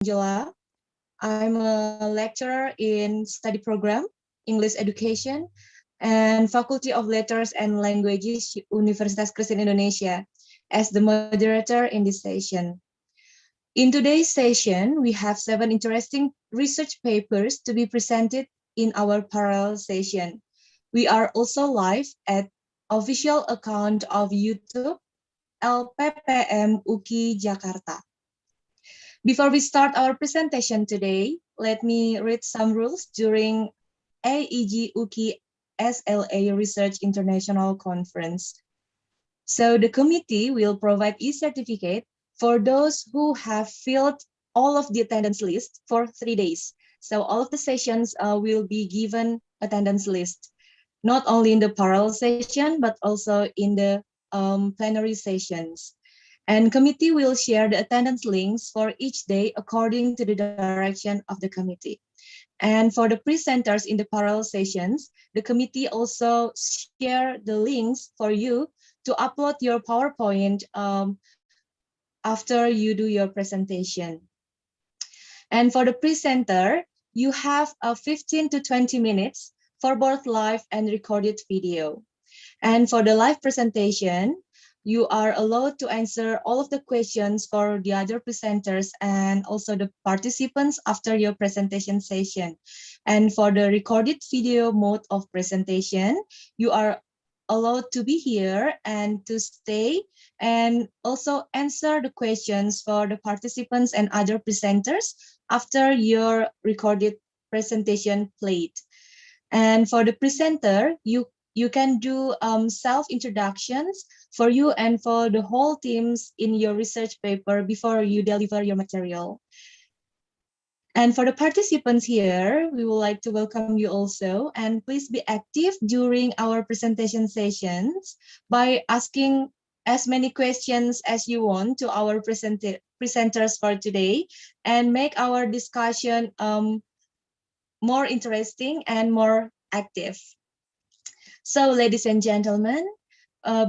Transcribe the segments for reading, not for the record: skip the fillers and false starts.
Angela. I'm a lecturer in study program, English Education, and Faculty of Letters and Languages, Universitas Kristen Indonesia, as the moderator in this session. In today's session, we have 7 interesting research papers to be presented in our parallel session. We are also live at official account of YouTube, LPPM UKI Jakarta. Before we start our presentation today, let me read some rules during AEJ-UKI SLA Research International Conference. So the committee will provide e-certificate for those who have filled all of the attendance list for 3 days. So all of the sessions will be given attendance list, not only in the parallel session, but also in the plenary sessions. And committee will share the attendance links for each day according to the direction of the committee. And for the presenters in the parallel sessions, the committee also share the links for you to upload your PowerPoint after you do your presentation. And for the presenter, you have 15 to 20 minutes for both live and recorded video. And for the live presentation, you are allowed to answer all of the questions for the other presenters and also the participants after your presentation session. And for the recorded video mode of presentation, you are allowed to be here and to stay and also answer the questions for the participants and other presenters after your recorded presentation played. And for the presenter, you can do self-introductions for you and for the whole teams in your research paper before you deliver your material. And for the participants here, we would like to welcome you also, and please be active during our presentation sessions by asking as many questions as you want to our presenters for today and make our discussion more interesting and more active. So, ladies and gentlemen,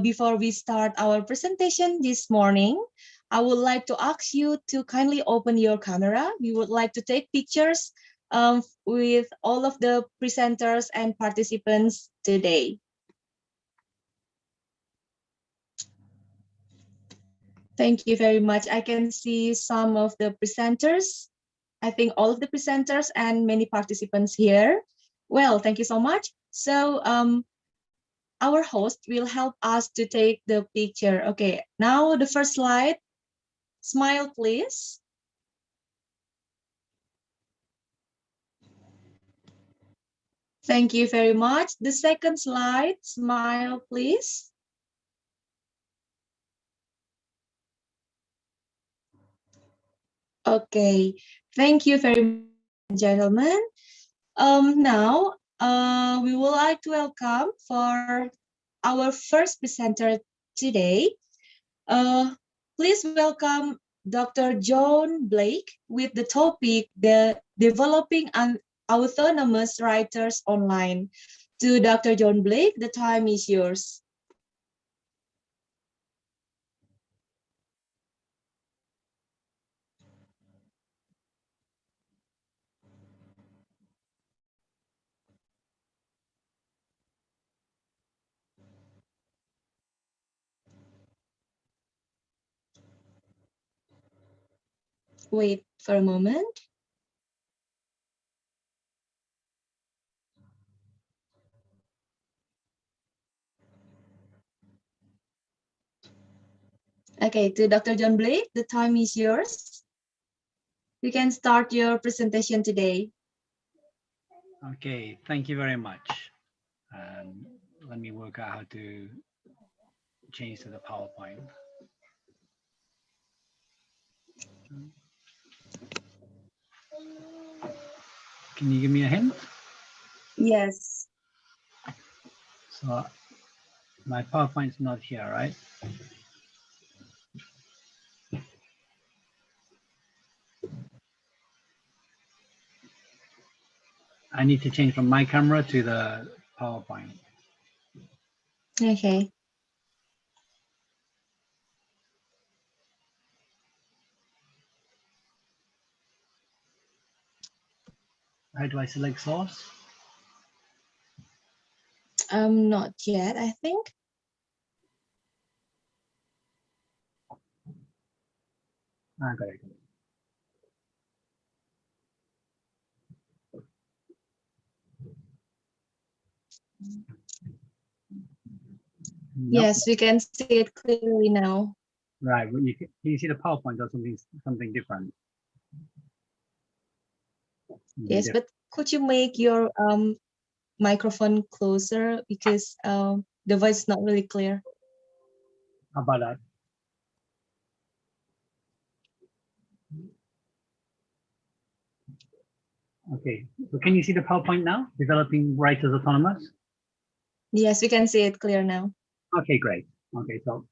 before we start our presentation this morning, I would like to ask you to kindly open your camera. We would like to take pictures with all of the presenters and participants today. Thank you very much. I can see some of the presenters. I think all of the presenters and many participants here. Well, thank you so much. So, our host will help us to take the picture. Okay, now the first slide. Smile, please. Thank you very much. The second slide. Smile, please. Okay, thank you very much, gentlemen. Now, we would like to welcome for our first presenter today. Please welcome Dr. John Blake with the topic, the Developing an Autonomous Writers Online. To Dr. John Blake, the time is yours. Wait for a moment. Okay, to Dr. John Blake, the time is yours. You can start your presentation today. Okay, thank you very much. Let me work out how to change to the PowerPoint. Can you give me a hint? Yes. So my PowerPoint's not here, right? I need to change from my camera to the PowerPoint. Okay. How do I select source? Not yet, I think. Got it. Nope. Yes, we can see it clearly now. Right. Well, can you see the PowerPoint or something different? Yes, but could you make your microphone closer, because the voice is not really clear. How about that? Okay, so can you see the PowerPoint now? Developing Writers Autonomous? Yes, we can see it clear now. Okay, great. Okay, so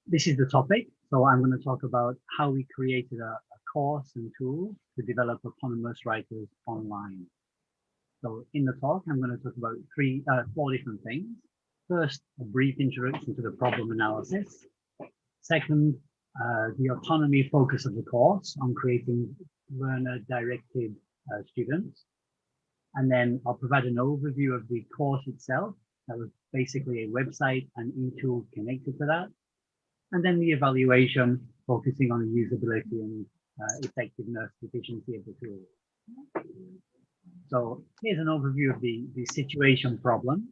this is the topic. So I'm going to talk about how we created a course and tool to develop autonomous writers online. So in the talk, I'm going to talk about four different things. First, a brief introduction to the problem analysis. Second, the autonomy focus of the course on creating learner-directed students. And then I'll provide an overview of the course itself. That was basically a website and e-tool connected to that. And then the evaluation, focusing on the usability and effectiveness, efficiency of the tool. So here's an overview of the situation problem.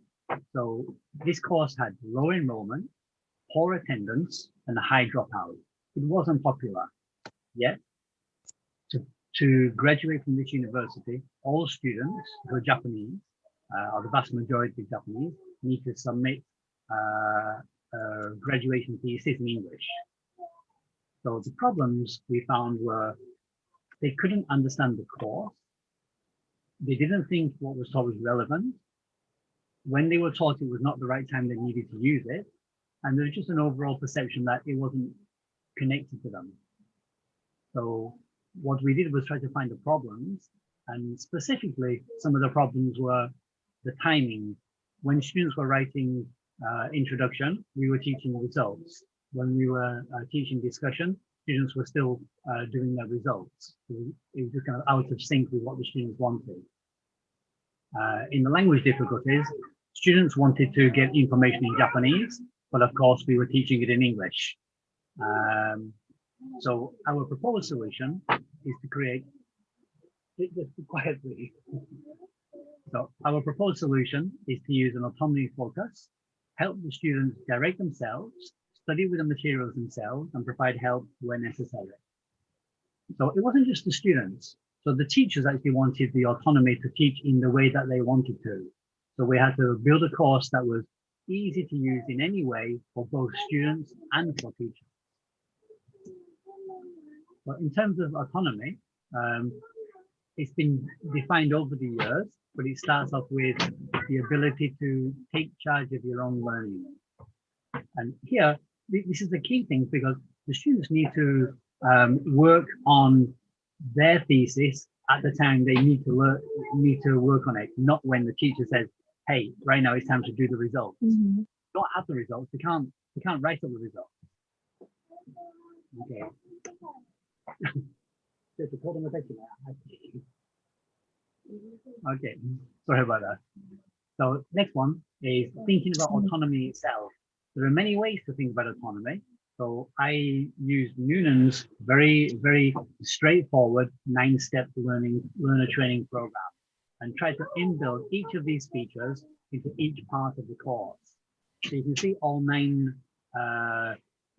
So this course had low enrollment, poor attendance, and a high dropout. It wasn't popular. Yet, to graduate from this university, all students who are Japanese, or the vast majority of Japanese, need to submit a graduation thesis in English. So the problems we found were they couldn't understand the course. They didn't think what was taught was relevant. When they were taught it was not the right time they needed to use it. And there's just an overall perception that it wasn't connected to them. So what we did was try to find the problems, and specifically some of the problems were the timing. When students were writing introduction, we were teaching results. When we were teaching discussion, students were still doing their results. It was just kind of out of sync with what the students wanted. In the language difficulties, students wanted to get information in Japanese, but of course we were teaching it in English. So our proposed solution is to create, quietly. So our proposed solution is to use an autonomy focus, help the students direct themselves, study with the materials themselves, and provide help where necessary. So it wasn't just the students. So the teachers actually wanted the autonomy to teach in the way that they wanted to. So we had to build a course that was easy to use in any way for both students and for teachers. But in terms of autonomy, it's been defined over the years, but it starts off with the ability to take charge of your own learning. And here, this is the key thing, because the students need to work on their thesis at the time they need to work on it, not when the teacher says, hey, right now it's time to do the results. Mm-hmm. Don't have the results, they can't write up the results. Okay. Okay, sorry about that. So next one is thinking about autonomy itself. There are many ways to think about autonomy. So I used Noonan's very, very straightforward 9-step learner training program and tried to inbuild each of these features into each part of the course. So you can see all 9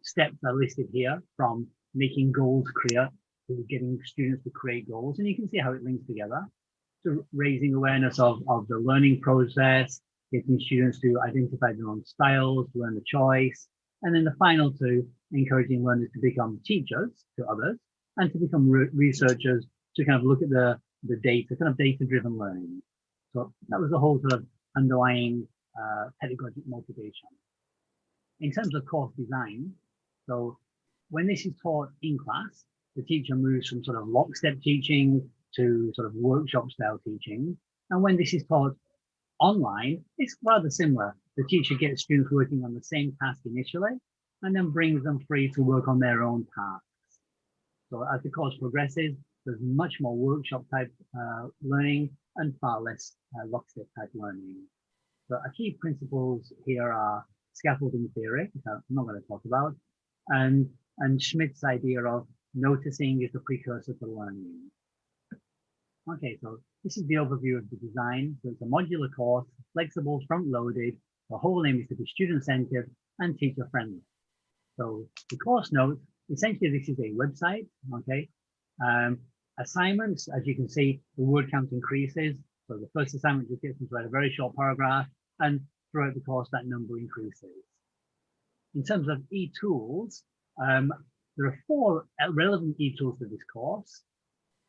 steps are listed here, from making goals clear to getting students to create goals. And you can see how it links together, to raising awareness of the learning process, getting students to identify their own styles, learn the choice, and then the final 2, encouraging learners to become teachers to others and to become researchers, to kind of look at the data, kind of data-driven learning. So that was the whole sort of underlying pedagogic motivation. In terms of course design, so when this is taught in class, the teacher moves from sort of lockstep teaching to sort of workshop style teaching. And when this is taught online, it's rather similar. The teacher gets students working on the same task initially, and then brings them free to work on their own tasks. So as the course progresses, There's much more workshop type learning and far less lockstep type learning. So our key principles here are scaffolding theory, which I'm not going to talk about, and Schmidt's idea of noticing is the precursor to learning. Okay, so this is the overview of the design. So it's a modular course, flexible, front-loaded. The whole aim is to be student-centered and teacher-friendly. So the course notes, essentially this is a website, okay? Assignments, as you can see, the word count increases. So the first assignment just gets into a very short paragraph, and throughout the course, that number increases. In terms of e-tools, there are 4 relevant e-tools to this course.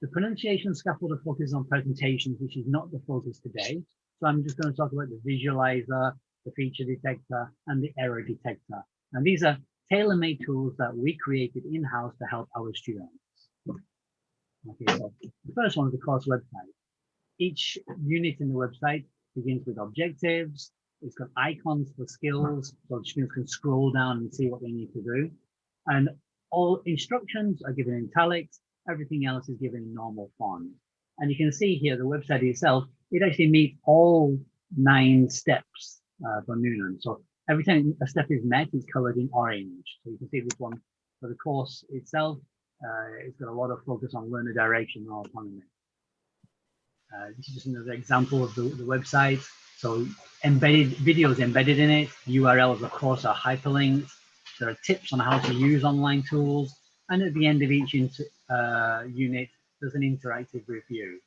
The pronunciation scaffolder focuses on presentations, which is not the focus today. So I'm just going to talk about the visualizer, the feature detector, and the error detector. And these are tailor-made tools that we created in-house to help our students. Okay, so the first one is the course website. Each unit in the website begins with objectives. It's got icons for skills, so students can scroll down and see what they need to do. And all instructions are given in italics. Everything else is given in normal font. And you can see here, the website itself, it actually meets all 9 steps for Noonan. So every time a step is met, it's colored in orange. So you can see this one for the course itself. It's got a lot of focus on learner direction and autonomy. This is just another example of the website. So embedded videos embedded in it, URLs of course are hyperlinked. There are tips on how to use online tools. And at the end of each unit, there's an interactive review.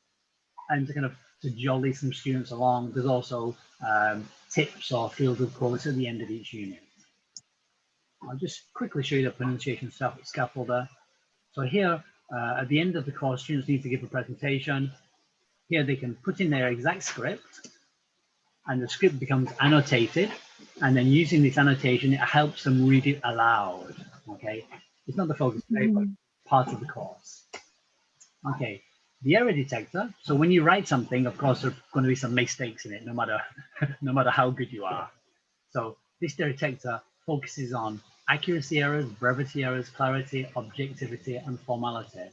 And to kind of jolly some students along, there's also tips or feel-good quotes at the end of each unit. I'll just quickly show you the pronunciation scaffolder. So here, at the end of the course, students need to give a presentation. Here they can put in their exact script, and the script becomes annotated. And then using this annotation, it helps them read it aloud. Okay, it's not the focus today, but part of the course. Okay, the error detector. So when you write something, of course, there's going to be some mistakes in it, no matter how good you are. So this detector focuses on accuracy errors, brevity errors, clarity, objectivity, and formality.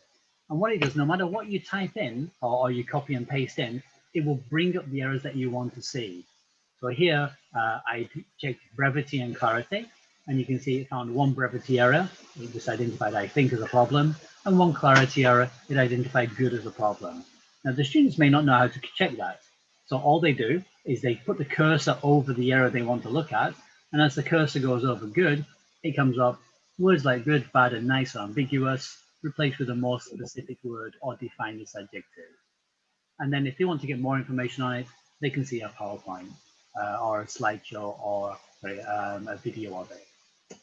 And what it does, no matter what you type in or you copy and paste in, it will bring up the errors that you want to see. So here I checked brevity and clarity, and you can see it found 1 brevity error. It just identified I think as a problem, and 1 clarity error. It identified good as a problem. Now the students may not know how to check that. So all they do is they put the cursor over the error they want to look at, and as the cursor goes over good, it comes up words like good, bad, and nice are ambiguous, replaced with a more specific word or define this adjective. And then if they want to get more information on it, they can see a PowerPoint or a slideshow or a video of it.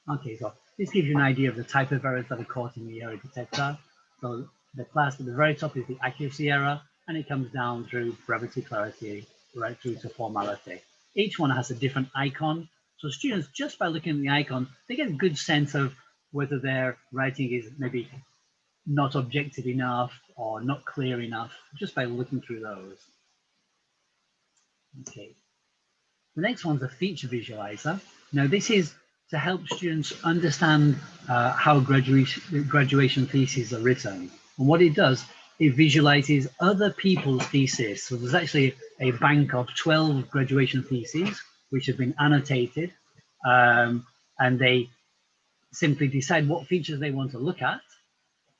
Okay, so this gives you an idea of the type of errors that are caught in the error detector. So the class at the very top is the accuracy error, and it comes down through brevity, clarity, right through to formality. Each one has a different icon. So students, just by looking at the icon, they get a good sense of whether their writing is maybe not objective enough or not clear enough, just by looking through those. Okay. The next one's a feature visualizer. Now this is to help students understand how graduation theses are written. And what it does, it visualizes other people's theses. So there's actually a bank of 12 graduation theses, which have been annotated, and they simply decide what features they want to look at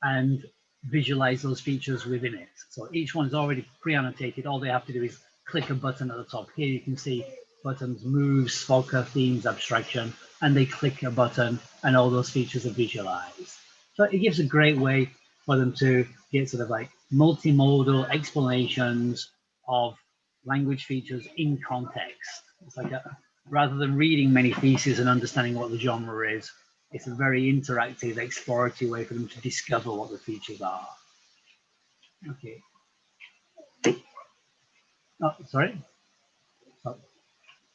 and visualize those features within it. So each one's already pre-annotated. All they have to do is click a button at the top. Here you can see buttons, moves, Spoker, themes, abstraction, and they click a button and all those features are visualized. So it gives a great way for them to get sort of like multimodal explanations of language features in context. It's like rather than reading many theses and understanding what the genre is, it's a very interactive, exploratory way for them to discover what the features are. Okay. Oh, sorry. Oh.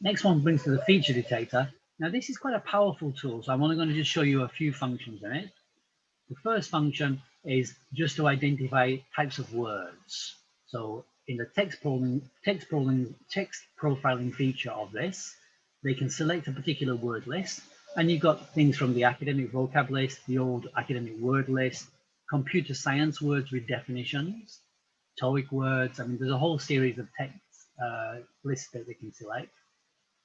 Next one brings to the feature detector. Now this is quite a powerful tool, so I'm only going to just show you a few functions in it. The first function is just to identify types of words. So in the text profiling feature of this, they can select a particular word list, and you've got things from the academic vocab list, the old academic word list, computer science words with definitions, TOEIC words. I mean, there's a whole series of text lists that they can select.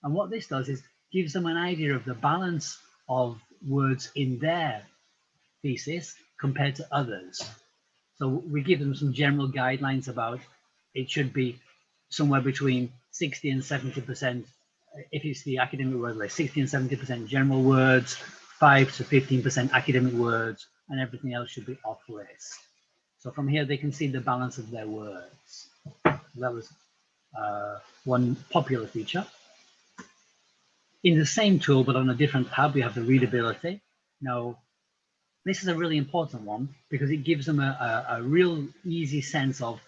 And what this does is gives them an idea of the balance of words in their thesis compared to others. So we give them some general guidelines about it should be somewhere between 60 and 70%, if it's the academic word list, 60 and 70% general words, 5 to 15% academic words, and everything else should be off list. So from here, they can see the balance of their words. That was one popular feature. In the same tool, but on a different tab, we have the readability. Now, this is a really important one because it gives them a real easy sense of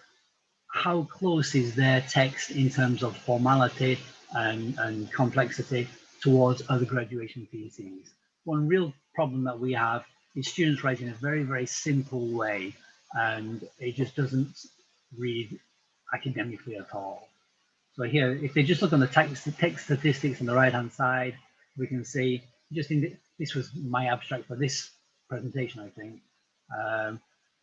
how close is their text in terms of formality and complexity towards other graduation theses. One real problem that we have is students write in a very, very simple way, and it just doesn't read academically at all. So here, if they just look on the text statistics on the right-hand side, we can see, just in this was my abstract for this presentation, I think.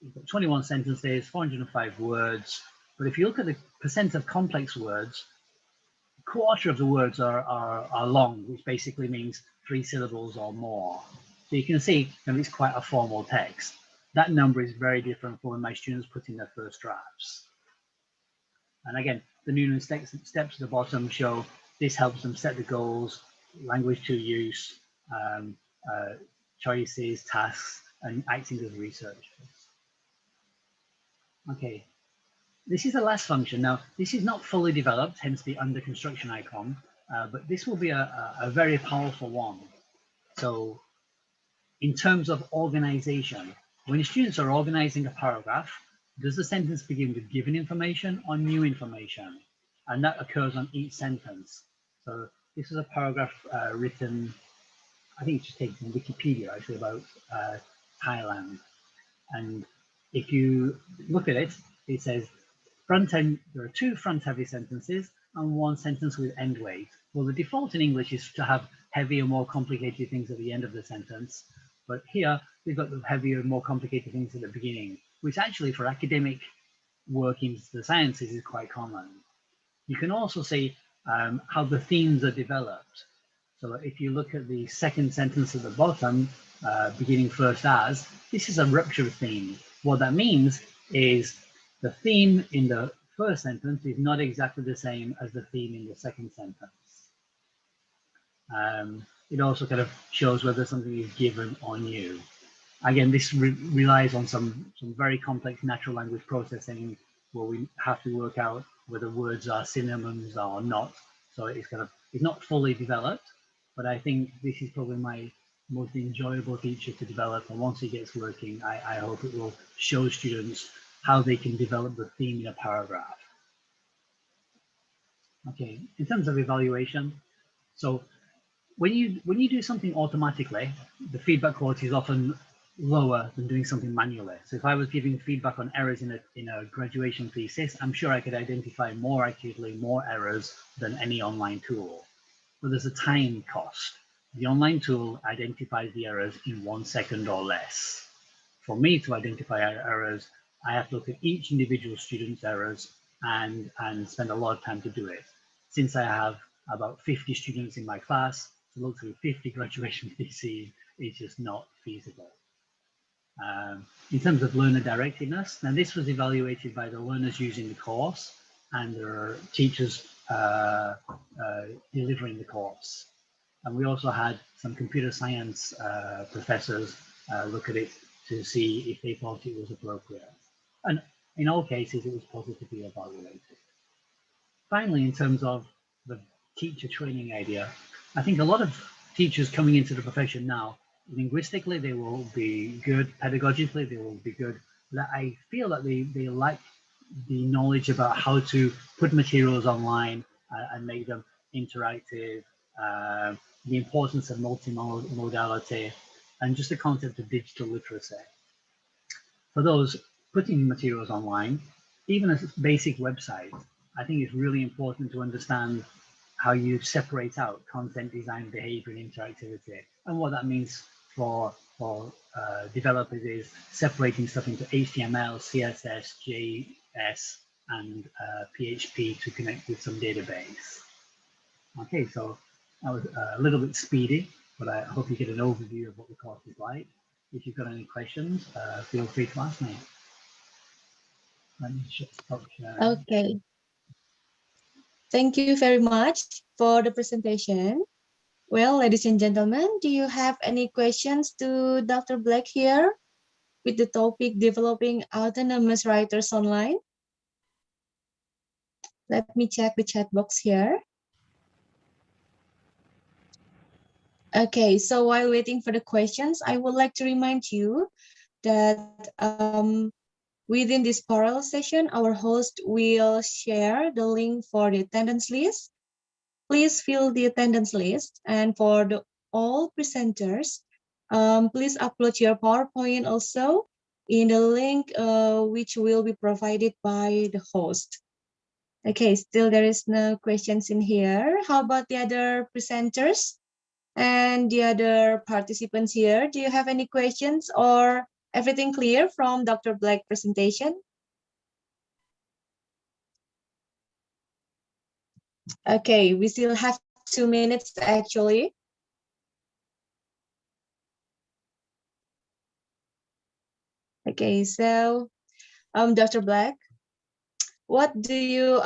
We've got 21 sentences, 405 words. But if you look at the percent of complex words, a quarter of the words are long, which basically means 3 syllables or more. So you can see that it's quite a formal text. That number is very different from when my students put in their first drafts. And again, the Noonan steps at the bottom show this helps them set the goals, language to use, choices, tasks, and acting as researchers. Okay, this is the last function. Now, this is not fully developed, hence the under construction icon, but this will be a very powerful one. So in terms of organization, when students are organizing a paragraph, does the sentence begin with given information or new information? And that occurs on each sentence. So this is a paragraph written, I think it's just taken from Wikipedia actually, about Thailand. And if you look at it, it says front end, there are 2 front heavy sentences and 1 sentence with end weight. Well, the default in English is to have heavier, more complicated things at the end of the sentence. But here we've got the heavier, more complicated things at the beginning, which actually for academic work in the sciences is quite common. You can also see how the themes are developed. So if you look at the second sentence at the bottom, beginning first as, this is a rupture theme. What that means is the theme in the first sentence is not exactly the same as the theme in the second sentence. It also kind of shows whether something is given or new. Again, this relies on some very complex natural language processing where we have to work out whether words are synonyms or not. So it's not fully developed, but I think this is probably my most enjoyable feature to develop. And once it gets working, I hope it will show students how they can develop the theme in a paragraph. Okay, in terms of evaluation, so when you do something automatically, the feedback quality is often lower than doing something manually. So if I was giving feedback on errors in a graduation thesis, I'm sure I could identify more accurately more errors than any online tool. But there's a time cost. The online tool identifies the errors in 1 second or less. For me to identify errors, I have to look at each individual student's errors and spend a lot of time to do it. Since I have about 50 students in my class, to look through 50 graduation theses is just not feasible. In terms of learner directedness, now this was evaluated by the learners using the course and their teachers delivering the course. And we also had some computer science professors look at it to see if they thought it was appropriate. And in all cases, it was positively evaluated. Finally, in terms of the teacher training idea, I think a lot of teachers coming into the profession now, linguistically, they will be good, pedagogically, they will be good. But I feel that they lack the knowledge about how to put materials online and make them interactive, the importance of multimodality, and just the concept of digital literacy. For those putting materials online, even a basic website, I think it's really important to understand how you separate out content design, behavior, and interactivity, and what that means for for developers is separating stuff into HTML, CSS, JS, and PHP to connect with some database. Okay, so that was a little bit speedy, but I hope you get an overview of what the course is like. If you've got any questions, feel free to ask me. Let me stop sharing. Okay. Thank you very much for the presentation. Well, ladies and gentlemen, do you have any questions to Dr. Black here with the topic developing autonomous writers online? Let me check the chat box here. Okay, so while waiting for the questions, I would like to remind you that within this parallel session, our host will share the link for the attendance list. Please fill the attendance list, and for all presenters, please upload your PowerPoint also in the link which will be provided by the host. Okay, still there is no questions in here. How about the other presenters and the other participants here? Do you have any questions or everything clear from Dr. Black's presentation? Okay, we still have 2 minutes actually. Okay, so Dr. Black, what do you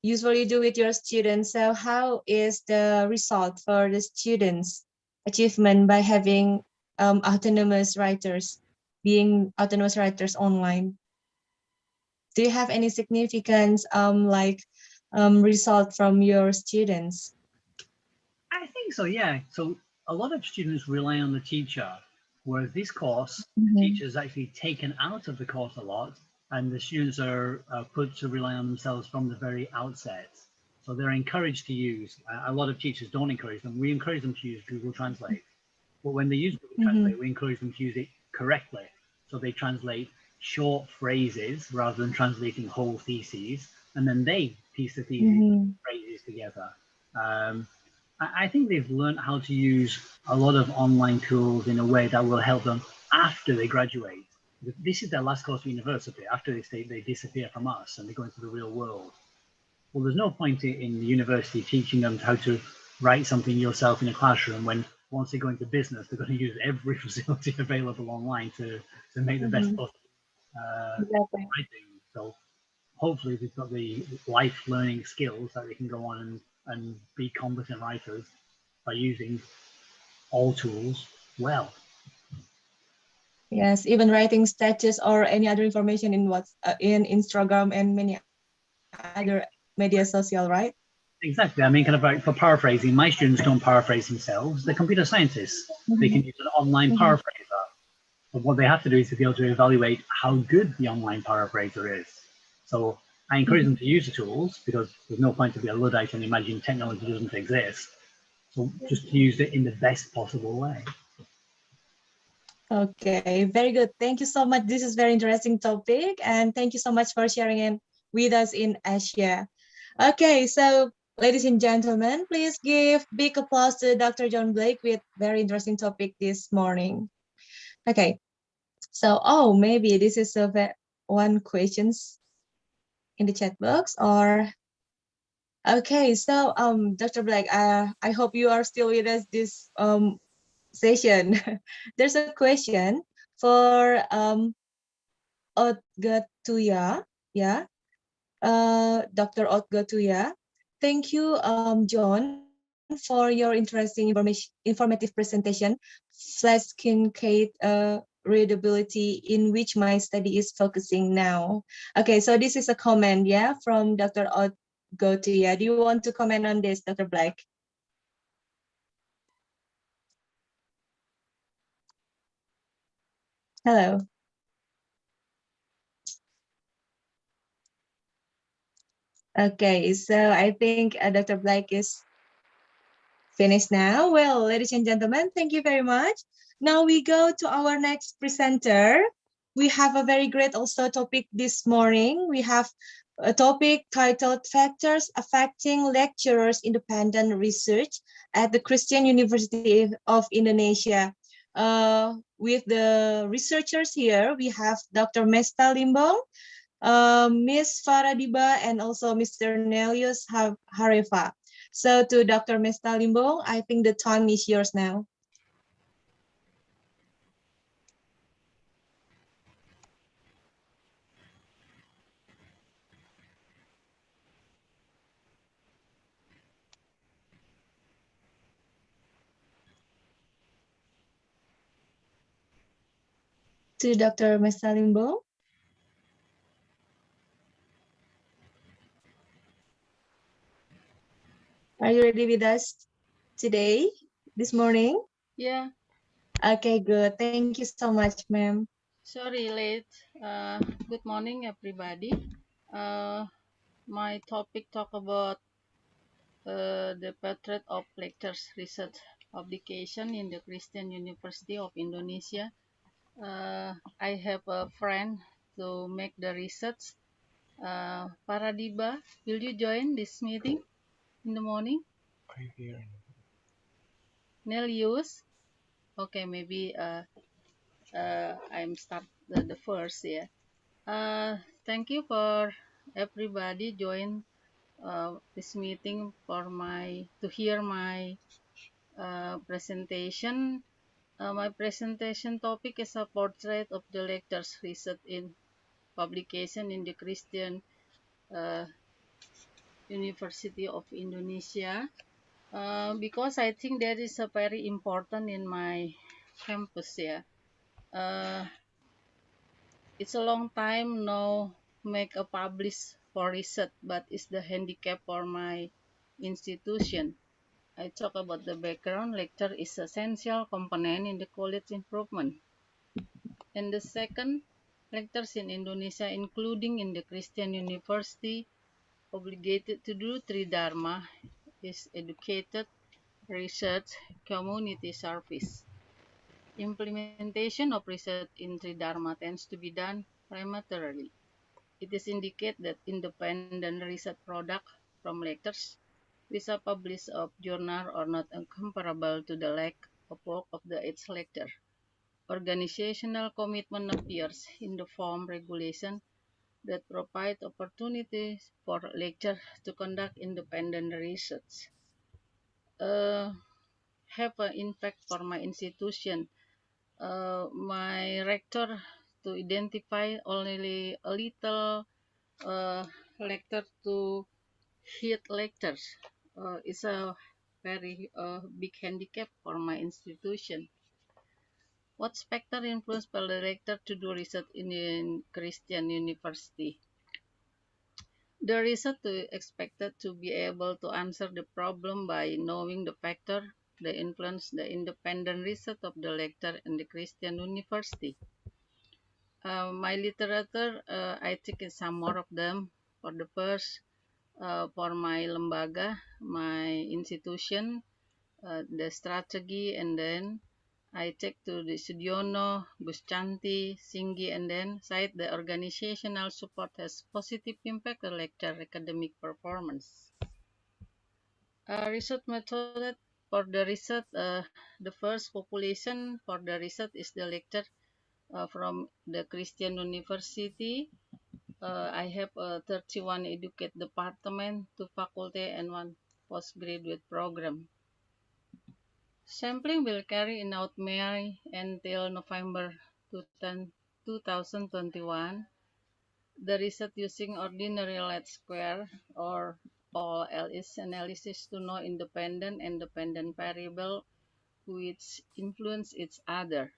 usually do with your students? So how is the result for the students' achievement by having autonomous writers, being autonomous writers online? Do you have any significant result from your students? I think so, yeah. So a lot of students rely on the teacher, whereas this course, the teacher is actually taken out of the course a lot, and the students are put to rely on themselves from the very outset. So they're encouraged to use, a lot of teachers don't encourage them. We encourage them to use Google Translate. But when they use Google Translate, we encourage them to use it correctly. So they translate short phrases rather than translating whole theses, and then they piece the phrases together. I think they've learned how to use a lot of online tools in a way that will help them after they graduate. This is their last course at university. After they disappear from us and they go into the real world. Well, there's no point in university teaching them how to write something yourself in a classroom when once they go into business, they're going to use every facility available online to make the best possible writing. So hopefully they've got the life learning skills that they can go on and be competent writers by using all tools well. Yes, even writing status or any other information in in Instagram and many other media social, right? Exactly. I mean, kind of like for paraphrasing, my students don't paraphrase themselves. They're computer scientists. They can use an online paraphraser. But what they have to do is to be able to evaluate how good the online paraphraser is. So I encourage them to use the tools because there's no point to be a Luddite and imagine technology doesn't exist. So just to use it in the best possible way. Okay, very good. Thank you so much. This is very interesting topic, and thank you so much for sharing it with us in Asia. Okay, so ladies and gentlemen, please give big applause to Dr. John Blake with very interesting topic this morning. Okay, so maybe this is one questions in the chat box or okay. So Dr. Blake, I hope you are still with us this session. There's a question for Otgatuya, yeah, Dr. Otgatuya. Thank you, John, for your informative presentation. Flashkincade readability, in which my study is focusing now. Okay, so this is a comment, yeah, from Dr. Otgatuya. Do you want to comment on this, Dr. Black? Hello. Okay, so I think Dr. Black is finished now. Well, ladies and gentlemen, thank you very much. Now we go to our next presenter. We have a very great also topic this morning. We have a topic titled Factors Affecting Lecturers' Independent Research at the Christian University of Indonesia. With the researchers here, we have Dr. Mesta Limbong, Ms. Faradiba, and also Mr. Nelius Harefa. So to Dr. Mesta Limbong, I think the time is yours now. To Dr. Mesta Limbong. Are you ready with us today, this morning? Yeah. Okay, good. Thank you so much, ma'am. Sorry, late. Good morning, everybody. My topic talk about the portrait of lectures research publication in the Christian University of Indonesia. I have a friend to make the research. Paradiba, will you join this meeting in the morning? I'm here. Nelius? Okay, maybe I'm start the first, yeah. Thank you for everybody join this meeting for to hear my presentation. My presentation topic is a portrait of the lectures research in publication in the Christian uh, University of Indonesia, because I think that is a very important in my campus. Yeah, uh, it's a long time no make a publish for research, but it's the handicap for my institution. I talk about the background. Lecture is essential component in the college improvement. And the second, lectures in Indonesia, including in the Christian University, obligated to do three dharma, is educated, research, community service. Implementation of research in three dharma tends to be done prematurely. It is indicated that independent research product from lectures which are published of journal are not comparable to the lack of work of the its lecture. Organizational commitment appears in the form regulation that provide opportunities for lecture to conduct independent research. Have an impact for my institution. My rector to identify only a little lecture to hit lectures is a very big handicap for my institution. What factor influence the lecturer to do research in Christian University? The research is expected to be able to answer the problem by knowing the factor that influence the independent research of the lecturer in the Christian University. My literature, I think is some more of them. For the first, for my lembaga, my institution, the strategy, and then I take to the Sudiono, Guscanti, Singgi, and then cite the organizational support has positive impact on lecture academic performance. Research method for the research, the first population for the research is the lecture from the Christian University. I have 31 educate department, 2 faculty, and 1 postgraduate program. Sampling will carry in out May until November 2021. The research using ordinary least square or OLS analysis to know independent and dependent variable which influence each other.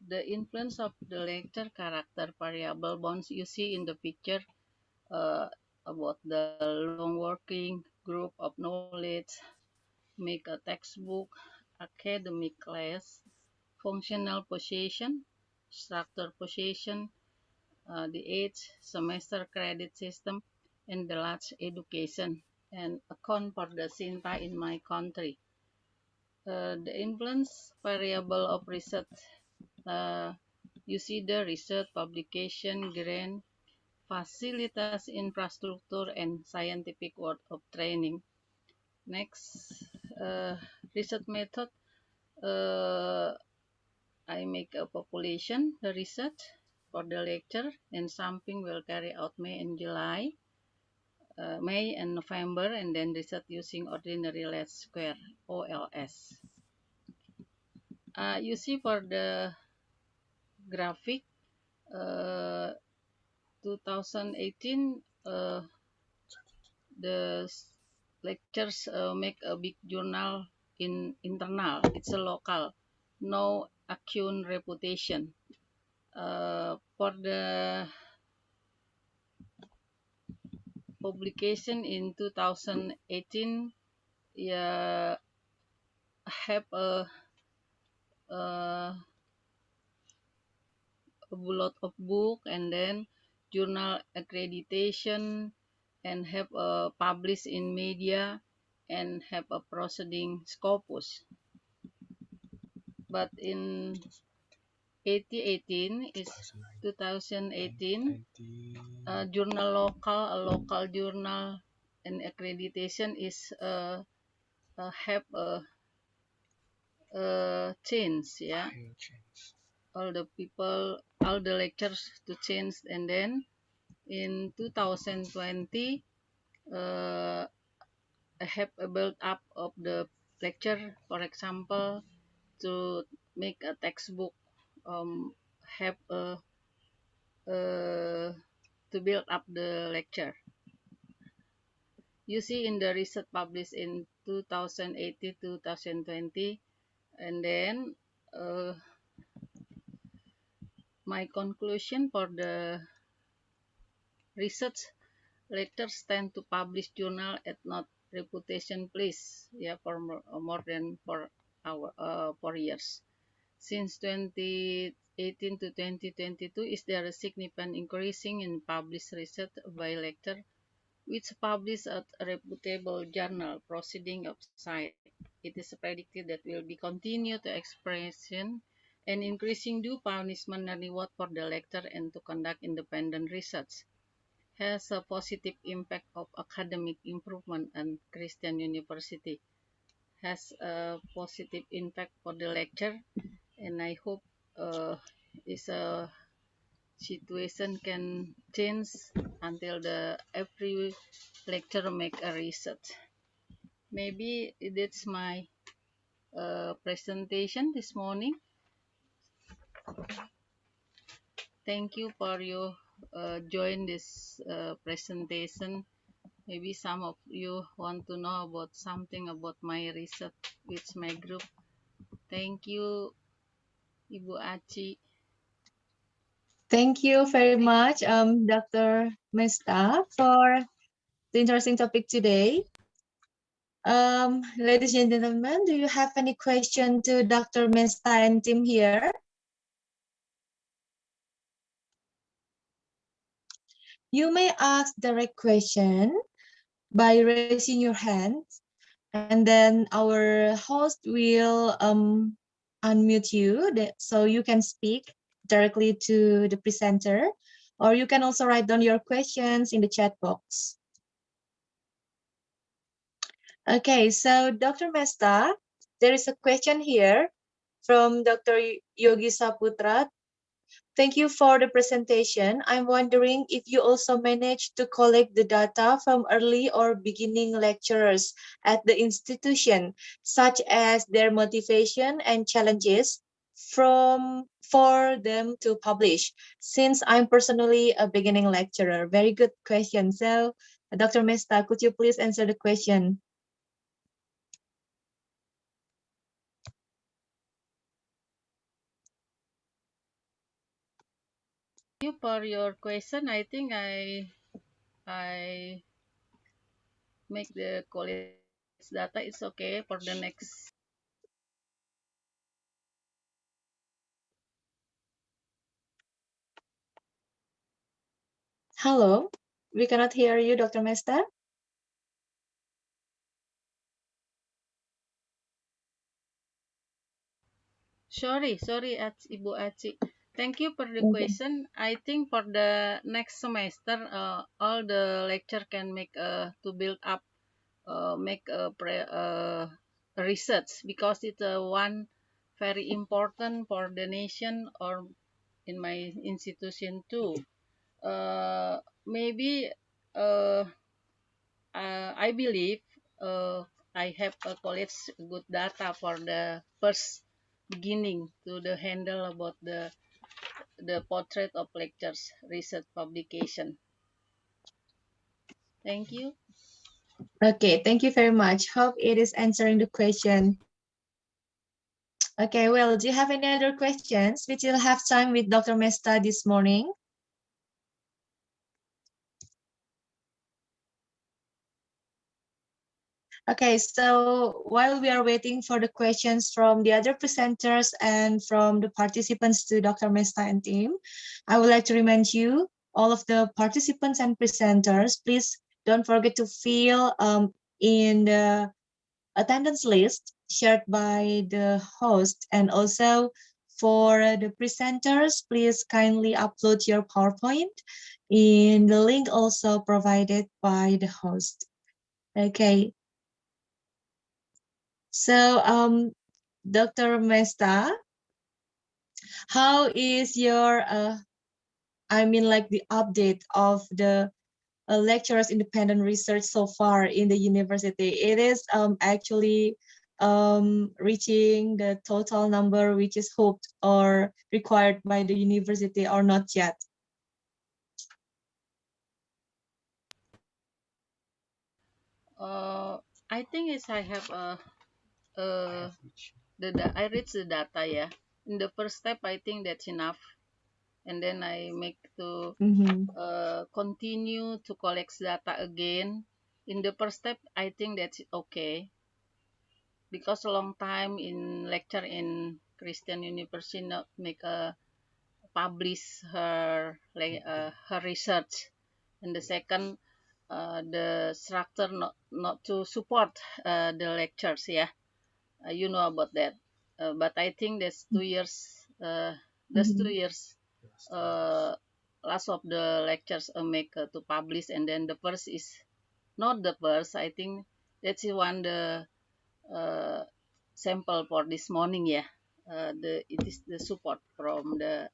The influence of the lecture character variable bonds you see in the picture about the long working group of knowledge, make a textbook, academic class, functional possession, structure possession, the age, semester credit system, and the large education, and account for the Sinta in my country. The influence variable of research, uh, you see the research, publication, grant, facilitas infrastructure, and scientific work of training. Next, research method. I make a population the research for the lecture, and something will carry out May and July, May and November, and then research using ordinary least square OLS. You see for the graphic, 2018, the lectures make a big journal in internal. It's a local, no accune reputation. For the publication in 2018, yeah, have a lot of book, and then journal accreditation, and have published in media, and have a proceeding scopus. But in 2018, journal local, a local journal, and accreditation is have a change, yeah. All the people, all the lectures to change, and then in 2020, I have a build up of the lecture, for example, to make a textbook, have to build up the lecture. You see in the research published in 2018, 2020, and then my conclusion for the research lectures tend to publish journal at not reputation place, yeah, for more than 4 years. Since 2018 to 2022, is there a significant increasing in published research by lecture, which published at a reputable journal proceeding of site? It is predicted that will be continue to expression and increasing due punishment and reward for the lecturer and to conduct independent research. Has a positive impact of academic improvement and Christian university. Has a positive impact for the lecture, and I hope is a situation can change until the every lecturer make a research. Maybe that's my presentation this morning. Thank you for you join this presentation. Maybe some of you want to know about something about my research with my group. Thank you, Ibu Aci. Thank you very much, Dr. Mesta, for the interesting topic today. Ladies and gentlemen, do you have any question to Dr. Mesta and team here? You may ask direct question by raising your hand, and then our host will unmute you so you can speak directly to the presenter, or you can also write down your questions in the chat box. Okay, so Dr. Mesta, there is a question here from Dr. Yogi Saputra. Thank you for the presentation. I'm wondering if you also managed to collect the data from early or beginning lecturers at the institution, such as their motivation and challenges for them to publish, since I'm personally a beginning lecturer. Very good question. So, Dr. Mesta, could you please answer the question? Thank you for your question. I think I make the college data. It's okay for the next. Hello, we cannot hear you, Dr. Mesta. Sorry, Ibu Aci. Thank you for the question. I think for the next semester, all the lecture can make to build up, make a research, because it's one very important for the nation or in my institution too. Maybe I believe I have a college good data for the first beginning to the handle about the portrait of lectures research publication. Thank you. Okay, thank you very much. Hope it is answering the question. Okay, well, do you have any other questions? We still have time with Dr. Mesta this morning. Okay, so while we are waiting for the questions from the other presenters and from the participants to Dr. Mesta and team, I would like to remind you, all of the participants and presenters, please don't forget to fill in the attendance list shared by the host. And also for the presenters, please kindly upload your PowerPoint in the link also provided by the host. Okay. So, Dr. Mesta, how is your, like the update of the lecturers independent research so far in the university? It is actually reaching the total number which is hoped or required by the university or not yet? I think is I have I reach the data, yeah. In the first step, I think that's enough, and then I make to continue to collect data again. In the first step, I think that's okay, because a long time in lecture in Christian University not make a publish her research, and the second the structure not to support the lectures, yeah. You know about that, but I think that's 2 years. That's 2 years. Last of the lectures make to publish, and then the first is not the first. I think that's one the uh, sample for this morning. Yeah, it is the support from the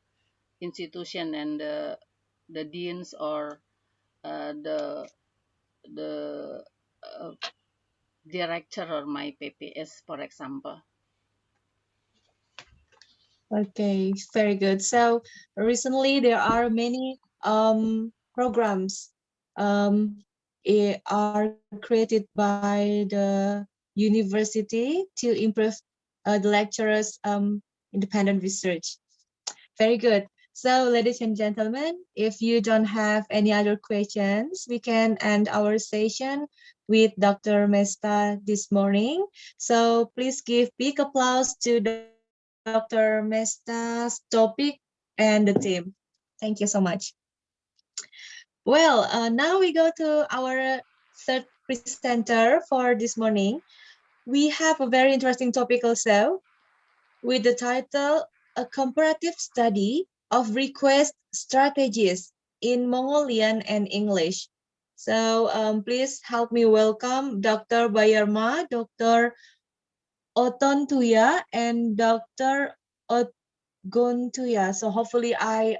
institution and the deans or the uh, director or my PPS, for example. Okay, very good. So recently there are many programs are created by the university to improve the lecturers' independent research. Very good. So ladies and gentlemen, if you don't have any other questions, we can end our session with Dr. Mesta this morning. So please give big applause to Dr. Mesta's topic and the team. Thank you so much. Well, now we go to our third presenter for this morning. We have a very interesting topic also with the title A Comparative Study of Request Strategies in Mongolian and English. So please help me welcome Dr. Bayarma, Dr. Otontuya, and Dr. Ogontuya. So hopefully I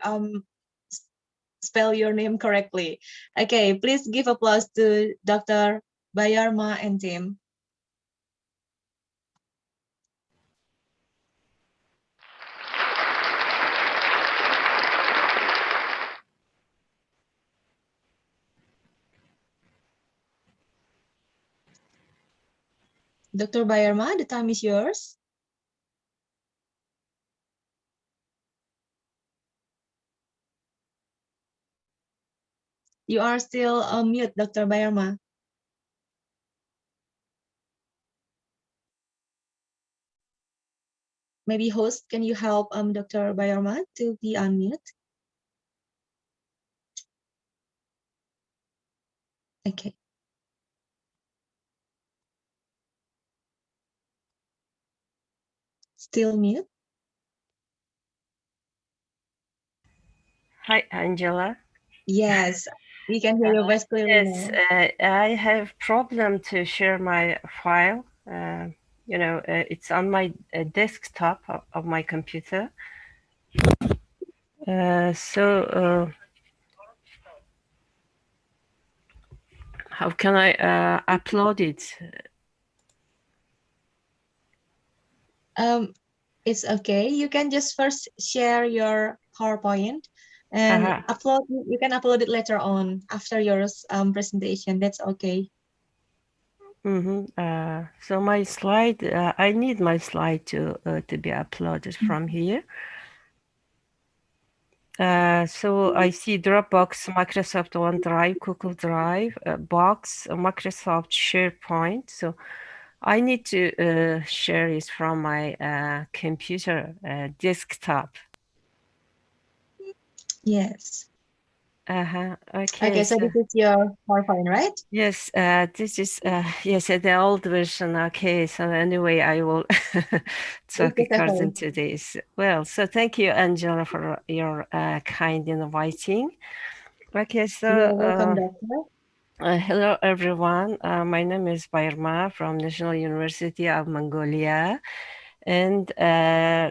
spell your name correctly. Okay, please give applause to Dr. Bayarma and team. Dr. Bayarma, the time is yours. You are still on mute, Dr. Bayarma. Maybe host, can you help Dr. Bayarma to be on mute? Okay. Still mute? Hi, Angela. Yes, we can hear your voice clearly Yes, now. I have problem to share my file. you know, it's on my desktop of my computer. How can I upload it? It's okay. You can just first share your PowerPoint and upload. You can upload it later on after your presentation. That's okay. So my slide, I need my slide to be uploaded from here. So I see Dropbox, Microsoft OneDrive, Google Drive, Box, Microsoft SharePoint. So I need to share it from my computer desktop. Yes. Okay. Okay, so this is your PowerPoint, right? Yes, this is yes, the old version. Okay, so anyway, I will talk according to this. Well, so thank you, Angela, for your kind inviting. Okay, so you're welcome, Doctor. Hello, everyone. My name is Bayrma from National University of Mongolia. And there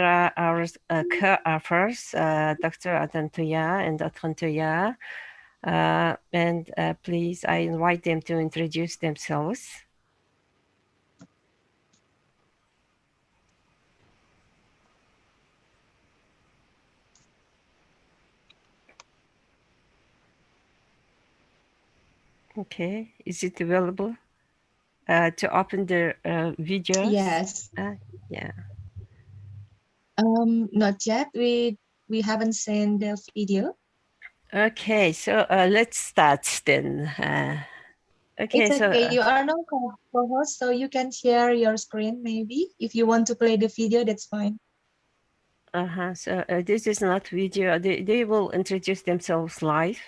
are our co-authors, Dr. Adantuya and Atrantuya. And please, I invite them to introduce themselves. Okay, is it available to open their videos? Yes. Yeah. Not yet. We haven't seen the video. Okay, so let's start then. Okay, it's okay. You are no co-host, so you can share your screen maybe. If you want to play the video, that's fine. So this is not video. They will introduce themselves live.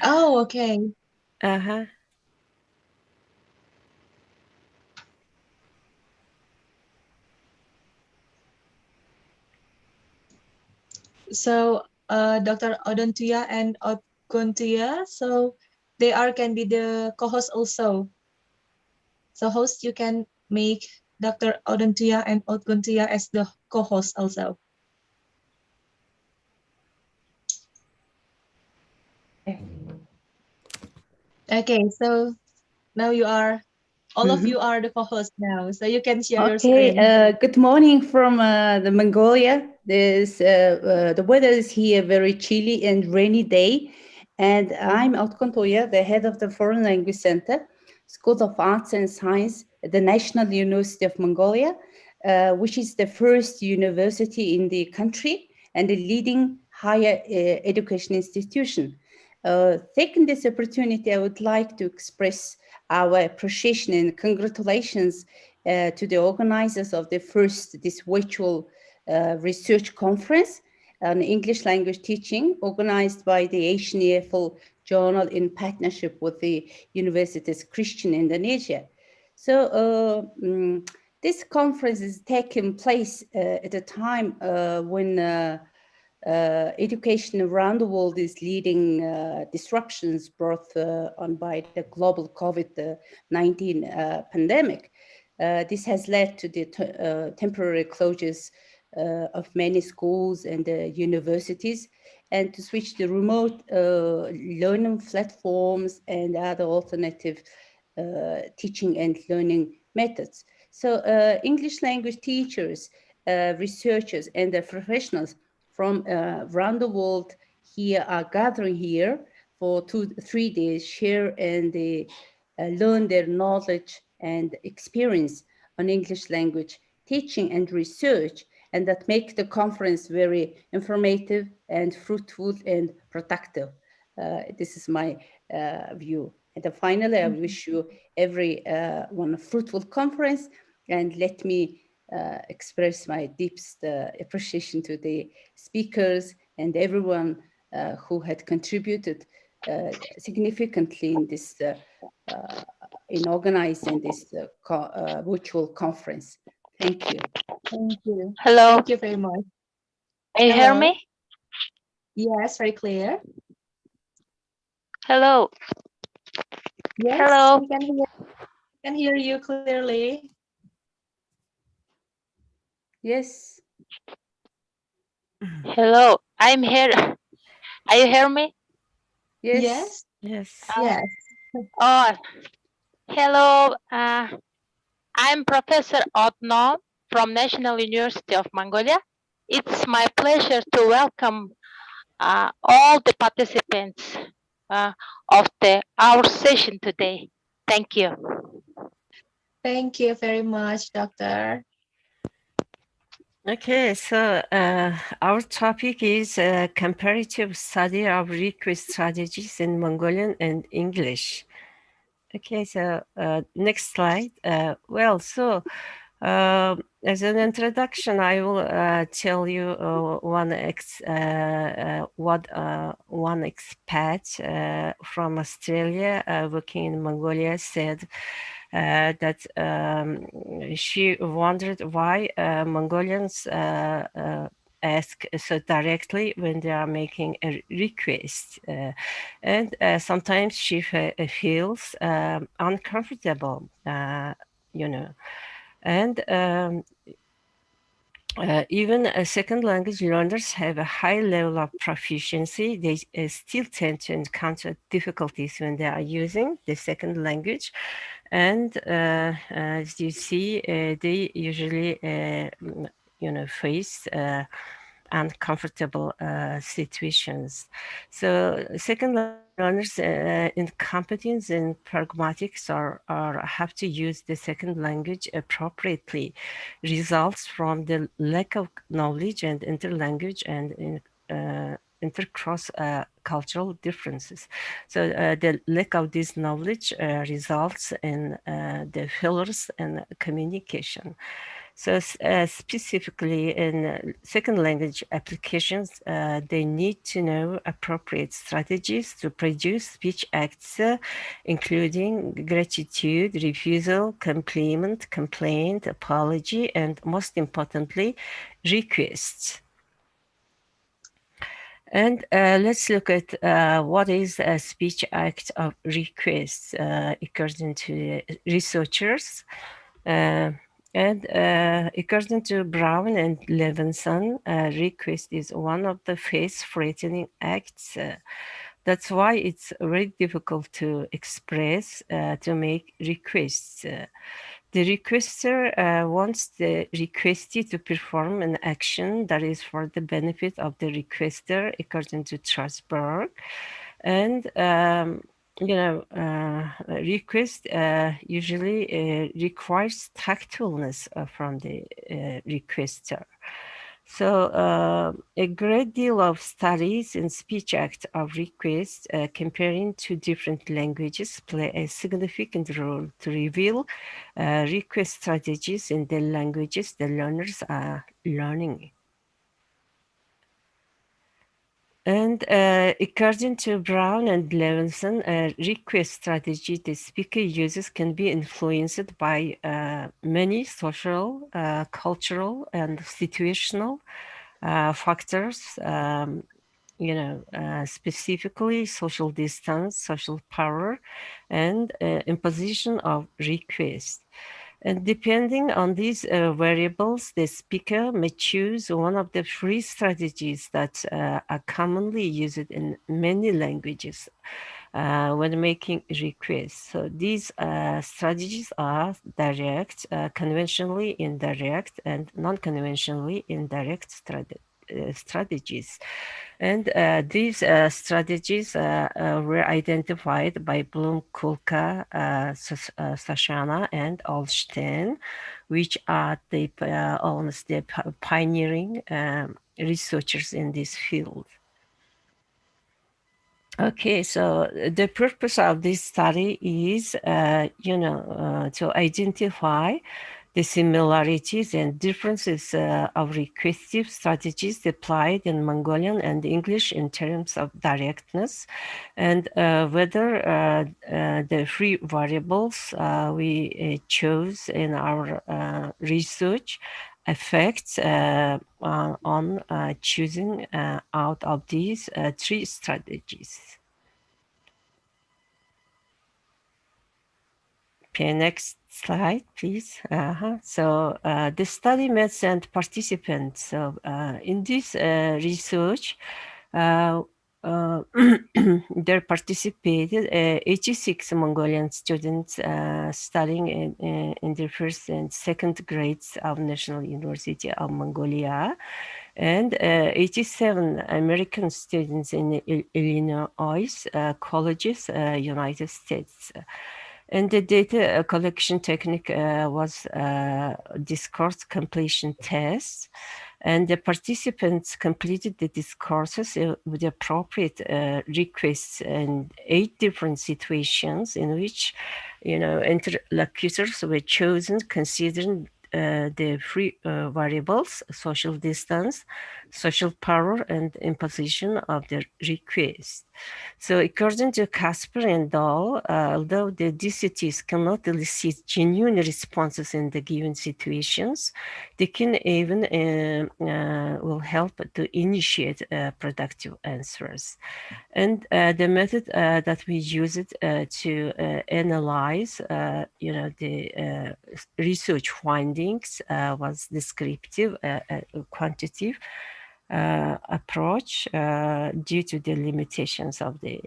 Oh, okay. So Dr. Odontuya and Otguntuya, so they can be the co-host also. So host, you can make Dr. Odontuya and Otguntuya as the co-host also. Okay, so now you are, all of you are the co-host now, so you can share your screen. Good morning from the Mongolia. The weather is here very chilly and rainy day. And I'm Otkontoya, the head of the Foreign Language Center, School of Arts and Science at the National University of Mongolia, which is the first university in the country and the leading higher education institution. Taking this opportunity, I would like to express our appreciation and congratulations to the organizers of this virtual research conference on English language teaching, organized by the Asian EFL Journal in partnership with the Universities Christian Indonesia. So this conference is taking place at a time when education around the world is leading disruptions brought on by the global COVID-19 pandemic. This has led to the temporary closures of many schools and universities, and to switch to remote learning platforms and other alternative teaching and learning methods. So English language teachers, researchers, and professionals from around the world here are gathering here for 2-3 days, share and learn their knowledge and experience on English language teaching and research, and that make the conference very informative and fruitful and productive. This is my view. And then finally, I wish you one a fruitful conference, and let me express my deepest appreciation to the speakers and everyone who had contributed significantly in this in organizing this virtual conference. Thank you. Thank you. Hello. Thank you very much. Can you hear me? Yes, very clear. Hello. Yes, Hello. we can hear. can hear you clearly. Yes. Hello, I'm here. Are you hear me? Yes. Yes. Yes. Oh, hello. I'm Professor Autonomy from National University of Mongolia. It's my pleasure to welcome all the participants of our session today. Thank you. Thank you very much, Doctor. Okay, so our topic is a comparative study of request strategies in Mongolian and English. Okay, so next slide. As an introduction, I will tell you one expat from Australia working in Mongolia said that she wondered why Mongolians ask so directly when they are making a request, and sometimes she feels uncomfortable, and even second language learners have a high level of proficiency. They still tend to encounter difficulties when they are using the second language. And as you see, they usually, face uncomfortable situations. So second language learners in competence and pragmatics are have to use the second language appropriately. Results from the lack of knowledge and interlanguage and intercross cultural differences. So the lack of this knowledge results in the failures in communication. So specifically in second language applications, they need to know appropriate strategies to produce speech acts, including gratitude, refusal, compliment, complaint, apology, and most importantly, requests. And let's look at what is a speech act of request according to researchers. According to Brown and Levinson, request is one of the face-threatening acts. That's why it's very difficult to express, to make requests. The requester wants the requestee to perform an action that is for the benefit of the requester, according to Strasbourg. And request usually requires tactfulness from the requester. So a great deal of studies in speech act of request comparing two different languages play a significant role to reveal request strategies in the languages the learners are learning. And according to Brown and Levinson, a request strategy the speaker uses can be influenced by many social, cultural, and situational factors, specifically social distance, social power, and imposition of request. And depending on these variables, the speaker may choose one of the three strategies that are commonly used in many languages when making requests. So these strategies are direct, conventionally indirect, and non-conventionally indirect strategies. And these strategies were identified by Bloom, Kulka, Sashana, and Olstein, which are almost the pioneering researchers in this field. Okay, so the purpose of this study is, to identify the similarities and differences of requestive strategies applied in Mongolian and English in terms of directness, and whether the three variables we chose in our research affects on choosing out of these three strategies. Okay, next slide, please. So the study methods and participants. So in this research, there participated 86 Mongolian students studying in the first and second grades of National University of Mongolia, and 87 American students in Illinois colleges, United States. And the data collection technique was discourse completion test. And the participants completed the discourses with appropriate requests in 8 different situations in which, interlocutors were chosen considering the three variables: social distance, social power, and imposition of the request. So according to Casper and Dahl, although the DCTs cannot elicit genuine responses in the given situations, they can even will help to initiate productive answers. And the method that we used to analyze, the research findings was descriptive, quantitative approach due to the limitations of the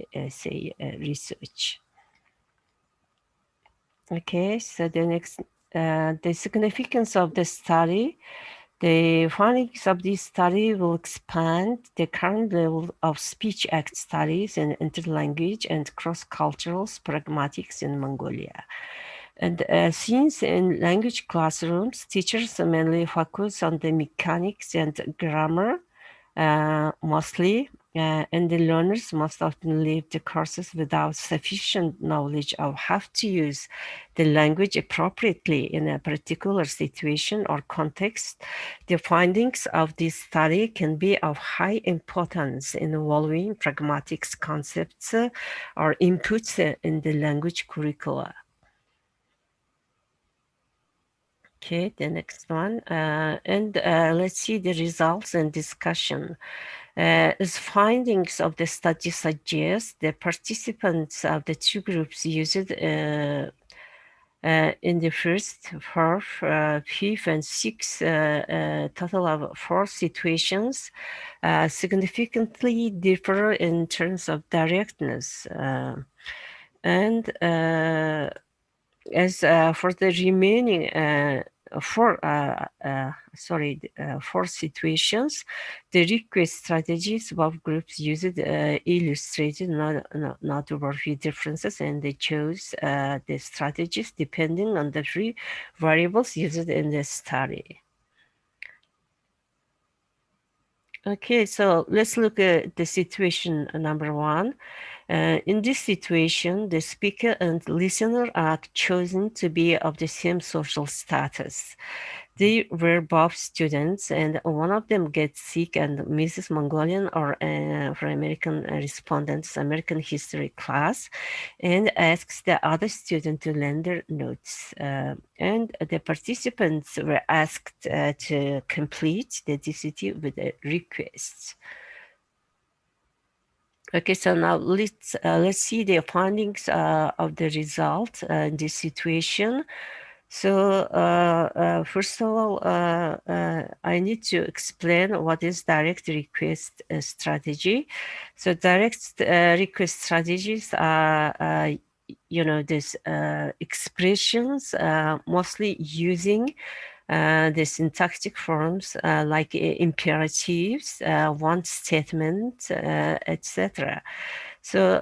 research. Okay, so the next, the significance of the study. The findings of this study will expand the current level of speech act studies in interlanguage and cross-cultural pragmatics in Mongolia. And since in language classrooms, teachers mainly focus on the mechanics and grammar, mostly, and the learners most often leave the courses without sufficient knowledge of how to use the language appropriately in a particular situation or context. The findings of this study can be of high importance in involving pragmatics concepts or inputs in the language curricula. Okay, the next one. Let's see the results and discussion. As findings of the study suggest, the participants of the two groups used in the first, fourth, fifth, and sixth, total of 4 situations, significantly differ in terms of directness. As for the remaining 4 situations, the request strategies both groups used illustrated noteworthy differences, and they chose the strategies depending on the 3 variables used in the study. Okay, so let's look at the situation number 1. In this situation, the speaker and listener are chosen to be of the same social status. They were both students, and one of them gets sick and misses Mongolian or for American respondents' American history class, and asks the other student to lend their notes. And the participants were asked to complete the DCT with a request. Okay, so now let's see the findings of the result in this situation. So first of all, I need to explain what is direct request strategy. So direct request strategies are, these expressions mostly using the syntactic forms like imperatives, want statement, etc. So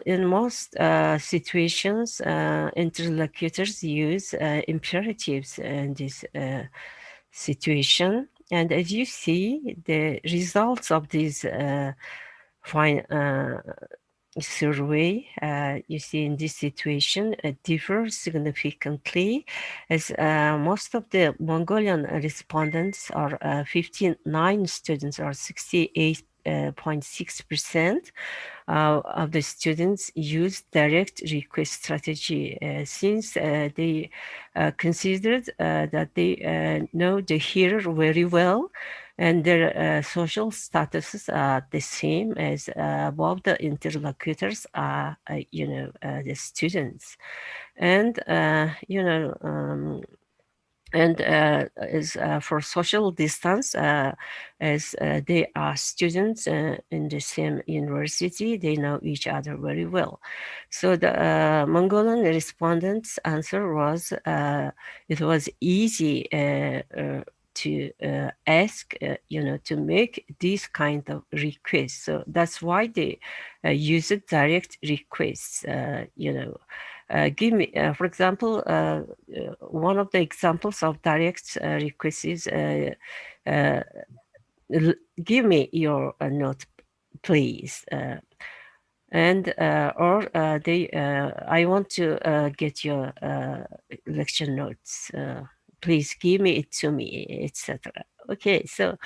in most situations, interlocutors use imperatives in this situation. And as you see, the results of this survey, you see in this situation, differ significantly, as most of the Mongolian respondents are 59 students, or 68.6% of the students use direct request strategy since they considered that they know the hearer very well. and their social statuses are the same as both the interlocutors are, the students. And, and is for social distance, as they are students in the same university, they know each other very well. So the Mongolian respondents' answer was it was easy to ask, to make these kind of requests. So that's why they use direct requests, give me, for example, one of the examples of direct requests is give me your note, please. And or I want to get your lecture notes. Please give me it to me, etc. Okay, so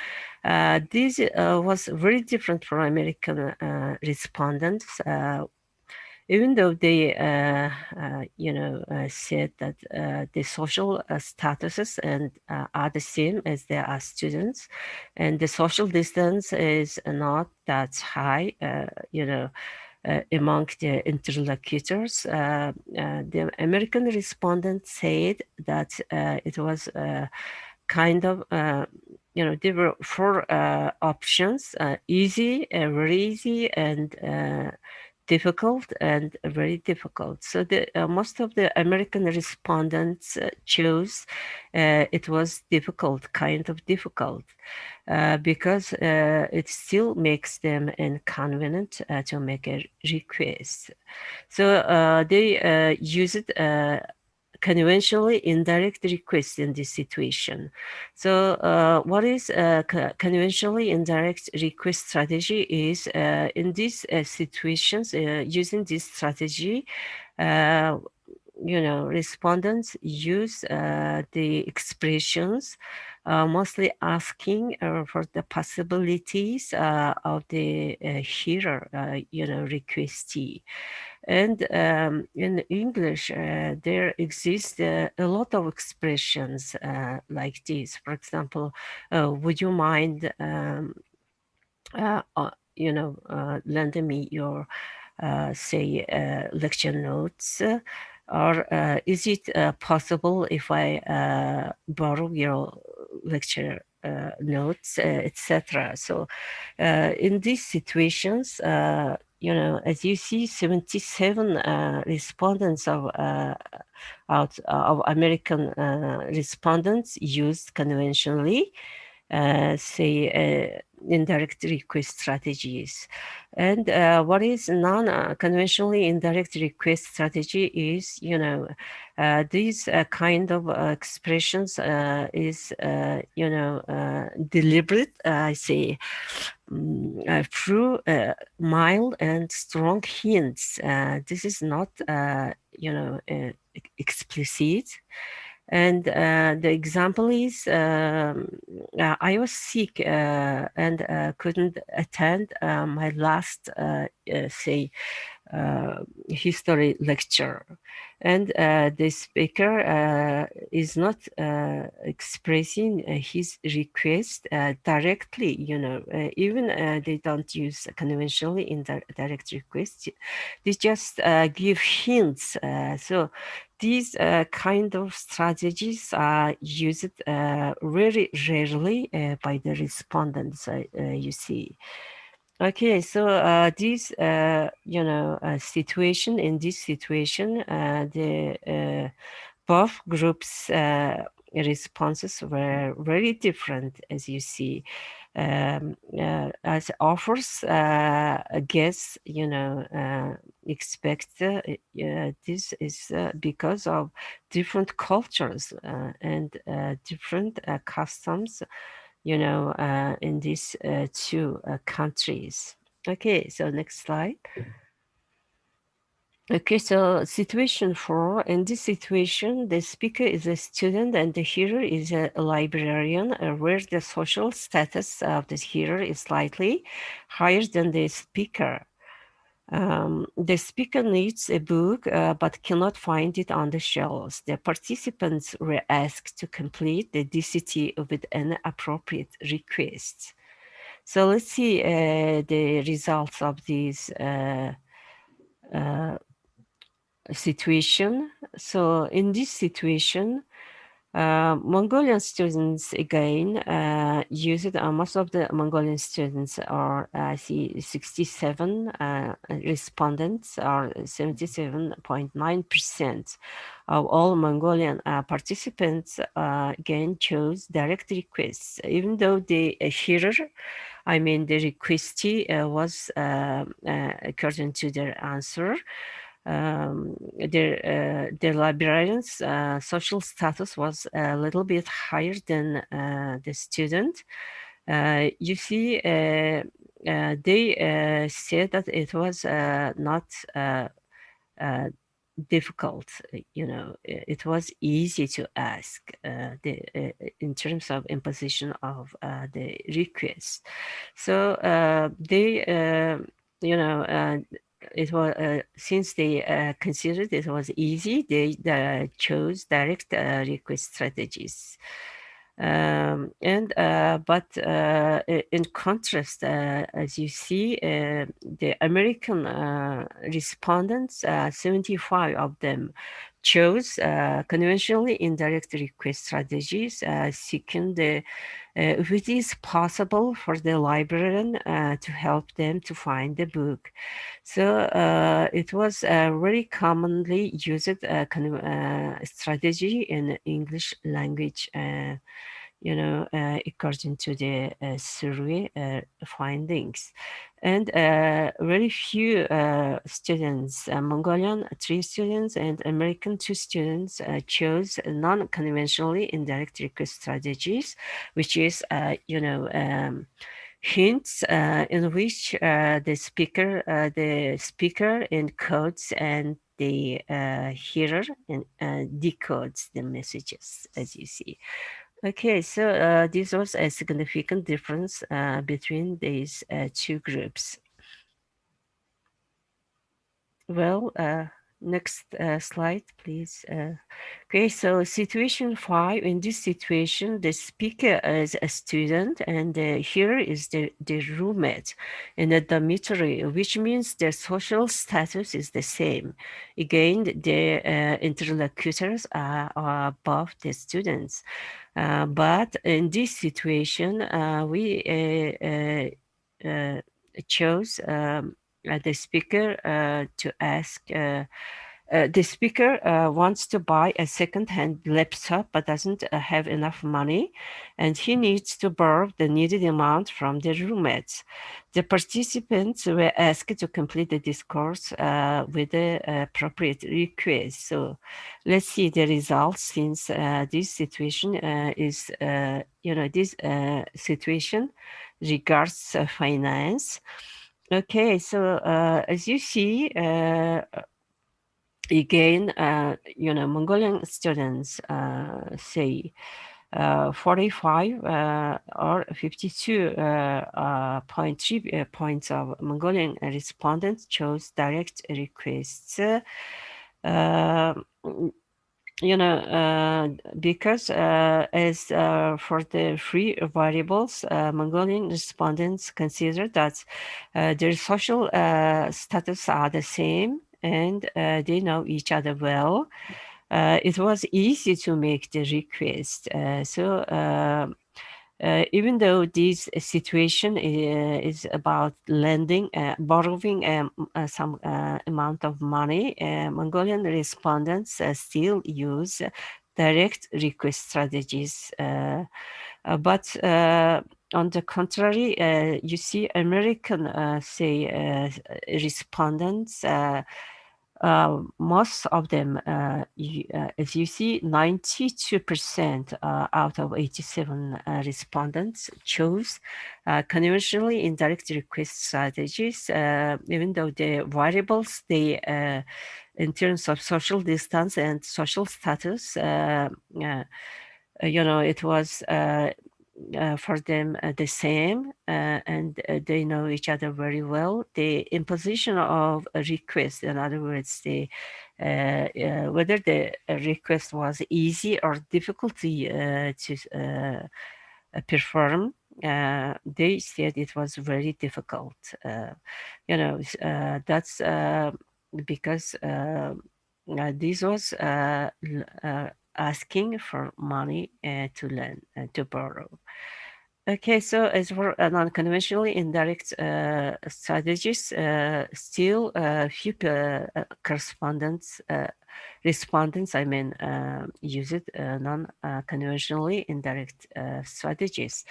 this was very different from American respondents. Even though they, said that the social statuses and are the same as they are students, and the social distance is not that high, among the interlocutors. The American respondent said that it was kind of, there were four options: easy, very easy, and difficult and very difficult. So the most of the American respondents chose it was difficult, kind of difficult, because it still makes them inconvenient to make a request. So they used conventionally indirect request in this situation. So what is conventionally indirect request strategy is in these situations, using this strategy, respondents use the expressions, mostly asking for the possibilities of the hearer, requestee. And in English, there exist a lot of expressions like this. For example, would you mind, lending me your, say, lecture notes? Or is it possible if I borrow your lecture notes, etc.? So in these situations, as you see, 77 respondents of American respondents used conventionally, say, indirect request strategies. And what is non-conventionally indirect request strategy is, these kind of expressions is, deliberate, I say, through mild and strong hints. This is not, explicit. And the example is, I was sick and couldn't attend my last, say, history lecture. And the speaker is not expressing his request directly, even they don't use conventionally indirect requests. They just give hints. So these kind of strategies are used very rarely by the respondents, you see. Okay, so this, situation, in this situation, the both groups' responses were very different, as you see. As authors, guess, expect this is because of different cultures and different customs, in these two countries. Okay, so next slide. Okay, so situation 4. In this situation, the speaker is a student and the hearer is a librarian, where the social status of the hearer is slightly higher than the speaker. The speaker needs a book but cannot find it on the shelves. The participants were asked to complete the DCT with an appropriate request. So let's see the results of these situation. So in this situation, Mongolian students again use it. Most of the Mongolian students are, I see, 67 respondents, are 77.9% of all Mongolian participants again chose direct requests, even though the hearer, I mean the requestee, was according to their answer. Their librarian's social status was a little bit higher than the student. You see, they said that it was not difficult, it was easy to ask in terms of imposition of the request. So they, it was since they considered it was easy, they chose direct request strategies. But in contrast, as you see, the American respondents, 75 of them chose conventionally indirect request strategies, seeking the if it is possible for the librarian to help them to find the book. So it was a very commonly used strategy in English language, according to the survey findings. And very few students, Mongolian 3 students and American 2 students chose non-conventionally indirect request strategies, which is, hints in which the speaker encodes and the hearer decodes the messages, as you see. Okay, so this was a significant difference between these 2 groups. Well, next slide, please. Okay, so situation 5. In this situation, the speaker is a student and the hearer is the roommate in a dormitory, which means their social status is the same. Again, the interlocutors are above the students. But in this situation, we chose the speaker to ask. The speaker wants to buy a second-hand laptop but doesn't have enough money, and he needs to borrow the needed amount from the roommates. The participants were asked to complete the discourse with the appropriate request. So let's see the results, since this situation is, this situation regards finance. Okay, so as you see, again, Mongolian students say 45 or 52.3 points of Mongolian respondents chose direct requests. Because as for the free variables, Mongolian respondents consider that their social status are the same and they know each other well. It was easy to make the request. Even though this situation is about lending, borrowing some amount of money, Mongolian respondents still use direct request strategies. But on the contrary, you see American, respondents, most of them, as you see, 92% out of 87 respondents chose conventionally indirect request strategies, even though the variables, they, in terms of social distance and social status, it was for them the same, and they know each other very well. The imposition of a request, in other words, whether the request was easy or difficulty to perform, they said it was very difficult. That's because this was asking for money to lend, to borrow. Okay, so as for non-conventionally indirect strategies, still few respondents, use it non-conventionally indirect strategies.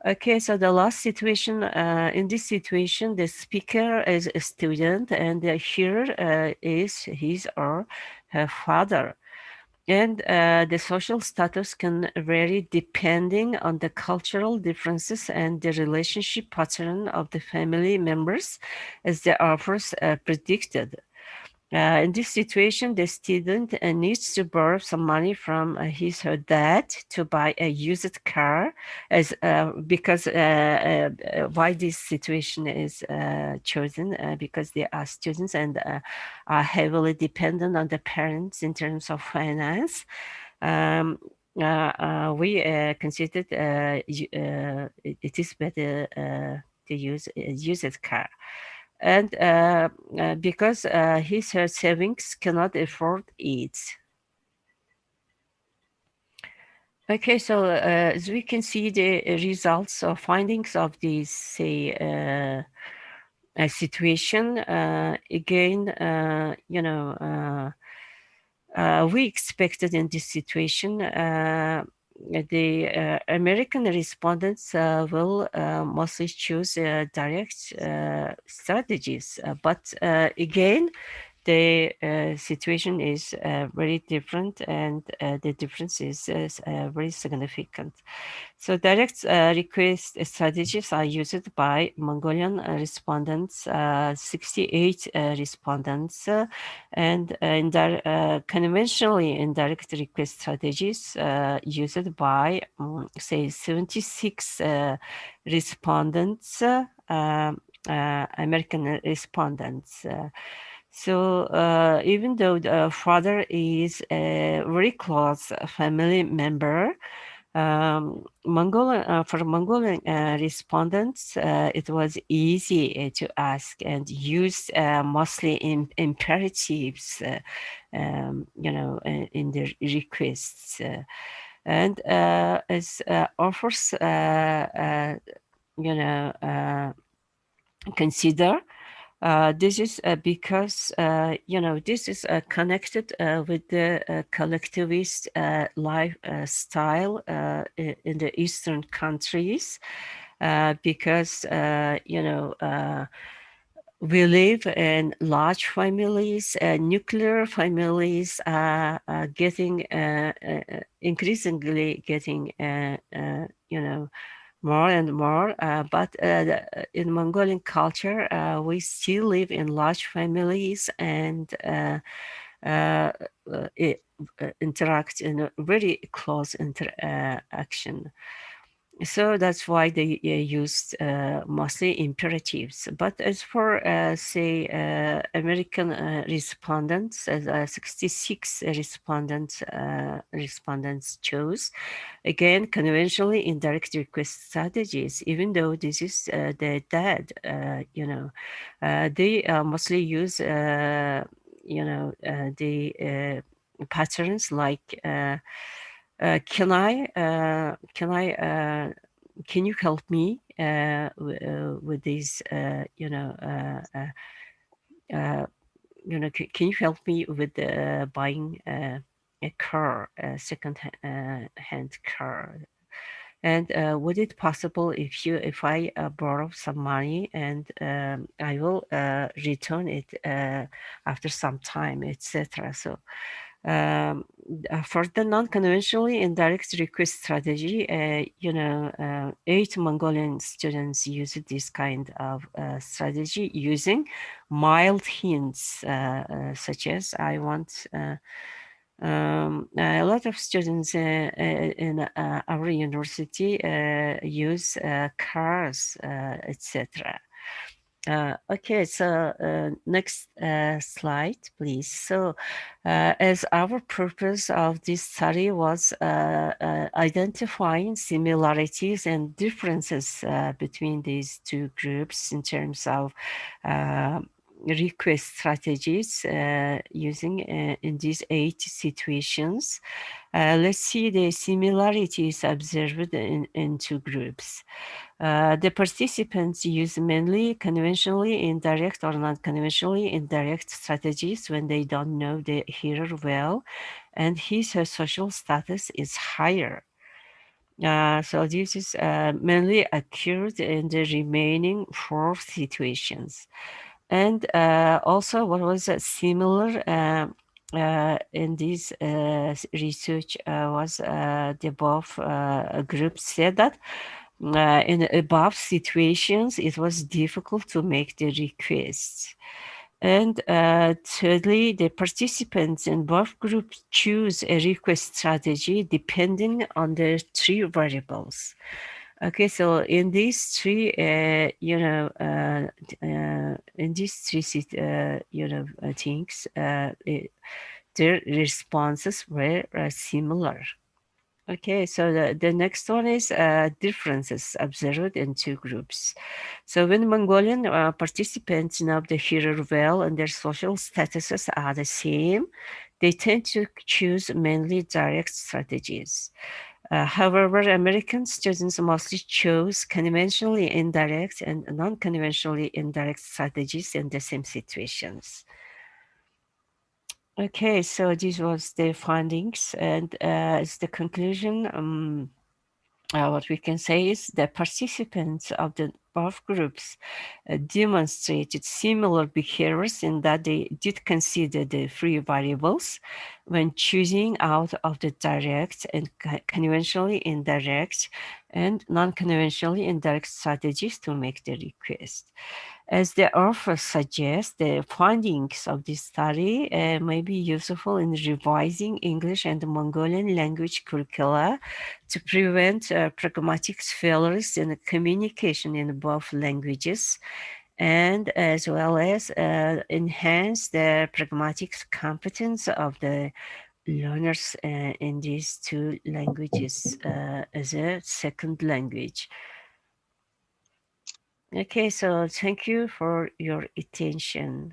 Okay, so the last situation, in this situation, the speaker is a student and the hearer is his or her father. And the social status can vary depending on the cultural differences and the relationship pattern of the family members, as the authors predicted. In this situation, the student needs to borrow some money from his or dad to buy a used car, because why this situation is chosen, because they are students and are heavily dependent on the parents in terms of finance. We considered it is better to use a used car. And because his her savings cannot afford it. Okay, so as we can see the results or findings of this, say, situation, again, we expected in this situation the American respondents will mostly choose direct strategies, but again, the situation is very different, and the difference is very significant. So direct request strategies are used by Mongolian respondents, 68 respondents, and conventionally indirect request strategies used by, say, 76 respondents, American respondents. So even though the father is a very close family member, for Mongolian respondents, it was easy to ask and use mostly imperatives, in their requests. And as authors, consider, this is because, this is connected with the collectivist lifestyle in the Eastern countries, because, we live in large families, nuclear families are getting, increasingly getting, more and more, but in Mongolian culture, we still live in large families and interact in a very close interaction. So that's why they used mostly imperatives. But as for, say, American respondents, 66 respondents chose, again, conventionally indirect request strategies, even though this is their dad, they mostly use, the patterns like, can you help me with these, can you help me with buying a car, a second-hand car? And would it possible if I borrow some money and I will return it after some time, etc. So for the non-conventionally indirect request strategy, 8 Mongolian students used this kind of strategy using mild hints, such as I want A lot of students in our university use cars, etc. Okay, so next slide, please. So as our purpose of this study was identifying similarities and differences between these two groups in terms of request strategies using in these 8 situations. Let's see the similarities observed in two groups. The participants use mainly conventionally indirect or non-conventionally indirect strategies when they don't know the hearer well and his or social status is higher. So this is mainly occurred in the remaining 4 situations. And also what was similar in this research was the above group said that in above situations, it was difficult to make the requests. And thirdly, the participants in both groups choose a request strategy depending on their 3 variables. Okay, so in these 3, in these 3, things, their responses were similar. Okay, so the next one is differences observed in two groups. So when Mongolian participants know the hearer well and their social statuses are the same, they tend to choose mainly direct strategies. However, American students mostly chose conventionally indirect and non-conventionally indirect strategies in the same situations. Okay, so this was the findings, and as the conclusion, what we can say is the participants of the both groups demonstrated similar behaviors in that they did consider the 3 variables when choosing out of the direct and conventionally indirect and non-conventionally indirect strategies to make the request. As the author suggests, the findings of this study may be useful in revising English and Mongolian language curricula to prevent pragmatic failures in communication in both languages, and as well as enhance the pragmatic competence of the learners in these 2 languages as a second language. Okay, so thank you for your attention.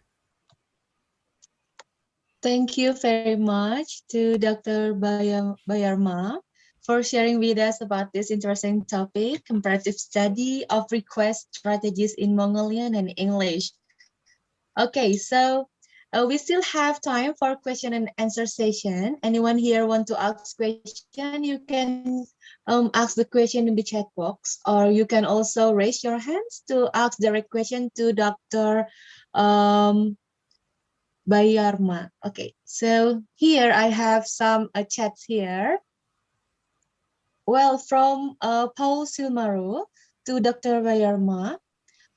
Thank you very much to Dr. Bayarma for sharing with us about this interesting topic, comparative study of request strategies in Mongolian and English. Okay, so we still have time for question and answer session. Anyone here want to ask question, you can ask the question in the chat box, or you can also raise your hands to ask direct question to Dr. Bayarma. Okay, so here I have some chats here. Well, from Paul Silmaru to Dr. Bayarma,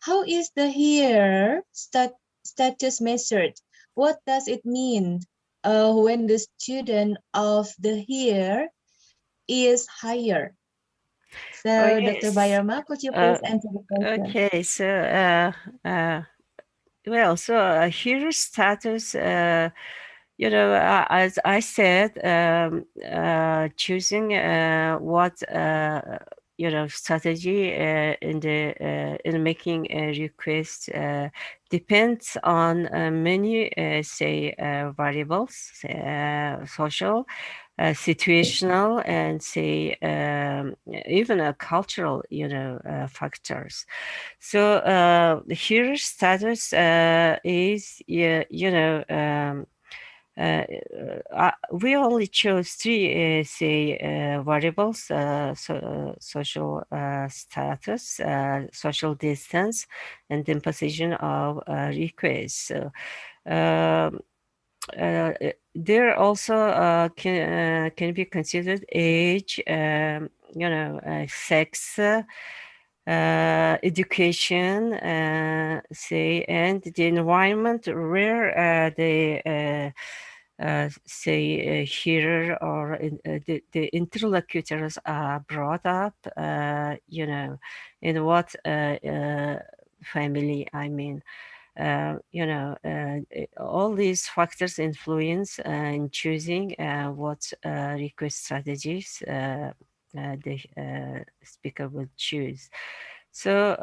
how is the here status measured? What does it mean when the student of the here is higher? So, Oh, Dr. yes. Bayarma, could you please answer the question? Okay, so well, so hero status, as I said, choosing what strategy in making a request depends on many say variables, social, situational, and say even cultural factors. So the hero status is we only chose 3 say variables: social status, social distance, and imposition of requests. So, there also can be considered age, sex, education, say, and the environment where the say hearer or the interlocutors are brought up, you know, in what family, I mean. You know, all these factors influence in choosing what request strategies the speaker will choose. So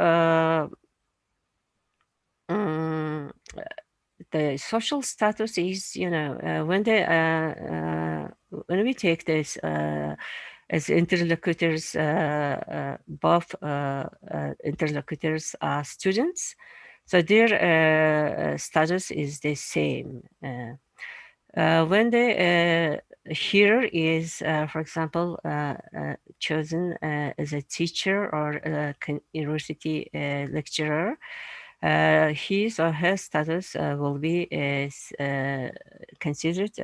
the social status is, you know, when we take this as interlocutors, both interlocutors are students, so their status is the same. When the hearer is, for example, chosen as a teacher or a university lecturer, his or her status will be considered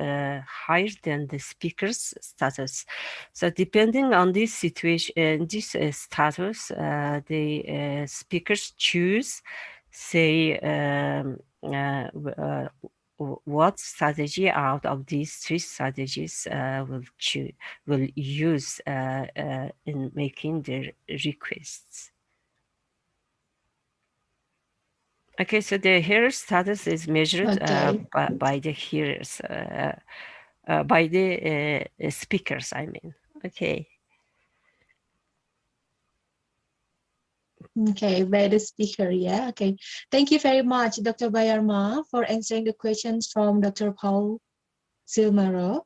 higher than the speaker's status. So depending on this situation, this status, the speakers choose, say, what strategy out of these three strategies will use in making their requests. Okay, so the hearer status is measured by the hearers, by the speakers, I mean. Okay. Okay, by the speaker, yeah. Okay. Thank you very much, Dr. Bayarma, for answering the questions from Dr. Paul Silmaro.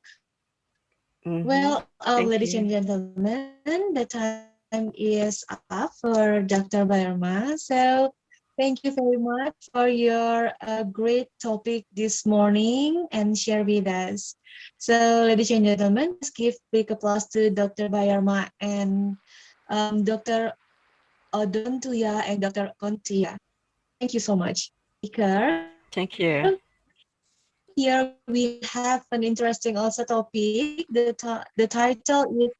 Well, ladies and gentlemen, the time is up for Dr. Bayarma. So thank you very much for your great topic this morning and share with us. So ladies and gentlemen, let's give big applause to Dr. Bayarma and Dr. Odontuya and Dr. Kontia. Thank you so much. Speaker. Thank you. So here we have an interesting also topic. The title is,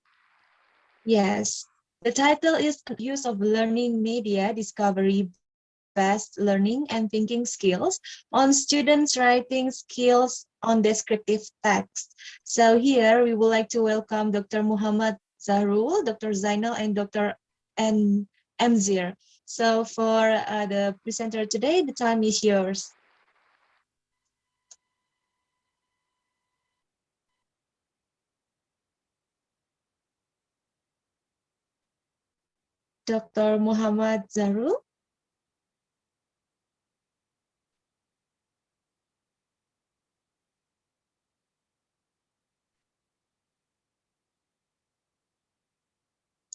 yes, the title is Use of Learning Media Discovery-Based Learning and Thinking Skills on Students' Writing Skills on Descriptive Text. So here we would like to welcome Dr. Muhammad Zahrul, Dr. Zainal, and Dr. Mzir. So for the presenter today, the time is yours. Dr. Muhammad Zahrul.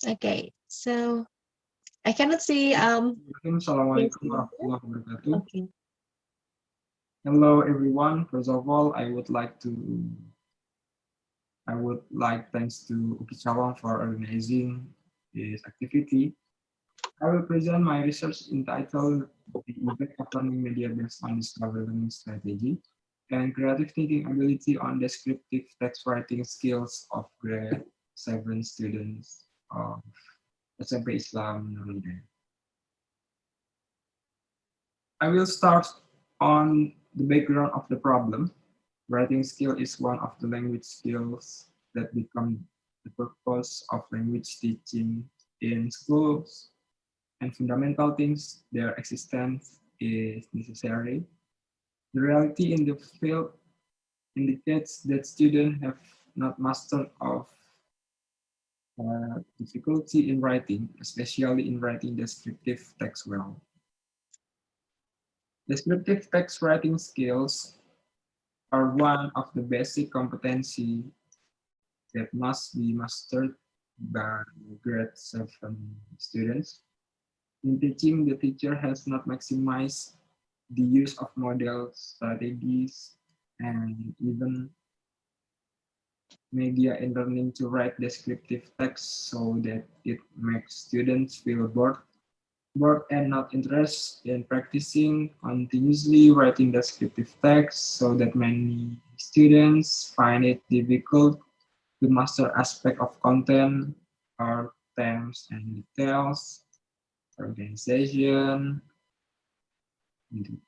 Okay, so I cannot see. Assalamualaikum warahmatullahi wabarakatuh. Okay. Hello everyone. First of all, I would like thanks to UKI Cawang for organizing this activity. I will present my research entitled The Impact of Learning Media Based on Discovery Learning Strategy and Creative Thinking Ability on Descriptive Text Writing Skills of Grade 7 students of SMP Islam Nurul. I will start on the background of the problem. Writing skill is one of the language skills that become the purpose of language teaching in schools, and fundamental things, their existence is necessary. The reality in the field indicates that students have not mastered of difficulty in writing, especially in writing descriptive text well. Descriptive text writing skills are one of the basic competency that must be mastered by grade 7 students. In teaching, the teacher has not maximized the use of models, strategies, and even media in learning to write descriptive text so that it makes students feel bored and not interested in practicing continuously writing descriptive text, so that many students find it difficult to master aspect of content or terms and details, organization,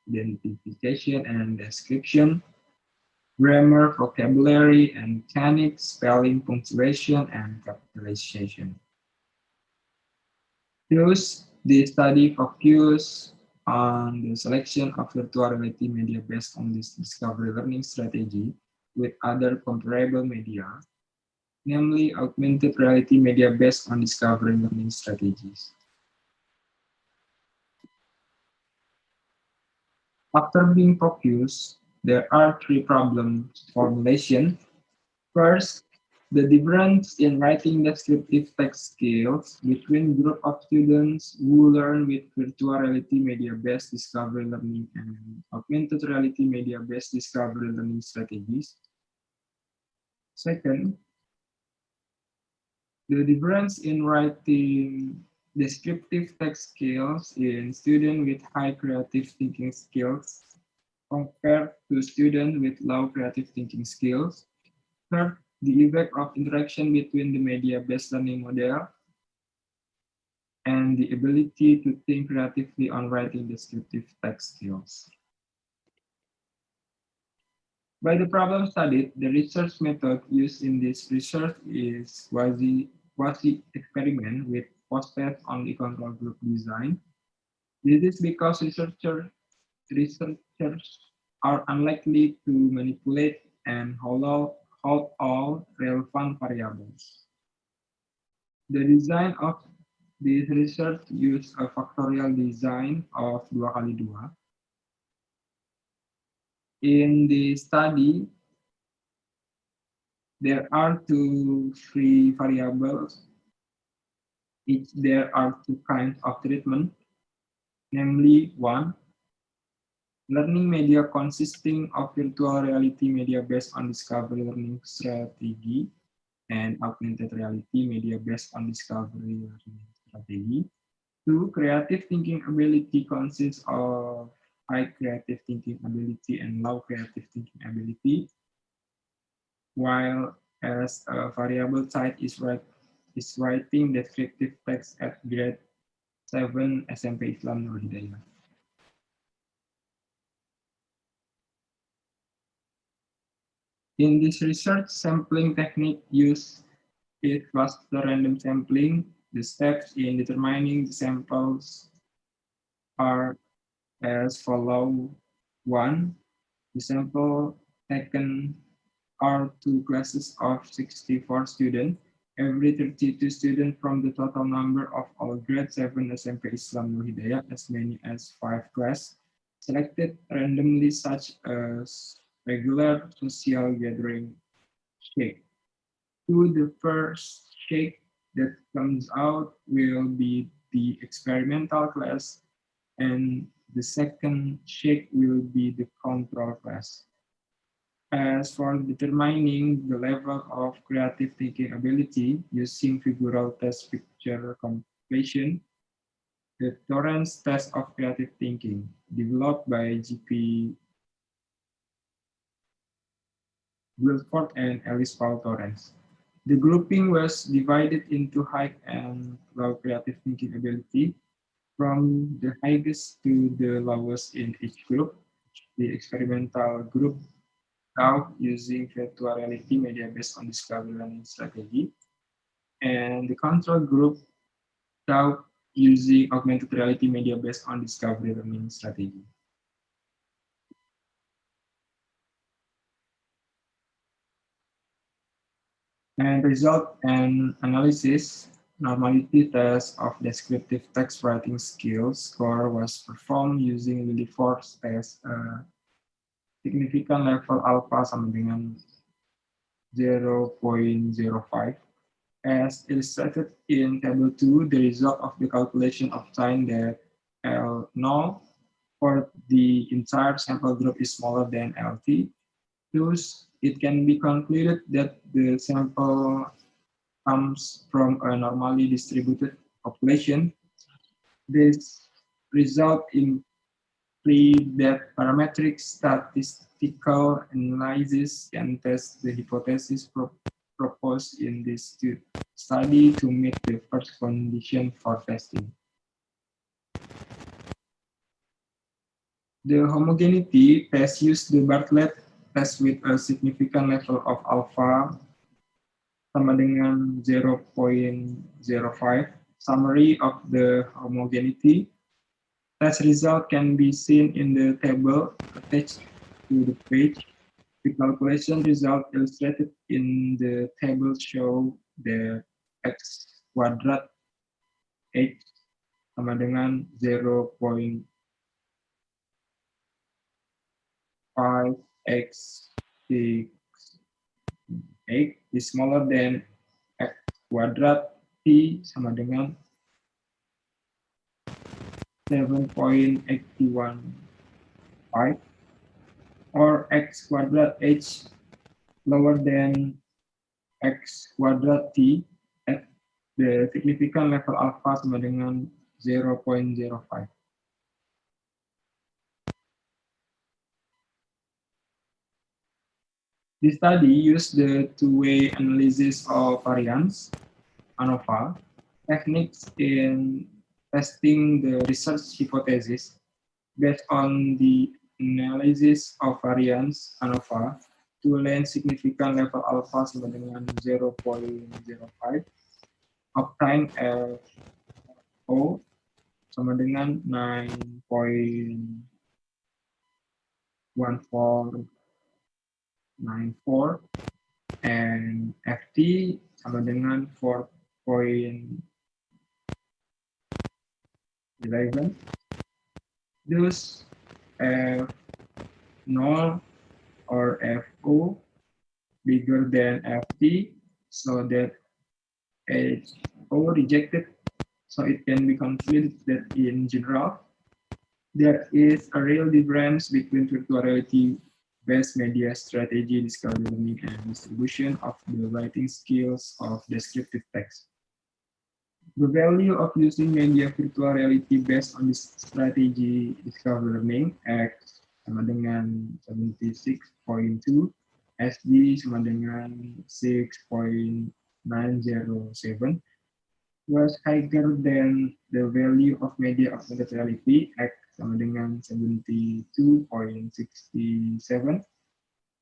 identification, and description. grammar, vocabulary, and mechanics, spelling, punctuation, and capitalization. Thus, the study focused on the selection of virtual reality media based on this discovery learning strategy with other comparable media, namely augmented reality media based on discovery learning strategies. After being focused, there are three problems: formulation. First, the difference in writing descriptive text skills between group of students who learn with virtual reality media-based discovery learning and augmented reality media-based discovery learning strategies. Second, the difference in writing descriptive text skills in students with high creative thinking skills compared to students with low creative thinking skills. Third, the effect of interaction between the media-based learning model and the ability to think creatively on writing descriptive text skills. By the problem studied, the research method used in this research is quasi-experiment with post-test-only control group design. This is because researchers are unlikely to manipulate and hold all relevant variables. The design of this research used a factorial design of 2x2. In the study, there are two free variables. There are two kinds of treatment, namely one, learning media consisting of virtual reality media based on discovery learning strategy and augmented reality media based on discovery learning strategy. Two, creative thinking ability consists of high creative thinking ability and low creative thinking ability, while as a variable type is writing descriptive text at grade 7 SMP Islam Nur Hidayah. In this research, sampling technique used was the random sampling. The steps in determining the samples are as follows. One, the sample taken are two classes of 64 students. Every 32 students from the total number of all grade 7 SMP Islam Nur Hidayah, as many as 5 classes, selected randomly such as regular social gathering shake. To the first shake that comes out will be the experimental class, and the second shake will be the control class. As for determining the level of creative thinking ability using figural test picture completion, the Torrance test of creative thinking, developed by G.P. Wilford and Alice Paul Torrance. The grouping was divided into high and low creative thinking ability, from the highest to the lowest in each group. The experimental group out using virtual reality media based on discovery learning strategy, and the control group out using augmented reality media based on discovery learning strategy. And result and analysis, normality test of descriptive text writing skills score was performed using Williforce test significant level alpha sama dengan 0.05. As illustrated in table 2, the result of the calculation of time that L0 for the entire sample group is smaller than LT. Thus, it can be concluded that the sample comes from a normally distributed population. This result implies that parametric statistical analysis can test the hypothesis proposed in this study to meet the first condition for testing. The homogeneity test used the Bartlett test with a significant level of alpha sama dengan 0.05. Summary of the homogeneity. Test result can be seen in the table attached to the page. The calculation result illustrated in the table show the x kuadrat h sama dengan 0.5x 6 8 is smaller than x kuadrat t sama dengan 7.815 or x quadrat h lower than x quadrat t at the significant level alpha sama dengan 0.05. The study used the two-way analysis of variance, ANOVA, techniques in testing the research hypothesis based on the analysis of variance ANOVA to land significant level alpha sama dengan 0.05, obtain FO sama dengan 9.1494 and FT sama dengan 4.11. Thus, F0 or FO bigger than FT, so that HO rejected, so it can be concluded that in general, there is a real difference between virtual reality-based media strategy, discovery learning, and distribution of the writing skills of descriptive text. The value of using media virtual reality based on this strategy discovery learning X sama dengan 76.2, SD sama dengan 6.907 was higher than the value of media augmented reality X sama dengan 72.67,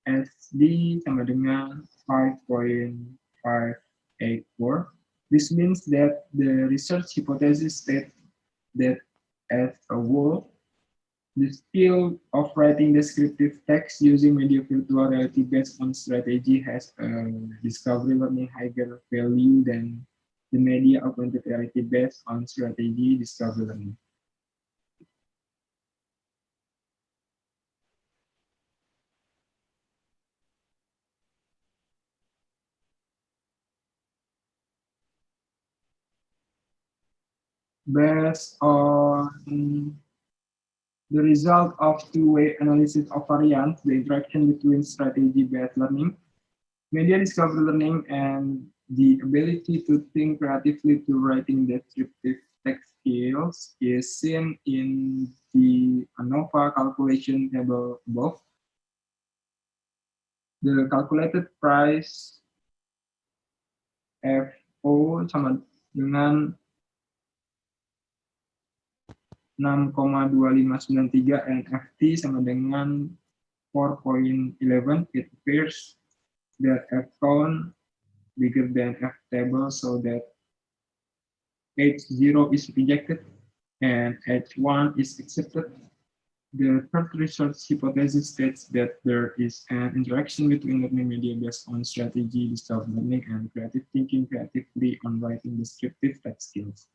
SD sama dengan 5.584. This means that the research hypothesis states that as a whole, the skill of writing descriptive text using media virtual reality based on strategy has a discovery learning higher value than the media augmented reality based on strategy discovery learning. Based on the result of two-way analysis of variance, the interaction between strategy-based learning, media discovery learning, and the ability to think creatively to writing descriptive text skills is seen in the ANOVA calculation table above. The calculated price FO sama dengan 6,2593 and FT sama dengan 4.11. It appears that F count bigger than F table, so that H0 is rejected and H1 is accepted. The third research hypothesis states that there is an interaction between learning media based on strategy, discovery learning, and creative thinking creatively on writing descriptive text skills.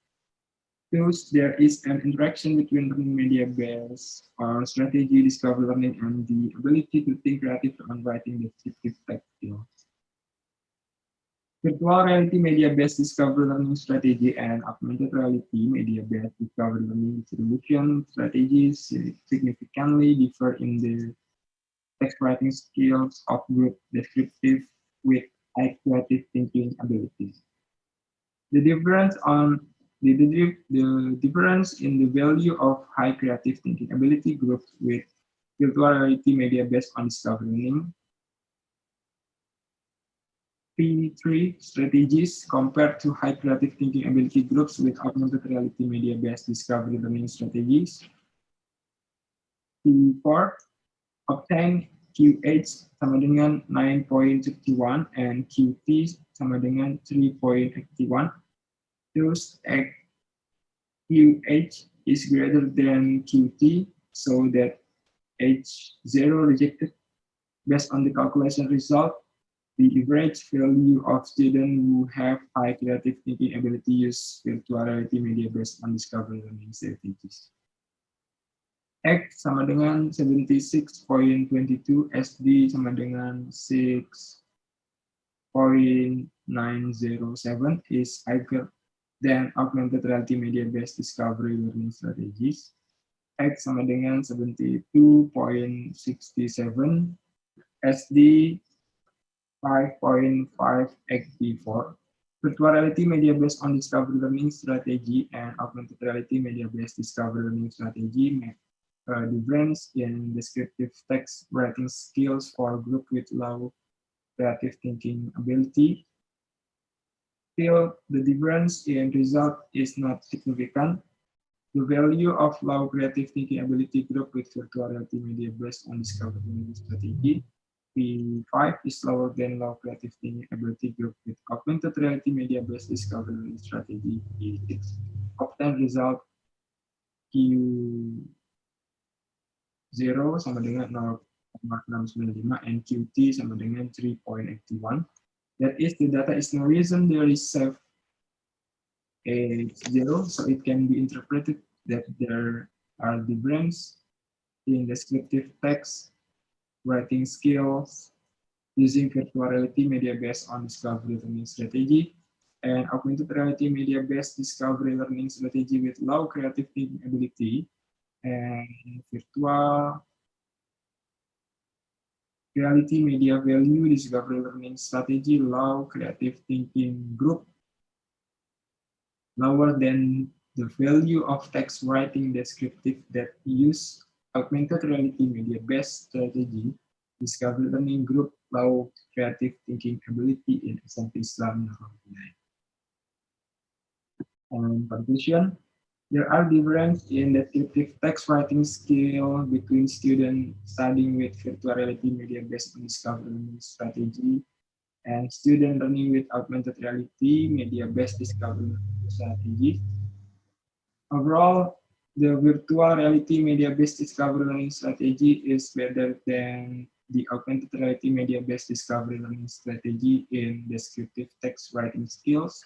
Thus, there is an interaction between learning media based on strategy, discovery learning, and the ability to think creatively on writing descriptive text skills. Virtual reality media-based discovery learning strategy and augmented reality media-based discovery learning distribution strategies significantly differ in the text writing skills of group descriptive with high creative thinking abilities. The difference in the value of high creative thinking ability groups with virtual reality media-based on discovery learning P3 strategies compared to high creative thinking ability groups with augmented reality media-based discovery learning strategies. P4, obtain QH sama dengan 9.51 and QT sama dengan 3.81. Thus, QH is greater than QT, so that H0 rejected. Based on the calculation result, the average value of students who have high creative thinking ability use virtual reality media based on discovery learning strategies. X sama dengan 76.22, SD sama dengan 6.907 is higher than augmented reality media based discovery learning strategies. X sama dengan 72.67, SD 5.5 XD4. Virtual reality media based on discovery learning strategy and augmented reality media based discovery learning strategy make difference in descriptive text writing skills for a group with low creative thinking ability. Still, the difference in result is not significant. The value of low creative thinking ability group with virtual reality media based on discovery learning strategy P5 is lower than low creative thinking ability group with augmented reality media based discovery learning strategy P6. Obtain result Q0 sama dengan 0,695 and QT sama dengan 3.81. That is, the data is no reason there is safe H0, so it can be interpreted that there are differences in descriptive text writing skills using virtual reality media based on discovery learning strategy and augmented reality media based discovery learning strategy with low creative thinking ability and virtual reality media value discovery learning strategy low creative thinking group lower than the value of text writing descriptive that use augmented reality media based strategy discovery learning group low creative thinking ability in SMP Islam. And conclusion, there are differences in descriptive text writing skill between students studying with virtual reality media based on discovery learning strategy and students learning with augmented reality media based discovery learning strategy. Overall, the virtual reality media based discovery learning strategy is better than the augmented reality media based discovery learning strategy in descriptive text writing skills.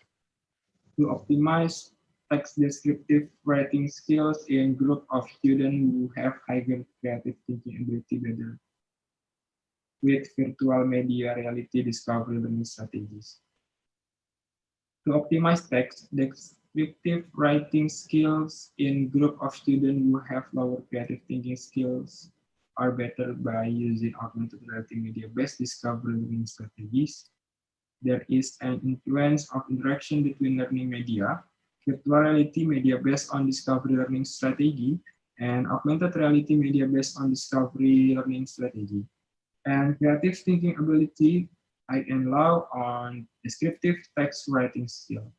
To optimize text descriptive writing skills in group of students who have higher creative thinking ability better with virtual media reality discovery learning strategies. To optimize text descriptive writing skills in group of students who have lower creative thinking skills are better by using augmented reality media based discovery learning strategies. There is an influence of interaction between learning media, virtual reality media based on discovery learning strategy, and augmented reality media based on discovery learning strategy. And creative thinking ability, I and low on descriptive text writing skill.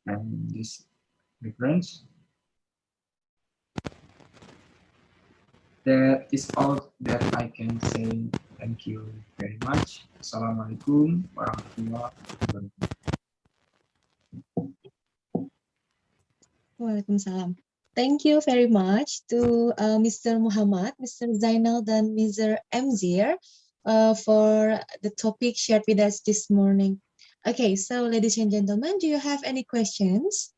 And this reference. That is all that I can say. Thank you very much. Assalamualaikum warahmatullahi wabarakatuh. Waalaikumsalam. Thank you very much to Mr. Muhammad, Mr. Zainal, and Mr. Mzir for the topic shared with us this morning. Okay, so ladies and gentlemen, do you have any questions?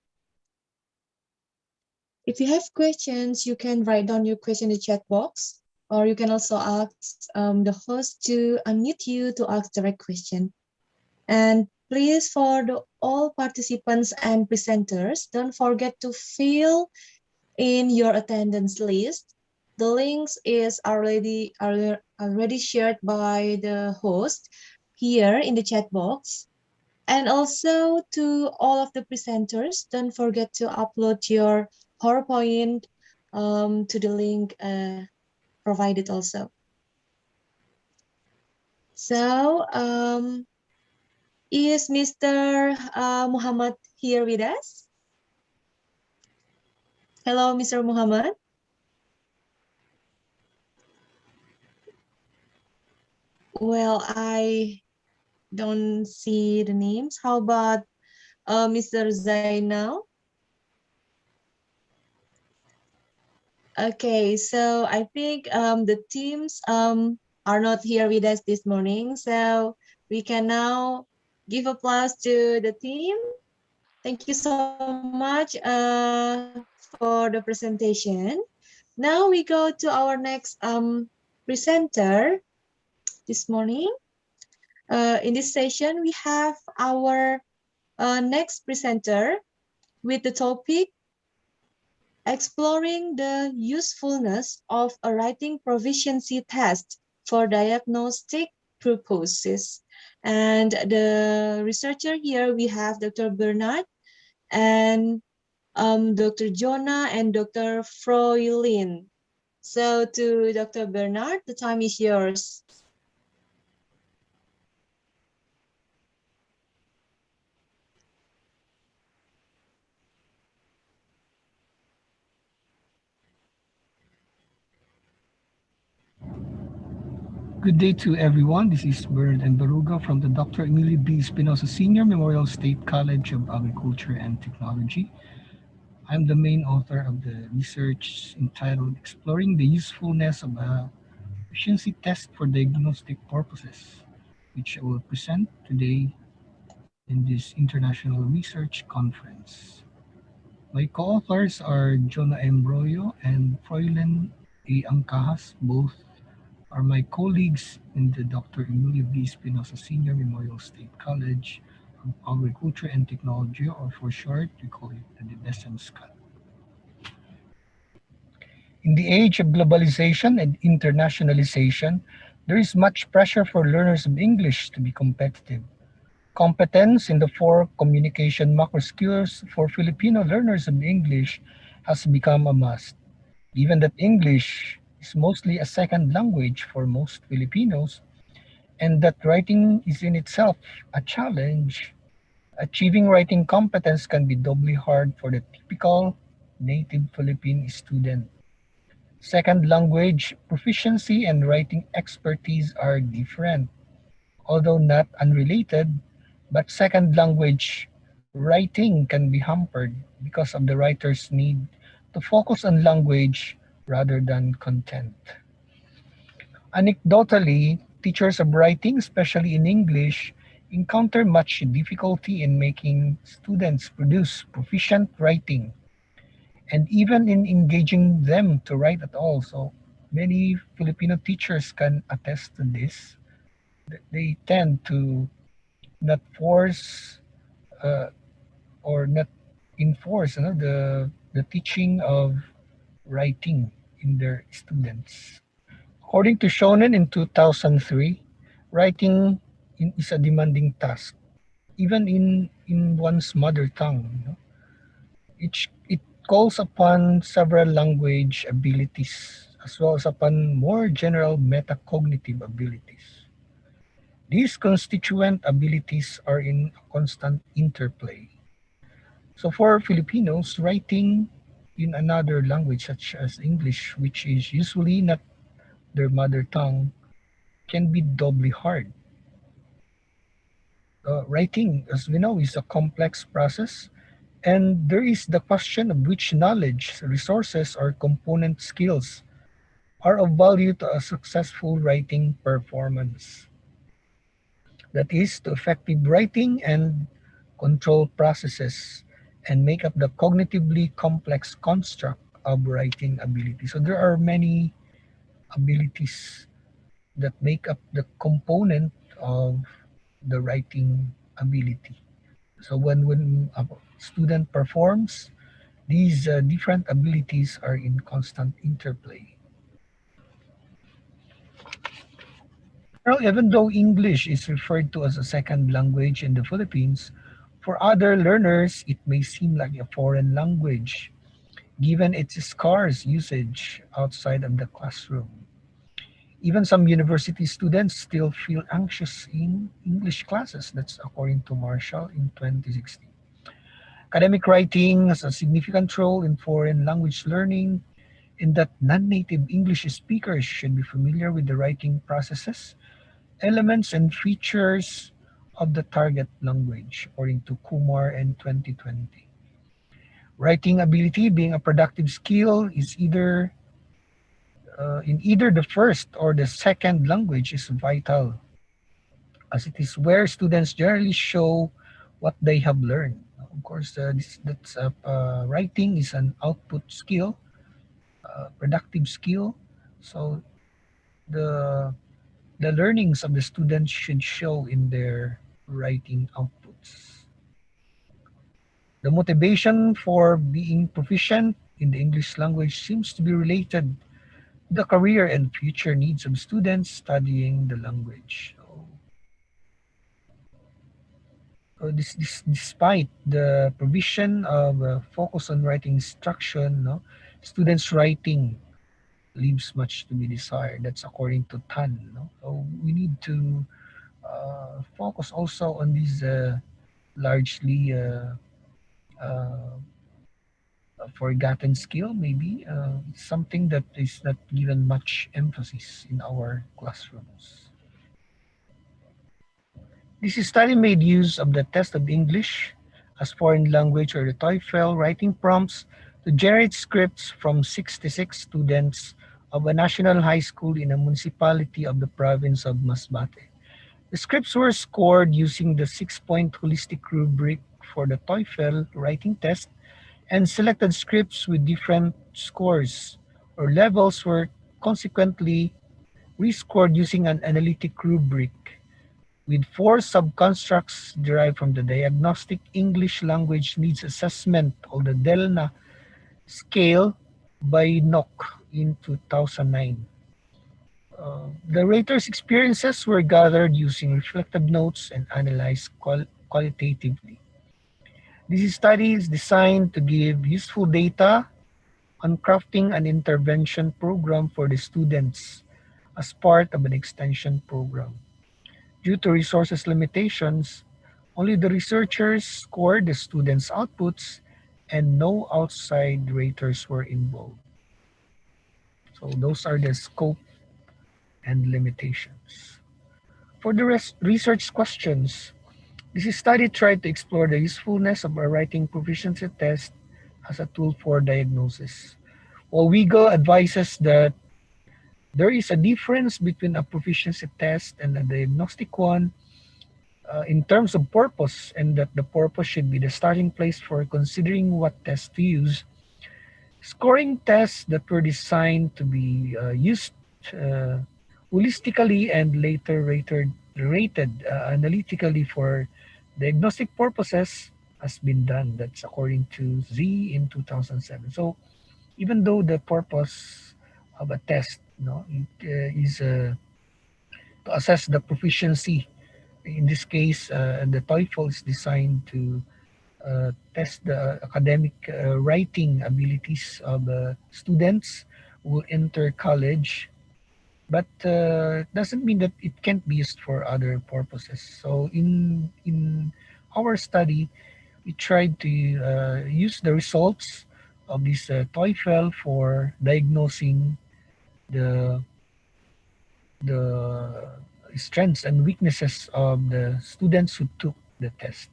If you have questions, you can write down your question in the chat box, or you can also ask the host to unmute you to ask direct question. And please, for all participants and presenters, don't forget to fill in your attendance list. The links is already shared by the host here in the chat box. And also to all of the presenters, don't forget to upload your PowerPoint to the link provided also. So, is Mr. Muhammad here with us? Hello, Mr. Muhammad. Well, I don't see the names. How about Mr. Zainal? Okay, so I think the teams are not here with us this morning, so we can now give applause to the team. Thank you so much for the presentation. Now we go to our next presenter this morning. In this session, we have our next presenter with the topic exploring the usefulness of a writing proficiency test for diagnostic purposes. And the researcher here, we have Dr. Bernard and Dr. Jonah and Dr. Froylin. So to Dr. Bernard, the time is yours. Good day to everyone. This is Bernard and Baruga from the Dr. Emilio B. Espinosa Senior Memorial State College of Agriculture and Technology. I'm the main author of the research entitled Exploring the Usefulness of a Proficiency Test for Diagnostic Purposes, which I will present today in this international research conference. My co-authors are Jonah Embroyo and Froilen A. Angcahas, both are my colleagues in the Dr. Emilio B. Espinosa Senior Memorial State College of Agriculture and Technology, or for short, we call it the DESEMSCAT. In the age of globalization and internationalization, there is much pressure for learners of English to be competitive. Competence in the four communication macro skills for Filipino learners of English has become a must. Given that English is mostly a second language for most Filipinos, and that writing is in itself a challenge, achieving writing competence can be doubly hard for the typical native Philippine student. Second language proficiency and writing expertise are different, although not unrelated, but second language writing can be hampered because of the writer's need to focus on language rather than content. Anecdotally, teachers of writing, especially in English, encounter much difficulty in making students produce proficient writing and even in engaging them to write at all. So many Filipino teachers can attest to this. They tend to not force uh, or not enforce the teaching of writing in their students. According to Shonen in 2003, writing is a demanding task, even in one's mother tongue. It calls upon several language abilities as well as upon more general metacognitive abilities. These constituent abilities are in constant interplay. So for Filipinos, writing in another language such as English, which is usually not their mother tongue, can be doubly hard. Writing, as we know, is a complex process, and there is the question of which knowledge, resources, or component skills are of value to a successful writing performance. That is, to effective writing and control processes and make up the cognitively complex construct of writing ability. So there are many abilities that make up the component of the writing ability. So when a student performs, these different abilities are in constant interplay. Well, even though English is referred to as a second language in the Philippines, for other learners, it may seem like a foreign language, given its scarce usage outside of the classroom. Even some university students still feel anxious in English classes. That's according to Marshall in 2016. Academic writing has a significant role in foreign language learning, in that non-native English speakers should be familiar with the writing processes elements and features of the target language, according to Kumar and 2020. Writing ability, being a productive skill, is either in either the first or the second language, is vital, as it is where students generally show what they have learned. Of course, writing is an output skill, productive skill. So the the learnings of the students should show in their writing outputs. The motivation for being proficient in the English language seems to be related to the career and future needs of students studying the language. Despite the provision of focus on writing instruction, no, students' writing leaves much to be desired. That's according to Tan. No? So we need to focus also on these largely uh, forgotten skill, maybe something that is not given much emphasis in our classrooms. This study made use of the test of English as foreign language or the TOEFL writing prompts to generate scripts from 66 students of a national high school in a municipality of the province of Masbate. The scripts were scored using the 6-point holistic rubric for the TOEFL writing test, and selected scripts with different scores or levels were consequently rescored using an analytic rubric with 4 subconstructs derived from the Diagnostic English Language Needs Assessment or the DELNA scale by NOC in 2009. The raters' experiences were gathered using reflective notes and analyzed qualitatively. This study is designed to give useful data on crafting an intervention program for the students as part of an extension program. Due to resources limitations, only the researchers scored the students' outputs and no outside raters were involved. So those are the scope and limitations. For the research questions, this study tried to explore the usefulness of a writing proficiency test as a tool for diagnosis. While WIGO advises that there is a difference between a proficiency test and a diagnostic one in terms of purpose, and that the purpose should be the starting place for considering what test to use, scoring tests that were designed to be used uh, holistically and later rated analytically for diagnostic purposes has been done. That's according to Z in 2007. So even though the purpose of a test, is to assess the proficiency. In this case, the TOEFL is designed to test the academic writing abilities of students who enter college, but doesn't mean that it can't be used for other purposes. So in our study, we tried to use the results of this TOEFL for diagnosing the the strengths and weaknesses of the students who took the test.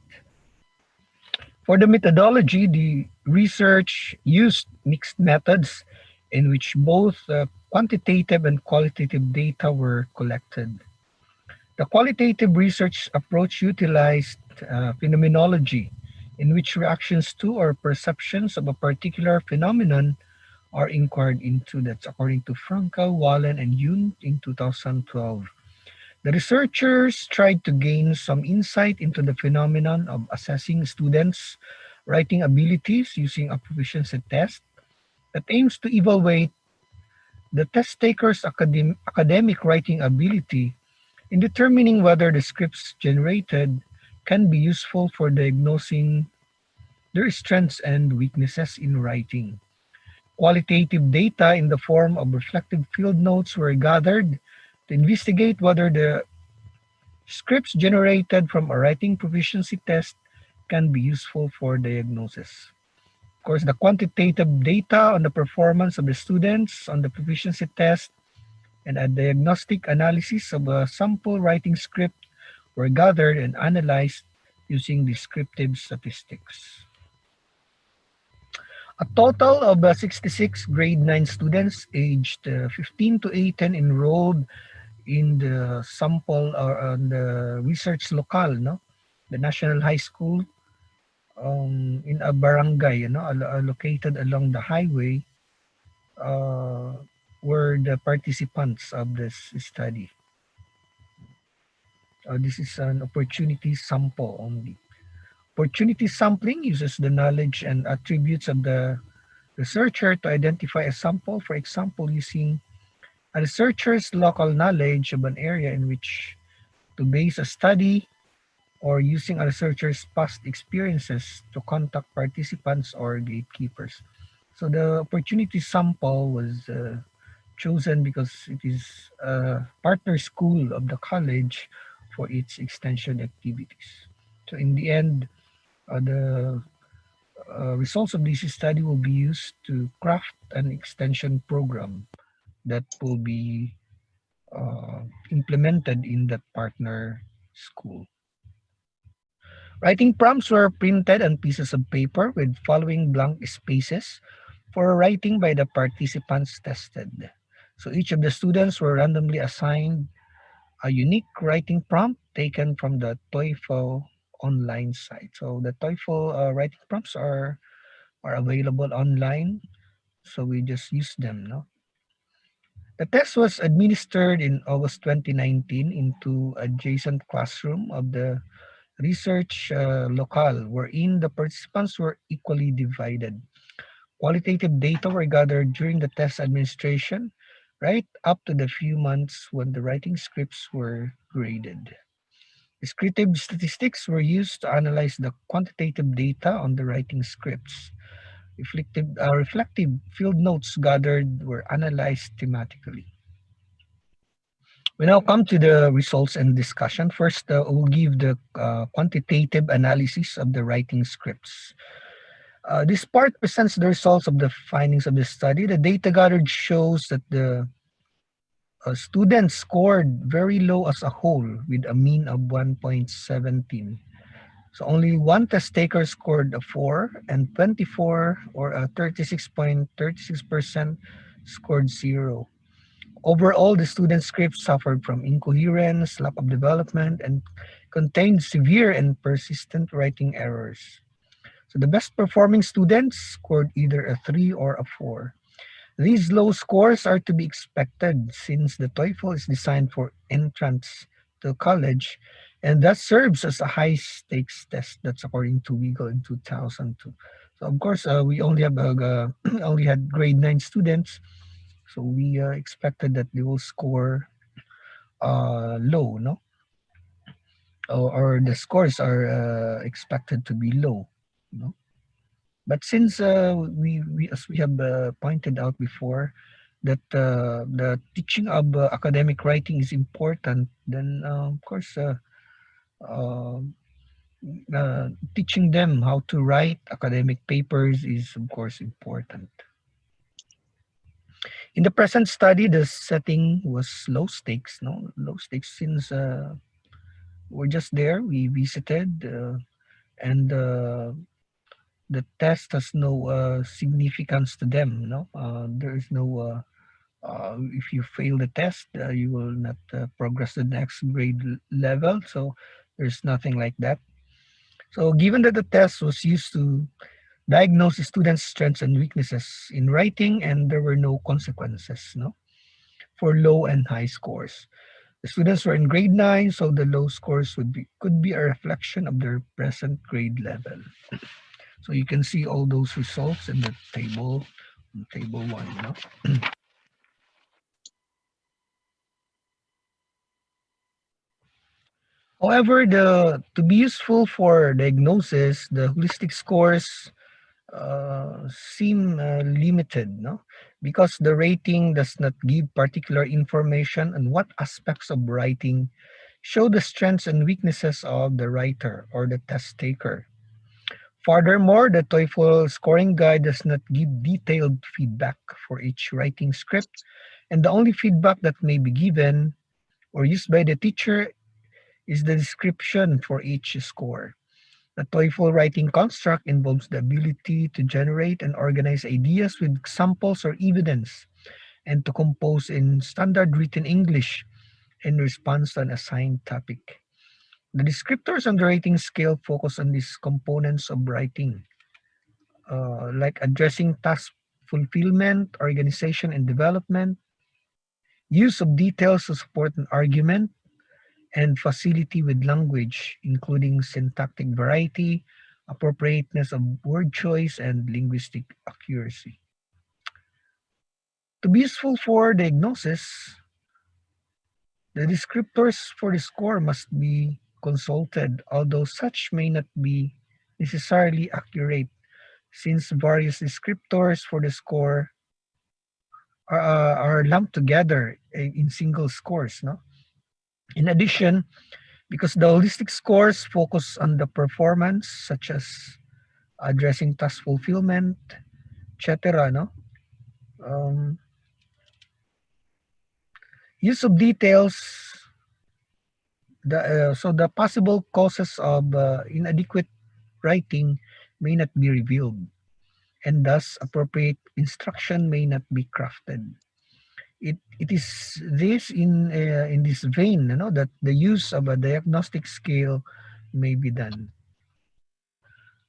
For the methodology, the research used mixed methods in which both quantitative and qualitative data were collected. The qualitative research approach utilized phenomenology, in which reactions to or perceptions of a particular phenomenon are inquired into. That's according to Frankel, Wallen, and Yoon in 2012. The researchers tried to gain some insight into the phenomenon of assessing students' writing abilities using a proficiency test that aims to evaluate the test takers' academic writing ability in determining whether the scripts generated can be useful for diagnosing their strengths and weaknesses in writing. Qualitative data in the form of reflective field notes were gathered to investigate whether the scripts generated from a writing proficiency test can be useful for diagnosis. Of course, the quantitative data on the performance of the students on the proficiency test and a diagnostic analysis of a sample writing script were gathered and analyzed using descriptive statistics. A total of 66 grade 9 students aged 15 to 18 enrolled in the sample or on the research locale, no? The National High School in a barangay, located along the highway, uh, were the participants of this study. This is an opportunity sample only. Opportunity sampling uses the knowledge and attributes of the researcher to identify a sample, for example, using a researcher's local knowledge of an area in which to base a study, or using a researcher's past experiences to contact participants or gatekeepers. So the opportunity sample was chosen because it is a partner school of the college for its extension activities. So in the end, the results of this study will be used to craft an extension program that will be implemented in that partner school. Writing prompts were printed on pieces of paper with following blank spaces for writing by the participants tested. So each of the students were randomly assigned a unique writing prompt taken from the TOEFL online site. So the TOEFL writing prompts are available online, so we just use them. No? The test was administered in August 2019 into adjacent classroom of the research locale, wherein the participants were equally divided. Qualitative data were gathered during the test administration, right up to the few months when the writing scripts were graded. Descriptive statistics were used to analyze the quantitative data on the writing scripts. Reflective field notes gathered were analyzed thematically. We now come to the results and discussion. First, we'll give the quantitative analysis of the writing scripts. This part presents the results of the findings of the study. The data gathered shows that the students scored very low as a whole with a mean of 1.17. So only one test taker scored a 4 and 24 or a 36.36% scored 0. Overall, the student script suffered from incoherence, lack of development, and contained severe and persistent writing errors. So the best performing students scored either a 3 or a 4. These low scores are to be expected since the TOEFL is designed for entrance to college and that serves as a high stakes test. That's according to Weigel in 2002. So of course, we only have only had grade 9 students, so we expected that they will score low, no? Or the scores are expected to be low, no? But since we as we have pointed out before, that the teaching of academic writing is important, then of course uh, teaching them how to write academic papers is of course important. In the present study, the setting was low stakes, no low stakes since we're just there, we visited, and the test has no significance to them. No, there is no. If you fail the test, you will not progress to the next grade level. So there's nothing like that. So given that the test was used to diagnose the students' strengths and weaknesses in writing, and there were no consequences, no, for low and high scores. The students were in grade 9, so the low scores could be a reflection of their present grade level. So you can see all those results in the table, in table 1. No? However, to be useful for diagnosis, the holistic scores seem limited, no? Because the rating does not give particular information on what aspects of writing show the strengths and weaknesses of the writer or the test taker. Furthermore, the TOEFL scoring guide does not give detailed feedback for each writing script, and the only feedback that may be given or used by the teacher is the description for each score. The TOEFL writing construct involves the ability to generate and organize ideas with examples or evidence, and to compose in standard written English in response to an assigned topic. The descriptors on the rating scale focus on these components of writing, like addressing task fulfillment, organization and development, use of details to support an argument, and facility with language, including syntactic variety, appropriateness of word choice, and linguistic accuracy. To be useful for diagnosis, the descriptors for the score must be consulted, although such may not be necessarily accurate since various descriptors for the score are lumped together in single scores. No? In addition, because the holistic scores focus on the performance, such as addressing task fulfillment, etc. No? Um, use of details. So the possible causes of inadequate writing may not be revealed, and thus appropriate instruction may not be crafted. It is this in this vein, that the use of a diagnostic scale may be done.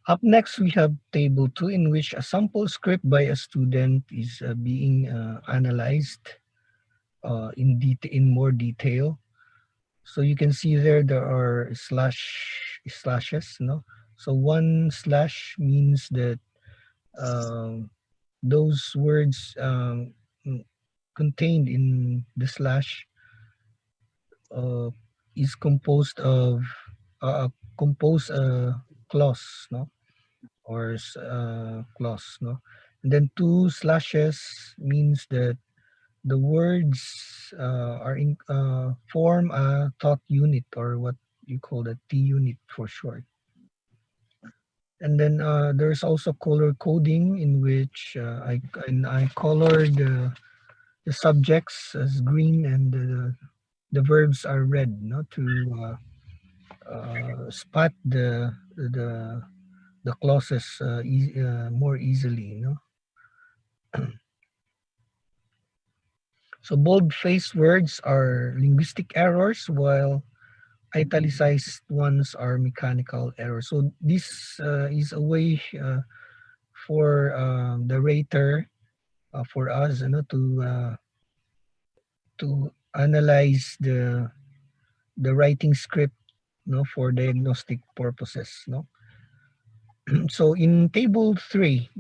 Up next, we have table 2, in which a sample script by a student is being analyzed in more detail. So you can see there are slashes. No, so one slash means that those words contained in the slash uh, is composed of compose a clause, no, or clause, no. And then two slashes means that the words are in form a thought unit, or what you call the T unit for short. And then there's also color coding, in which I colored the subjects as green and the verbs are red, no, to spot the clauses more easily, you know. So bold-faced words are linguistic errors, while italicized ones are mechanical errors. So this is a way for the rater, for us, to analyze the writing script, for diagnostic purposes, no. So in table 3,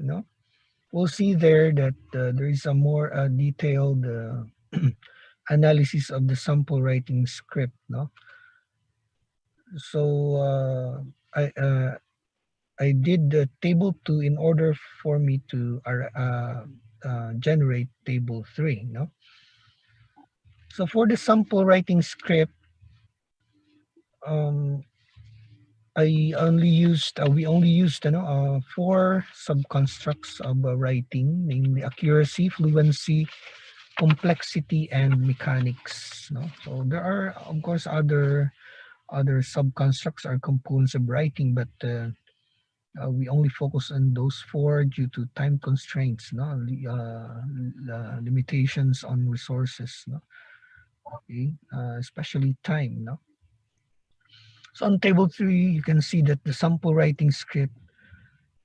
we'll see there that there is a more detailed analysis of the sample writing script, no. So I did the table 2 in order for me to generate table 3, no. So for the sample writing script, we only used 4 subconstructs of writing, namely accuracy, fluency, complexity, and mechanics. No? So there are, of course, other subconstructs or components of writing, but we only focus on those 4 due to time constraints, no, limitations on resources, no, okay, especially time, no. So on table 3, you can see that the sample writing script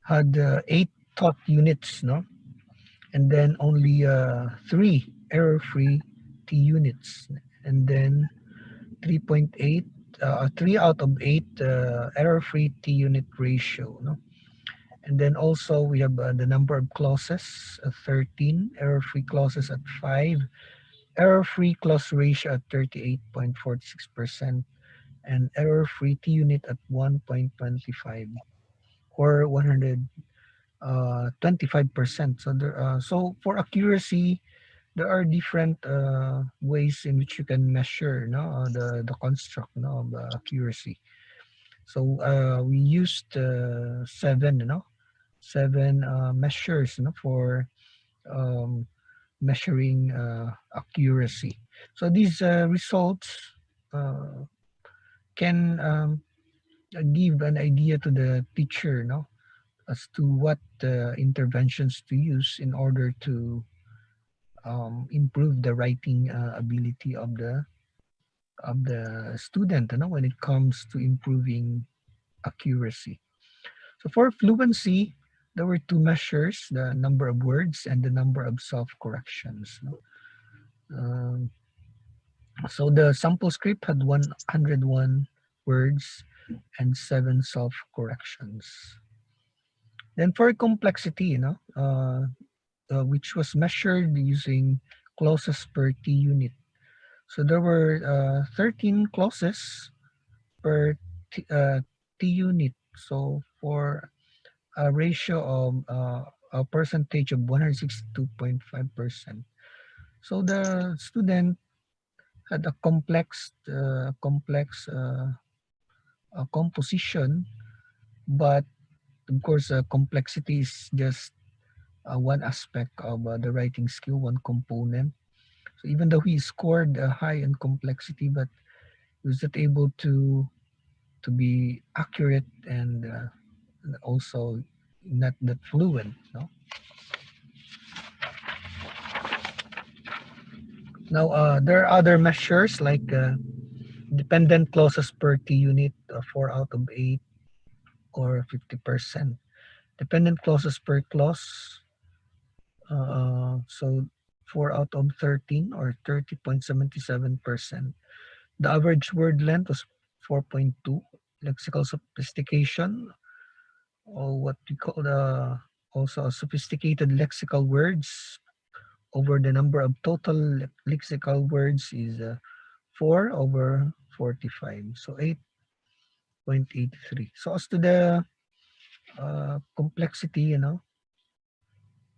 had 8 thought units, no, and then only 3 error-free T units, and then 3.8, 3 out of 8 error-free T unit ratio, no. And then also we have the number of clauses, 13, error-free clauses at 5, error-free clause ratio at 38.46%, and error-free T unit at 1.25, or 125%. So so for accuracy, there are different ways in which you can measure, the construct, of accuracy. So we used seven, seven measures, for um, measuring accuracy. So these results uh, can give an idea to the teacher, as to what interventions to use in order to improve the writing ability of the student, when it comes to improving accuracy. So for fluency, there were two measures: the number of words and the number of self corrections. Um, so the sample script had 101 words and seven self corrections. Then for complexity, which was measured using clauses per T unit. So there were 13 clauses per T unit. So for a ratio of a percentage of 162.5%. So the student had a complex composition, but of course, complexity is just one aspect of the writing skill, one component. So even though he scored high in complexity, but he was not able to be accurate and also not that fluent. No? Now there are other measures like dependent clauses per T unit, 4 out of 8 or 50%. Dependent clauses per clause, so 4 out of 13 or 30.77%. The average word length was 4.2. Lexical sophistication, or what we call the also sophisticated lexical words over the number of total lexical words is 4 over 45, so 8.83. So as to the complexity,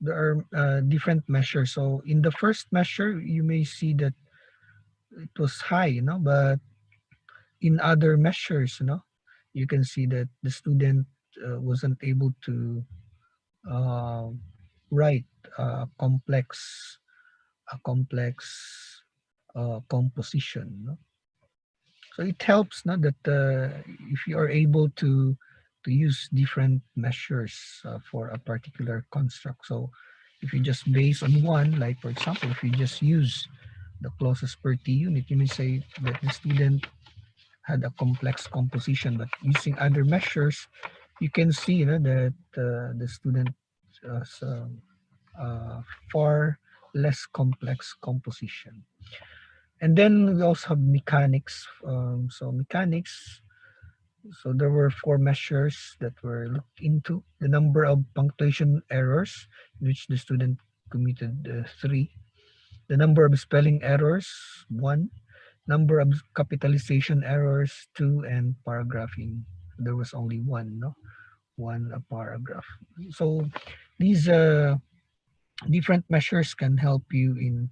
there are different measures. So in the first measure, you may see that it was high, but in other measures, you can see that the student wasn't able to uh, write a complex composition. So it helps, that if you are able to use different measures for a particular construct. So if you just base on one, like for example, if you just use the closest per T unit, you may say that the student had a complex composition, but using other measures, you can see, that the student has far less complex composition. And then we also have mechanics. So mechanics, so there were four measures that were looked into. The number of punctuation errors, in which the student committed 3. The number of spelling errors, 1. Number of capitalization errors, 2. And paragraphing, there was only one, one paragraph. So these different measures can help you in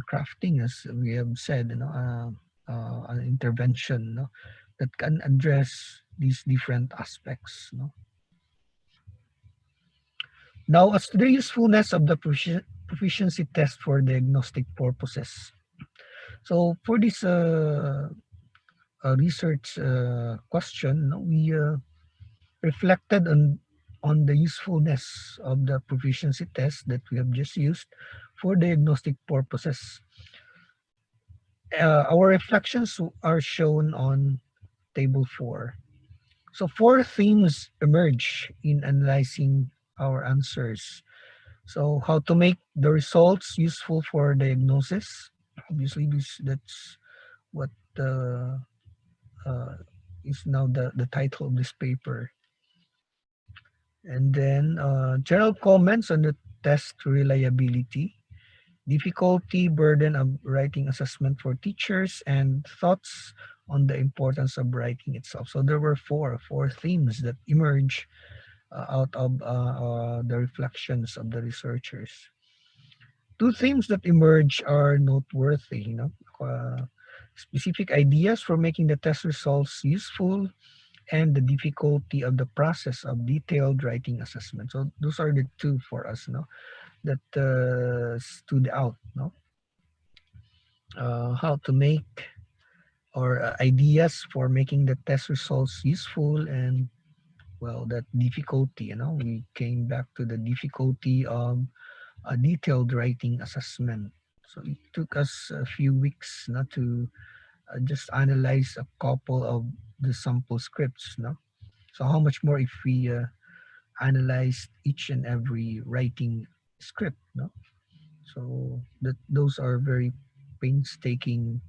crafting, as we have said, an intervention, that can address these different aspects. Now, as to the usefulness of the proficiency test for diagnostic purposes. So for this research question, we reflected on the usefulness of the proficiency test that we have just used for diagnostic purposes. Our reflections are shown on table 4. So 4 themes emerge in analyzing our answers. So how to make the results useful for diagnosis. Obviously, that's what uh, is now the title of this paper. And then general comments on the test reliability, difficulty, burden of writing assessment for teachers, and thoughts on the importance of writing itself. So there were four themes that emerge out of the reflections of the researchers. 2 themes that emerge are noteworthy, specific ideas for making the test results useful and the difficulty of the process of detailed writing assessment. So those are the two for us, no, that stood out, no. How to make or ideas for making the test results useful, and well, that difficulty, we came back to the difficulty of a detailed writing assessment. So it took us a few weeks not to just analyze a couple of the sample scripts, no. So how much more if we analyze each and every writing script, no. So that those are very painstaking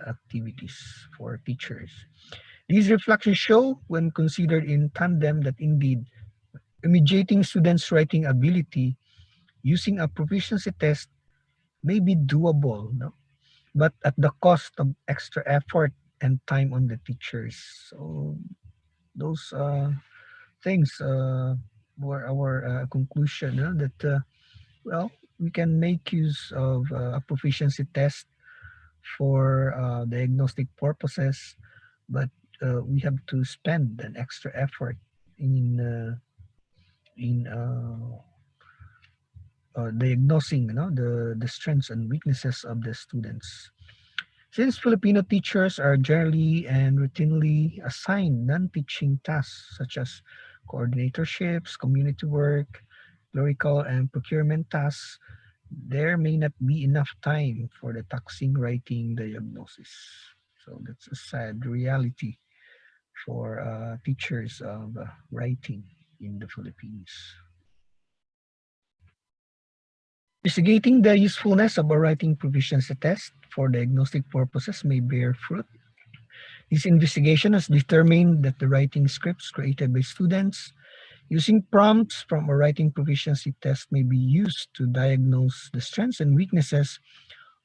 activities for teachers. These reflections show, when considered in tandem, that indeed immediating students' writing ability using a proficiency test may be doable, no? But at the cost of extra effort and time on the teachers. So those things were our conclusion, that well, we can make use of a proficiency test for diagnostic purposes, but we have to spend an extra effort in diagnosing, the strengths and weaknesses of the students. Since Filipino teachers are generally and routinely assigned non-teaching tasks such as coordinatorships, community work, clerical and procurement tasks, there may not be enough time for the taxing writing diagnosis. So that's a sad reality for teachers of writing in the Philippines. Investigating the usefulness of a writing proficiency test for diagnostic purposes may bear fruit. This investigation has determined that the writing scripts created by students using prompts from a writing proficiency test may be used to diagnose the strengths and weaknesses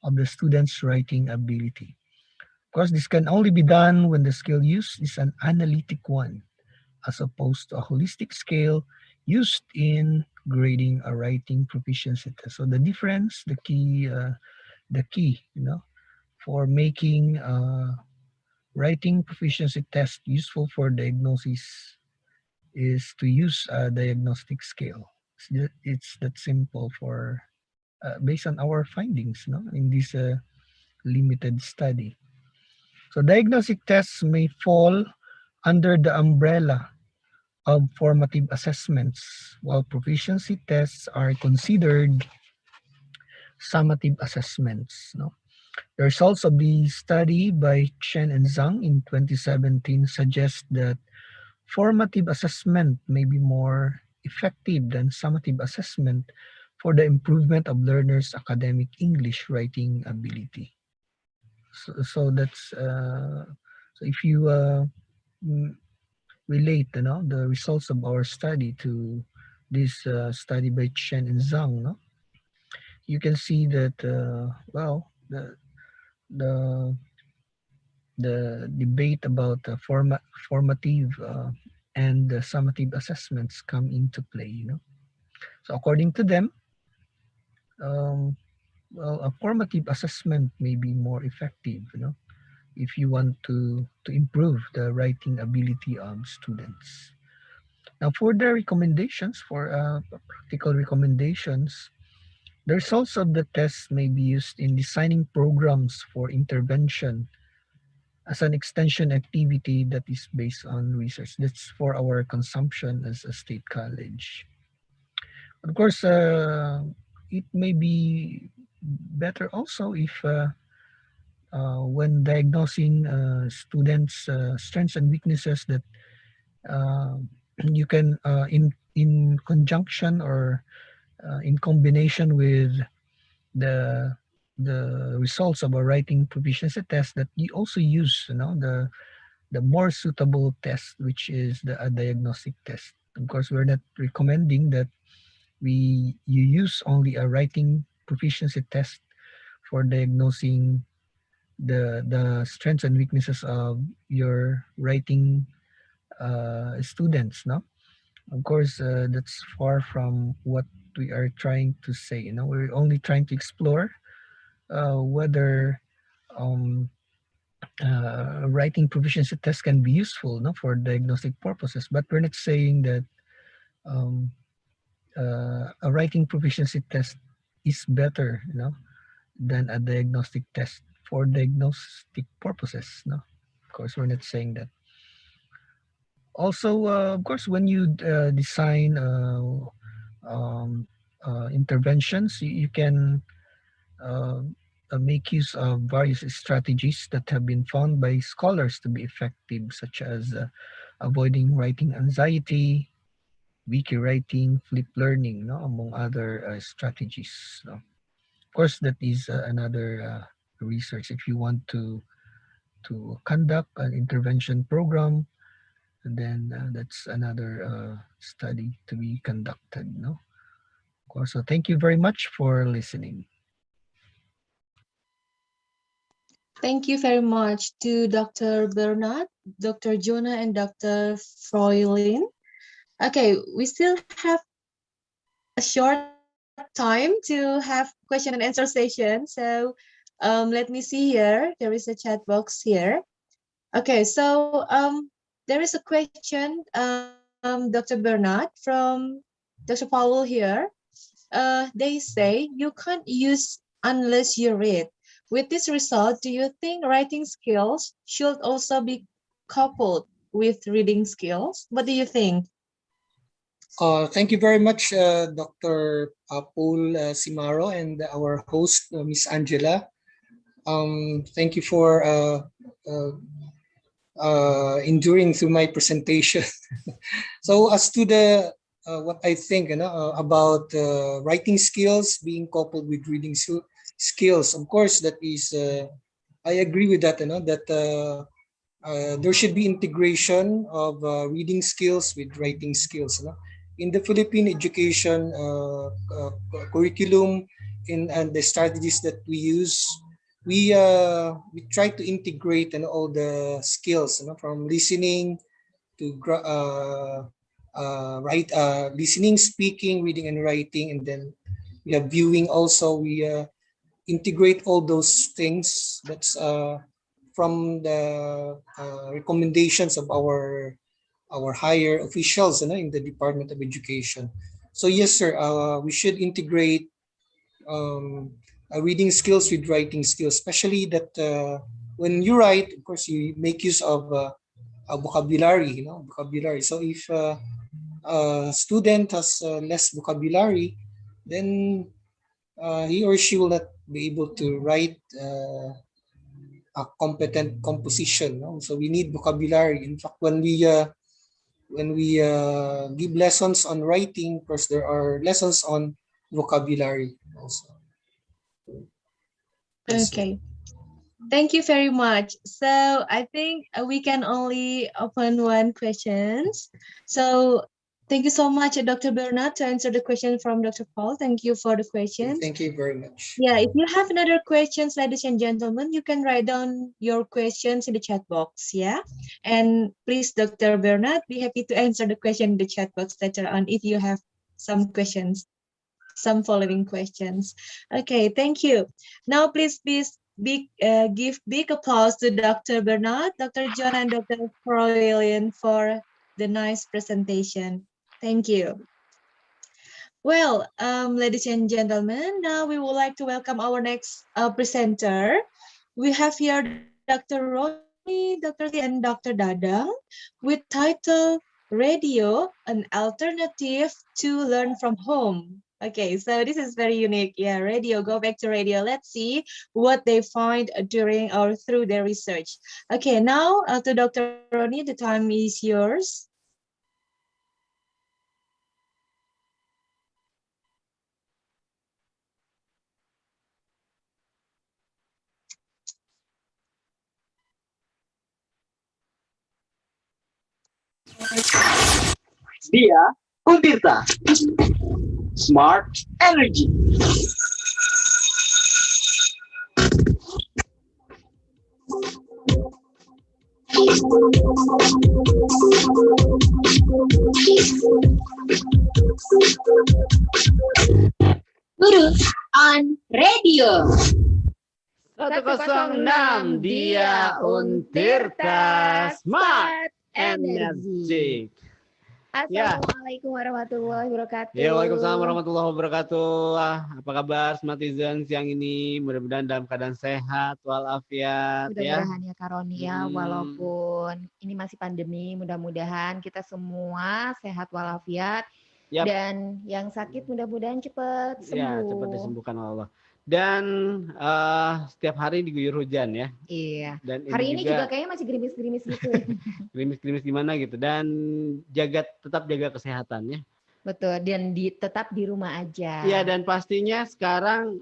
of the student's writing ability. Of course, this can only be done when the skill used is an analytic one, as opposed to a holistic scale used in grading a writing proficiency test. So the difference, the key, for making writing proficiency test useful for diagnosis is to use a diagnostic scale. It's that simple for based on our findings, in this limited study. So diagnostic tests may fall under the umbrella of formative assessments, while proficiency tests are considered summative assessments. No? The results of the study by Chen and Zhang in 2017 suggest that formative assessment may be more effective than summative assessment for the improvement of learners' academic English writing ability. So that's so if you relate, the results of our study to this study by Chen and Zhang, you can see that well, the the debate about formative and summative assessments come into play. So according to them, um, well, a formative assessment may be more effective, if you want to improve the writing ability of students. Now, for the recommendations, for practical recommendations, the results of the test may be used in designing programs for intervention as an extension activity that is based on research. That's for our consumption as a state college. Of course, it may be better also if when diagnosing students' strengths and weaknesses, that uh, you can in conjunction or in combination with the the results of a writing proficiency test, that you also use the more suitable test, which is the a diagnostic test. Of course, we're not recommending that you use only a writing proficiency test for diagnosing the strengths and weaknesses of your writing students. No, of course, that's far from what we are trying to say. We're only trying to explore whether um, writing proficiency test can be useful, no, for diagnostic purposes, but we're not saying that um, a writing proficiency test is better, than a diagnostic test for diagnostic purposes. No, of course, we're not saying that. Also, of course, when you design um, interventions, you can uh, make use of various strategies that have been found by scholars to be effective, such as avoiding writing anxiety, wiki writing, flip learning, no, among other strategies. No? Of course, that is another research. If you want to conduct an intervention program, and then that's another study to be conducted. No, of course. So thank you very much for listening. Thank you very much to Dr. Bernard, Dr. Jonah, and Dr. Froylin. Okay, we still have a short time to have question and answer session. So let me see here. There is a chat box here. Okay, so there is a question, Dr. Bernard, from Dr. Powell here. They say you can't use unless you read. With this result, do you think writing skills should also be coupled with reading skills? What do you think? Thank you very much, Dr. Paul Simaro, and our host, Miss Angela. Thank you for enduring through my presentation. So as to the what I think about writing skills being coupled with reading skills, of course, that is, I agree with that. That there should be integration of reading skills with writing skills. In the Philippine education curriculum, and the strategies that we use, we try to integrate all the skills, from listening to listening, speaking, reading, and writing, and then we have viewing also. We integrate all those things. That's from the recommendations of our higher officials in the Department of Education. So yes, sir, we should integrate reading skills with writing skills, especially that when you write, of course, you make use of a vocabulary, vocabulary. So if a student has less vocabulary, then he or she will not be able to write a competent composition. So we need vocabulary. In fact, when we give lessons on writing, of course, there are lessons on vocabulary also. Okay. Thank you very much. So I think we can only open one questions. So thank you so much, Dr. Bernard, to answer the question from Dr. Paul. Thank you for the questions. Thank you very much. Yeah, if you have another questions, ladies and gentlemen, you can write down your questions in the chat box, yeah? And please, Dr. Bernard, be happy to answer the question in the chat box later on if you have some questions, some following questions. Okay, thank you. Now, please give big applause to Dr. Bernard, Dr. John, and Dr. Froylin for the nice presentation. Thank you. Well, ladies and gentlemen, now we would like to welcome our next presenter. We have here Dr. Roni, Dr. Lee, and Dr. Dadang with title Radio, an Alternative to Learn from Home. Okay, so this is very unique. Yeah, radio, go back to radio. Let's see what they find during or through their research. Okay, now to Dr. Roni, the time is yours. Dia Untirta, Smart Energy. Guru on radio. 106 dia Untirta Smart Energy. Assalamualaikum warahmatullahi wabarakatuh. Ya, waalaikumsalam warahmatullahi wabarakatuh. Apa kabar Smartizen siang ini? Mudah-mudahan dalam keadaan sehat walafiat ya. Mudah-mudahan ya Karoni ya, walaupun ini masih pandemi, mudah-mudahan kita semua sehat walafiat. Dan yang sakit mudah-mudahan cepat sembuh. Ya, cepat disembuhkan oleh Allah. Dan setiap hari diguyur hujan ya. Iya. Dan hari ini juga kayaknya masih gerimis-gerimis gitu. Gerimis-gerimis gimana gitu. Dan tetap jaga kesehatan ya. Betul. Dan tetap di rumah aja. Iya, dan pastinya sekarang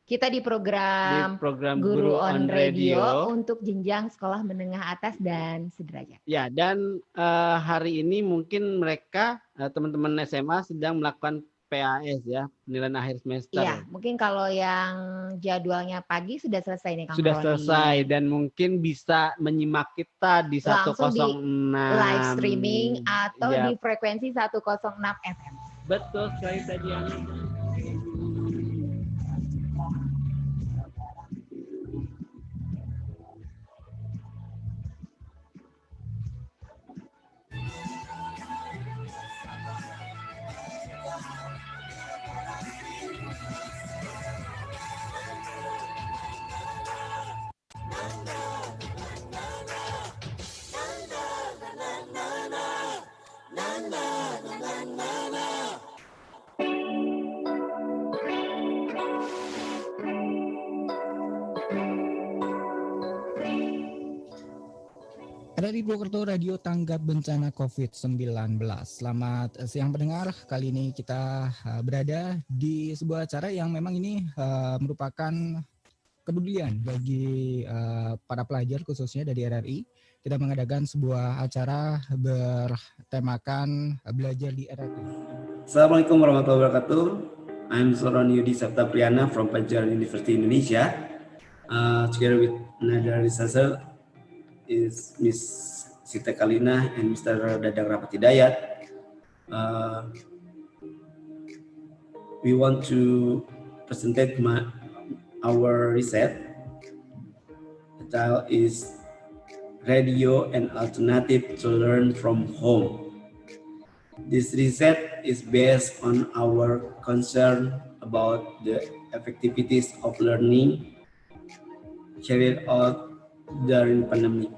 kita di program Guru on Radio untuk jenjang sekolah menengah atas dan sederajat. Ya, dan hari ini mungkin mereka teman-teman SMA sedang melakukan PAS ya, penilaian akhir semester. Iya, mungkin kalau yang jadwalnya pagi sudah selesai nih Kang Sudah Roni. selesai dan mungkin bisa menyimak kita di 106 live streaming atau di frekuensi 106 FM. Betul sekali tadi Ana. Ada di Purwokerto Radio Tanggap Bencana COVID-19. Selamat siang pendengar. Kali ini kita berada di sebuah acara yang memang ini merupakan kepedulian bagi para pelajar khususnya dari RRI. Kita mengadakan sebuah acara bertemakan belajar di RRI. Assalamualaikum warahmatullahi wabarakatuh. I'm Soron Yudi Sabta Priyana from Pajajaran University Indonesia. Together with another researcher is Miss Sita Kalina and Mr. Dadang Rapat Hidayat. We want to present our research. The title is Radio and Alternative to Learn from Home. This research is based on our concern about the effectivities of learning carried out during pandemic.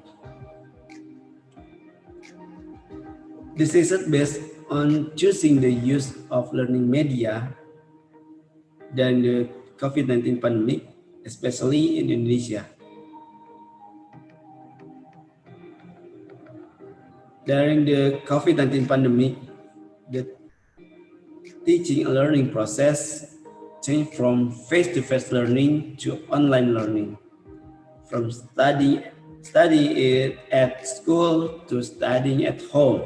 This is based on choosing the use of learning media during the COVID-19 pandemic, especially in Indonesia. During the COVID-19 pandemic, the teaching and learning process changed from face-to-face learning to online learning. From studying at school to studying at home.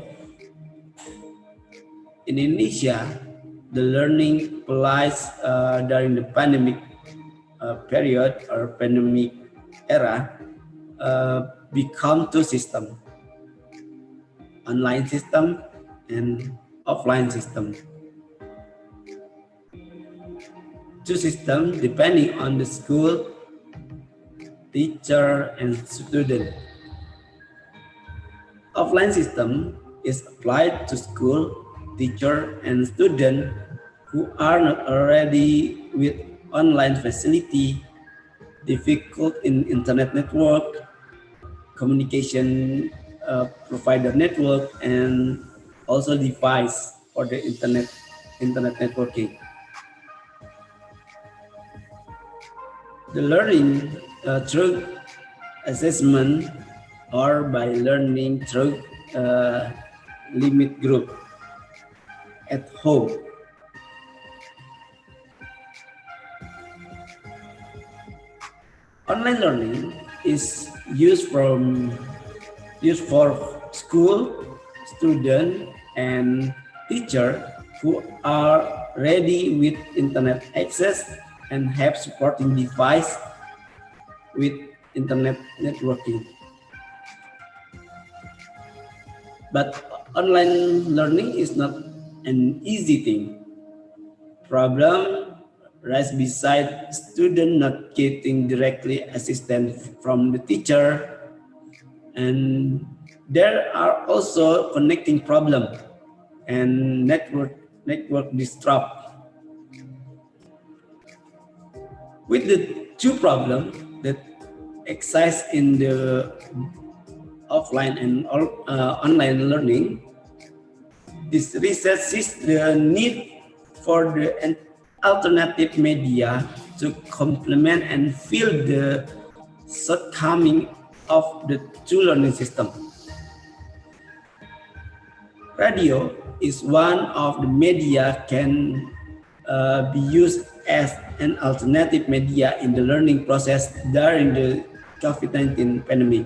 In Indonesia, the learning applies during the pandemic period or pandemic era become two systems, online system and offline system. Two systems depending on the school, teacher and student. Offline system is applied to school, teacher and student who are not already with online facility, difficult in internet network, communication provider network, and also device for the internet networking. The learning through assessment or by learning through limit group at home. Online learning is used for school, student, and teacher who are ready with internet access and have supporting device with internet networking. But online learning is not an easy thing. Problem rise beside student not getting directly assistance from the teacher. And there are also connecting problem and network disrupt. With the two problems that exist in the offline and online learning, this research sees the need for the alternative media to complement and fill the shortcoming of the two learning systems. Radio is one of the media can be used as an alternative media in the learning process during the COVID-19 pandemic.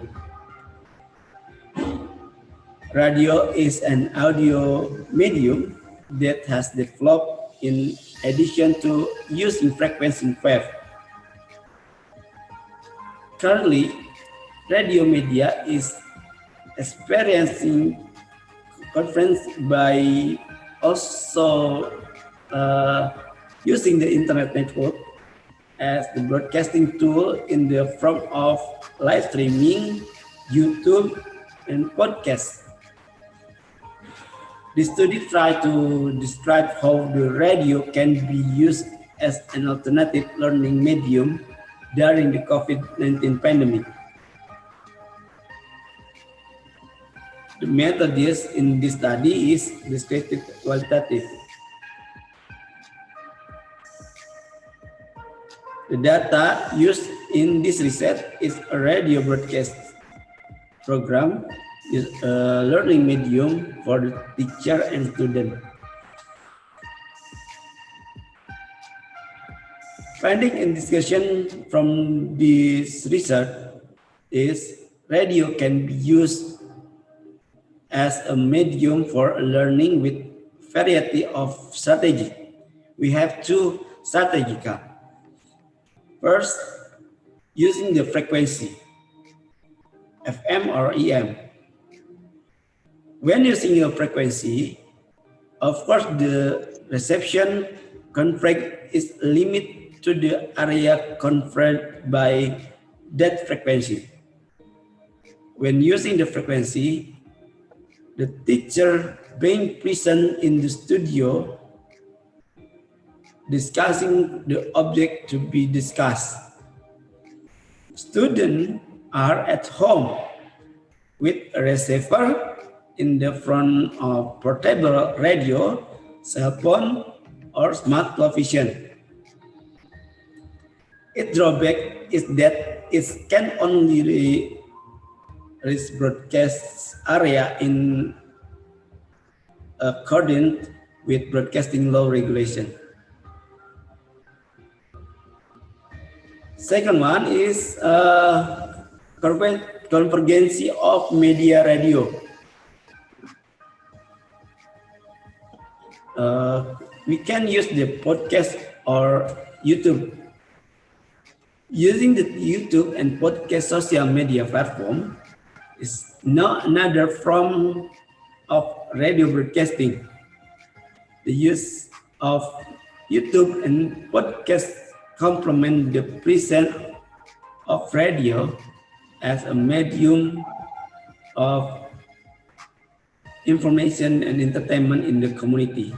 Radio is an audio medium that has developed in addition to using frequency wave. Currently, radio media is experiencing conference by also using the internet network as the broadcasting tool in the form of live streaming, YouTube, and podcasts. The study tried to describe how the radio can be used as an alternative learning medium during the COVID-19 pandemic. The method used in this study is descriptive qualitative. The data used in this research is a radio broadcast program, is a learning medium for the teacher and student. Finding and discussion from this research is radio can be used as a medium for learning with variety of strategy. We have two strategies. First, using the frequency, FM or EM. When using a frequency, of course, the reception conflict is limited to the area covered by that frequency. When using the frequency, the teacher being present in the studio discussing the object to be discussed. Students are at home with a receiver in the front of portable radio, cell phone, or smart television. Its drawback is that it can only reach broadcast area in accordance with broadcasting law regulation. Second one is convergence of media radio. We can use the podcast or YouTube. Using the YouTube and podcast social media platform is not another form of radio broadcasting. The use of YouTube and podcast complement the presence of radio as a medium of information and entertainment in the community.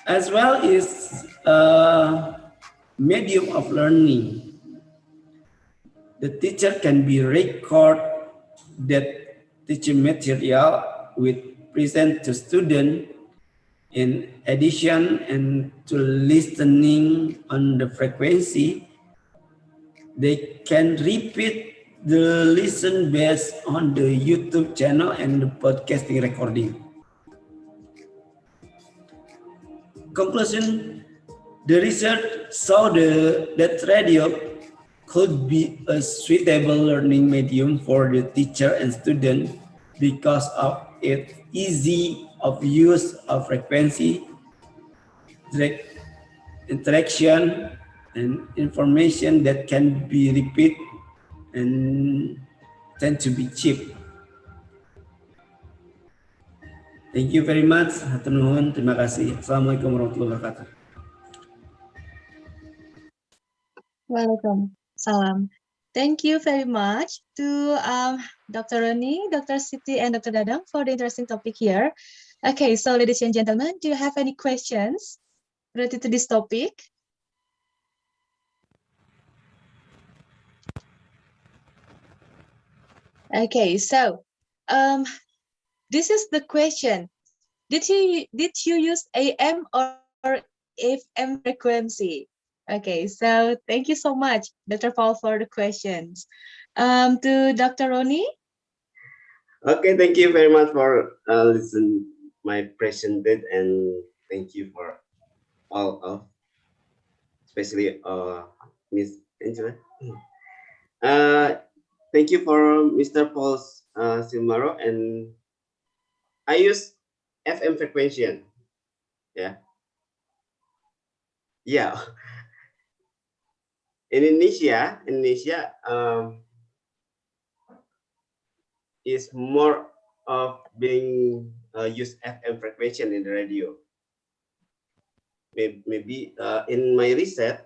As well as a medium of learning. The teacher can be record that teaching material with present to student. In addition, and to listening on the frequency, they can repeat the listen based on the YouTube channel and the podcasting recording. Conclusion, the research saw that radio could be a suitable learning medium for the teacher and student because of its easy of use of frequency, direct interaction, and information that can be repeated and tend to be cheap. Thank you very much. Hatur nuhun. Terima kasih. Assalamualaikum warahmatullahi wabarakatuh. Welcome. Salam. Thank you very much to Dr. Roni, Dr. Siti, and Dr. Dadang for the interesting topic here. Okay, so ladies and gentlemen, do you have any questions related to this topic? Okay, so this is the question. Did you use AM or FM frequency? Okay, so thank you so much, Dr. Paul, for the questions. To Dr. Roni. Okay, thank you very much for listening my presentation, and thank you for all of, especially Miss Angela. Thank you for Mr. Paul's Silmaro, and I use FM frequency. Yeah. In Indonesia, is more of being use FM frequency in the radio. Maybe in my research,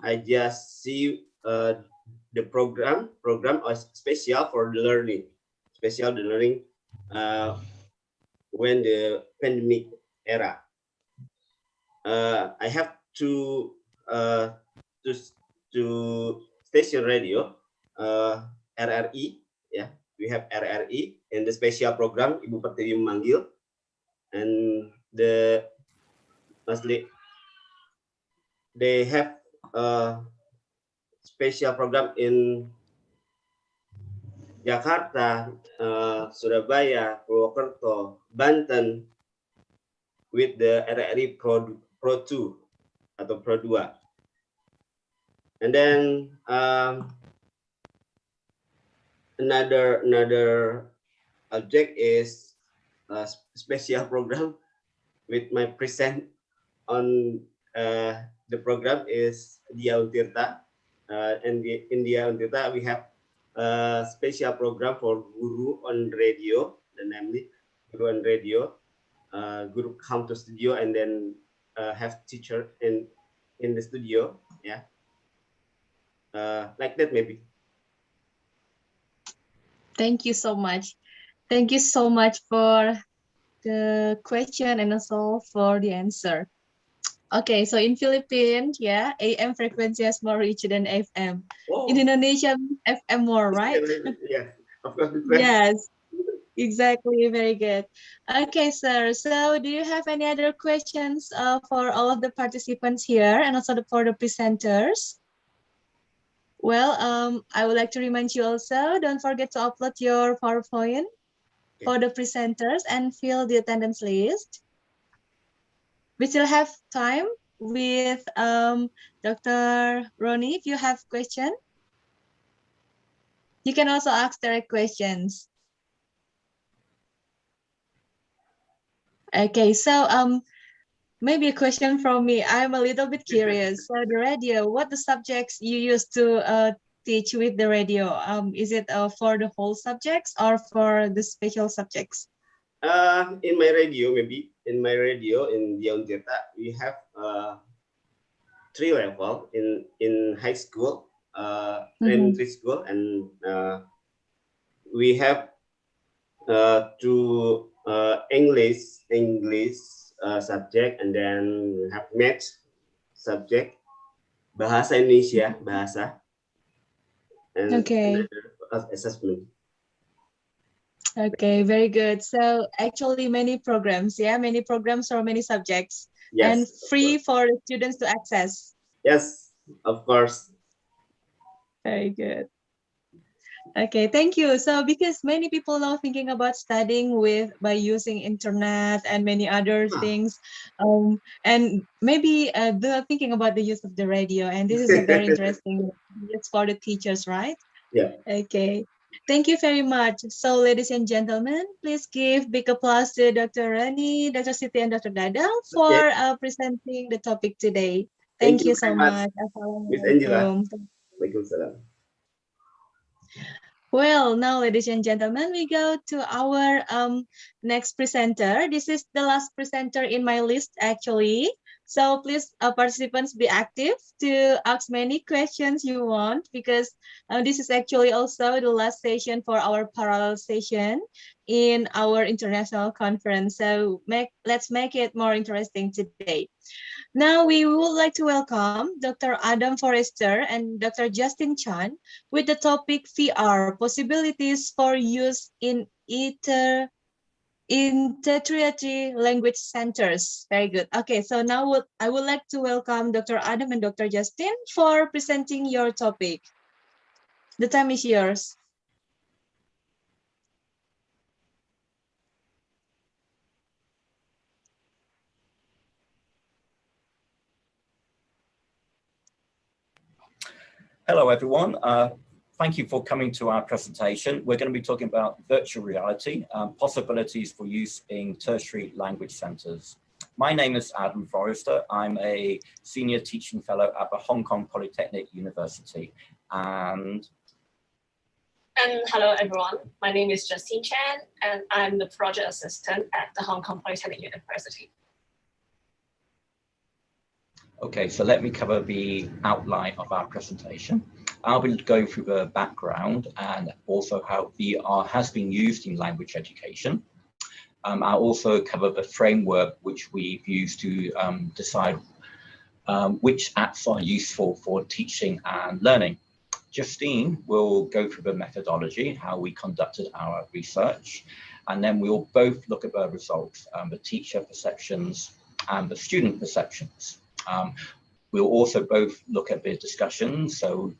I just see the program is special for the learning, when the pandemic era. I have to station radio, RRI, yeah, we have RRI and the special program Ibu Pertiwi Memanggil, and mostly they have a special program in Jakarta, Surabaya, Purwokerto, Banten with the RRI Pro 2 atau Pro 2. And then another object is a special program with my present on the program is Dia Untirta, and in Dia Untirta we have a special program for guru on radio, namely guru on radio. Guru come to studio and then have teacher in the studio, yeah, like that maybe. Thank you so much. Thank you so much for the question and also for the answer. Okay, so in Philippines, yeah, AM frequency is more rich than FM. Oh. In Indonesia, FM more, right? Yeah, of course. Yes, exactly. Very good. Okay, sir. So, do you have any other questions for all of the participants here and also for the presenters? Well, I would like to remind you also, don't forget to upload your PowerPoint for the presenters and fill the attendance list. We still have time with Dr. Roni. If you have question, you can also ask direct questions. Okay, so maybe a question from me. I'm a little bit curious. So the radio, what the subjects you used to teach with the radio? Is it for the whole subjects or for the special subjects? In my radio, maybe in Dia Untirta, we have 3 level in high school, elementary school, and we have 2 English subject, and then we have math subject, bahasa Indonesia, and another assessment. Okay, very good. So actually many programs, yeah, many programs or many subjects, yes, and free for students to access. Yes, of course. Very good. Okay, thank you. So because many people now thinking about studying by using internet and many other things, and maybe they're thinking about the use of the radio, and this is a very interesting. It's for the teachers, right? Yeah. Okay. Thank you very much. So, ladies and gentlemen, please give big applause to Dr. Rani, Dr. Siti, and Dr. Dadang for presenting the topic today. Thank you so much. Miss Angela. Waalaikumsalam. Well, now, ladies and gentlemen, we go to our next presenter. This is the last presenter in my list, actually. So please, participants, be active to ask many questions you want, because this is actually also the last session for our parallel session in our international conference. So let's make it more interesting today. Now we would like to welcome Dr. Adam Forrester and Dr. Justin Chan with the topic VR, possibilities for use in interterritorial language centers. Very good. Okay, so now I would like to welcome Dr. Adam and Dr. Justin for presenting your topic. The time is yours. Hello, everyone. Thank you for coming to our presentation. We're going to be talking about virtual reality, possibilities for use in tertiary language centers. My name is Adam Forrester. I'm a senior teaching fellow at the Hong Kong Polytechnic University. And hello, everyone. My name is Justine Chan, and I'm the project assistant at the Hong Kong Polytechnic University. Okay, so let me cover the outline of our presentation. I'll be going through the background and also how VR has been used in language education. I'll also cover the framework which we've used to decide which apps are useful for teaching and learning. Justine will go through the methodology, how we conducted our research, and then we'll both look at the results, the teacher perceptions and the student perceptions. We'll also both look at the discussions, so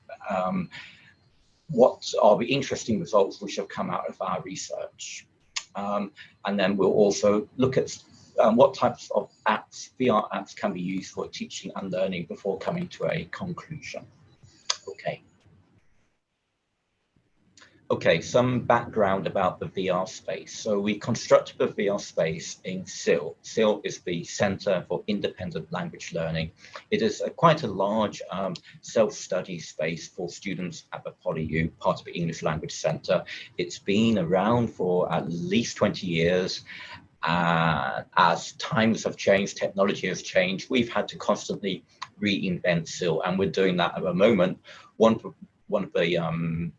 what are the interesting results which have come out of our research. And then we'll also look at what types of apps, VR apps, can be used for teaching and learning before coming to a conclusion. Okay. Okay, some background about the VR space. So we constructed the VR space in SIL. SIL is the Center for Independent Language Learning. It is quite a large self-study space for students at the PolyU, part of the English Language Center. It's been around for at least 20 years. As times have changed, technology has changed, we've had to constantly reinvent SIL, and we're doing that at the moment. One of the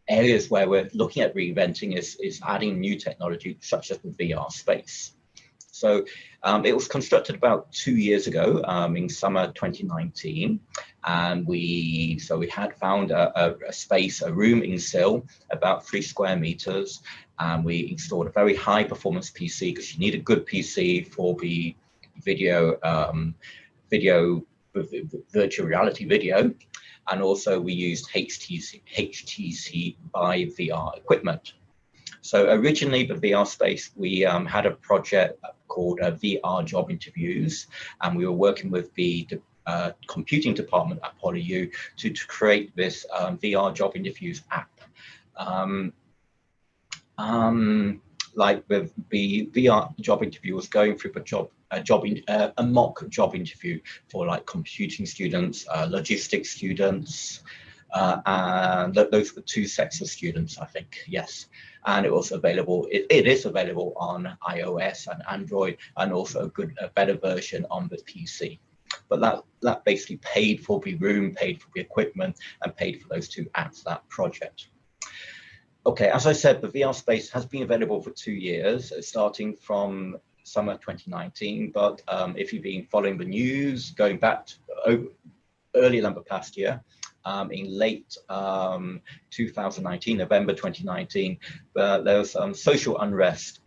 areas where we're looking at reinventing is adding new technology such as the VR space. So it was constructed about 2 years ago in summer 2019, and we had found a space, a room in SIL, about 3 square meters, and we installed a very high performance PC, because you need a good PC for the virtual reality video. And also we used HTC Vive VR equipment. So originally the VR space, we had a project called VR Job Interviews, and we were working with the computing department at PolyU to create this VR Job Interviews app. Like with the VR Job Interview was going through the a mock job interview for like computing students, logistics students, and those were 2 sets of students, I think, yes. And it was available, it is available on iOS and Android, and also a better version on the PC. But that basically paid for the room, paid for the equipment, and paid for those 2 apps, that project. Okay, as I said, the VR space has been available for 2 years, starting from summer 2019. But if you've been following the news, going back to earlier than the past year, in late 2019, November 2019, there was social unrest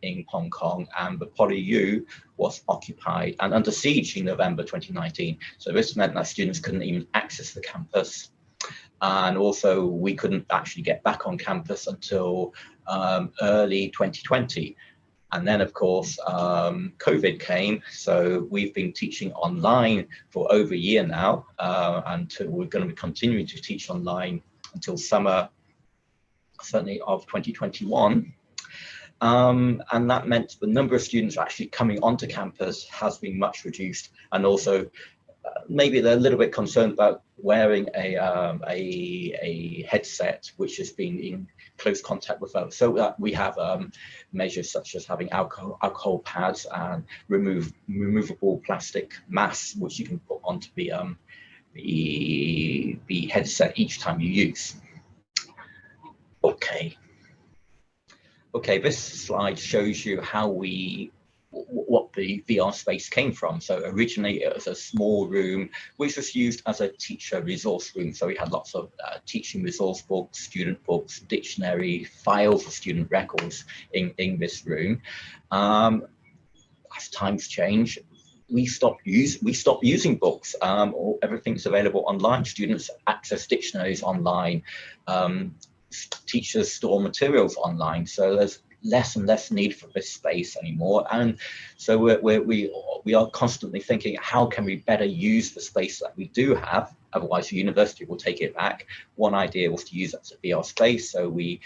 in Hong Kong, and the PolyU was occupied and under siege in November 2019. So this meant that students couldn't even access the campus. And also we couldn't actually get back on campus until early 2020. And then of course, COVID came. So we've been teaching online for over a year now, and we're going to be continuing to teach online until summer, certainly of 2021. And that meant the number of students actually coming onto campus has been much reduced. And also maybe they're a little bit concerned about wearing a headset which has been in close contact with others. So we have measures such as having alcohol pads and removable plastic masks which you can put onto the headset each time you use. Okay, this slide shows you how what the VR space came from. So originally it was a small room which was used as a teacher resource room. So we had lots of teaching resource books, student books, dictionary, files of student records in this room. As times change, we stopped using books. Everything's available online. Students access dictionaries online. Teachers store materials online. So there's less and less need for this space anymore, and so we are constantly thinking, how can we better use the space that we do have? Otherwise, the university will take it back. One idea was to use it as a VR space, so we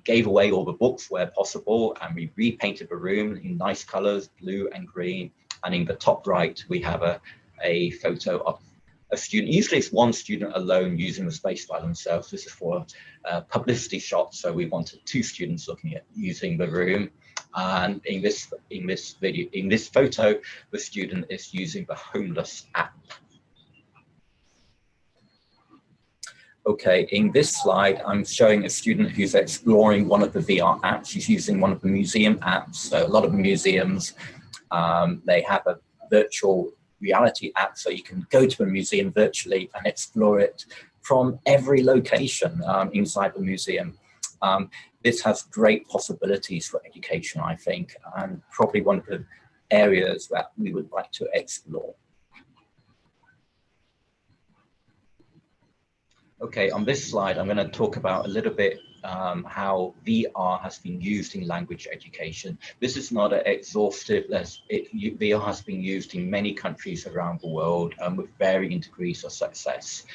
gave away all the books where possible, and we repainted the room in nice colors, blue and green. And in the top right, we have a photo of a student. Usually it's one student alone using the space by themselves. This is for a publicity shot, so we wanted two students looking at using the room. And in this photo, the student is using the Homeless app. Okay, in this slide, I'm showing a student who's exploring one of the VR apps. She's using one of the museum apps. So a lot of museums, they have a virtual reality app, so you can go to a museum virtually and explore it from every location inside the museum. This has great possibilities for education, I think, and probably one of the areas that we would like to explore. Okay, on this slide, I'm going to talk about a little bit how VR has been used in language education. This is not an exhaustive list. VR has been used in many countries around the world with varying degrees of success.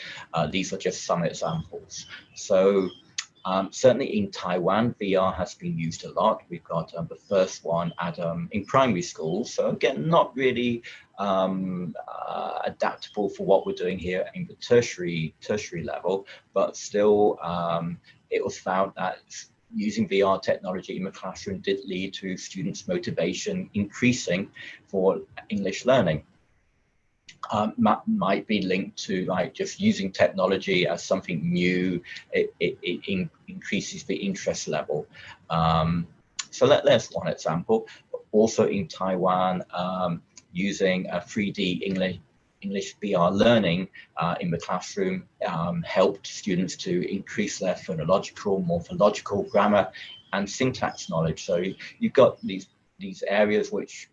These are just some examples. So certainly in Taiwan, VR has been used a lot. We've got the first one in primary schools. So again, not really adaptable for what we're doing here in the tertiary level, but still it was found that using VR technology in the classroom did lead to students' motivation increasing for English learning. Might be linked to like just using technology as something new. It increases the interest level. So that's one example. Also in Taiwan, using a 3D English VR learning in the classroom helped students to increase their phonological, morphological, grammar, and syntax knowledge. So you've got these areas which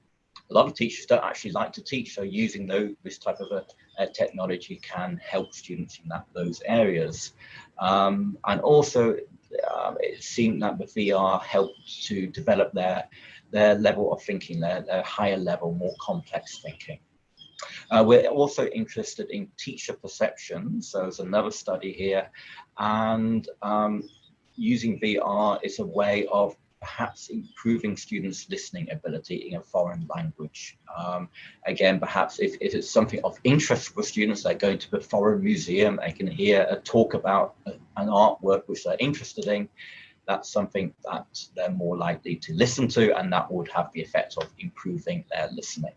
a lot of teachers don't actually like to teach, so using this type of a technology can help students in those areas. And also, it seemed that the VR helped to develop their level of thinking, their higher level, more complex thinking. We're also interested in teacher perception, so there's another study here, and using VR is a way of perhaps improving students' listening ability in a foreign language. Again, perhaps if it's something of interest for students, they're going to the foreign museum, they can hear a talk about an artwork which they're interested in. That's something that they're more likely to listen to, and that would have the effect of improving their listening.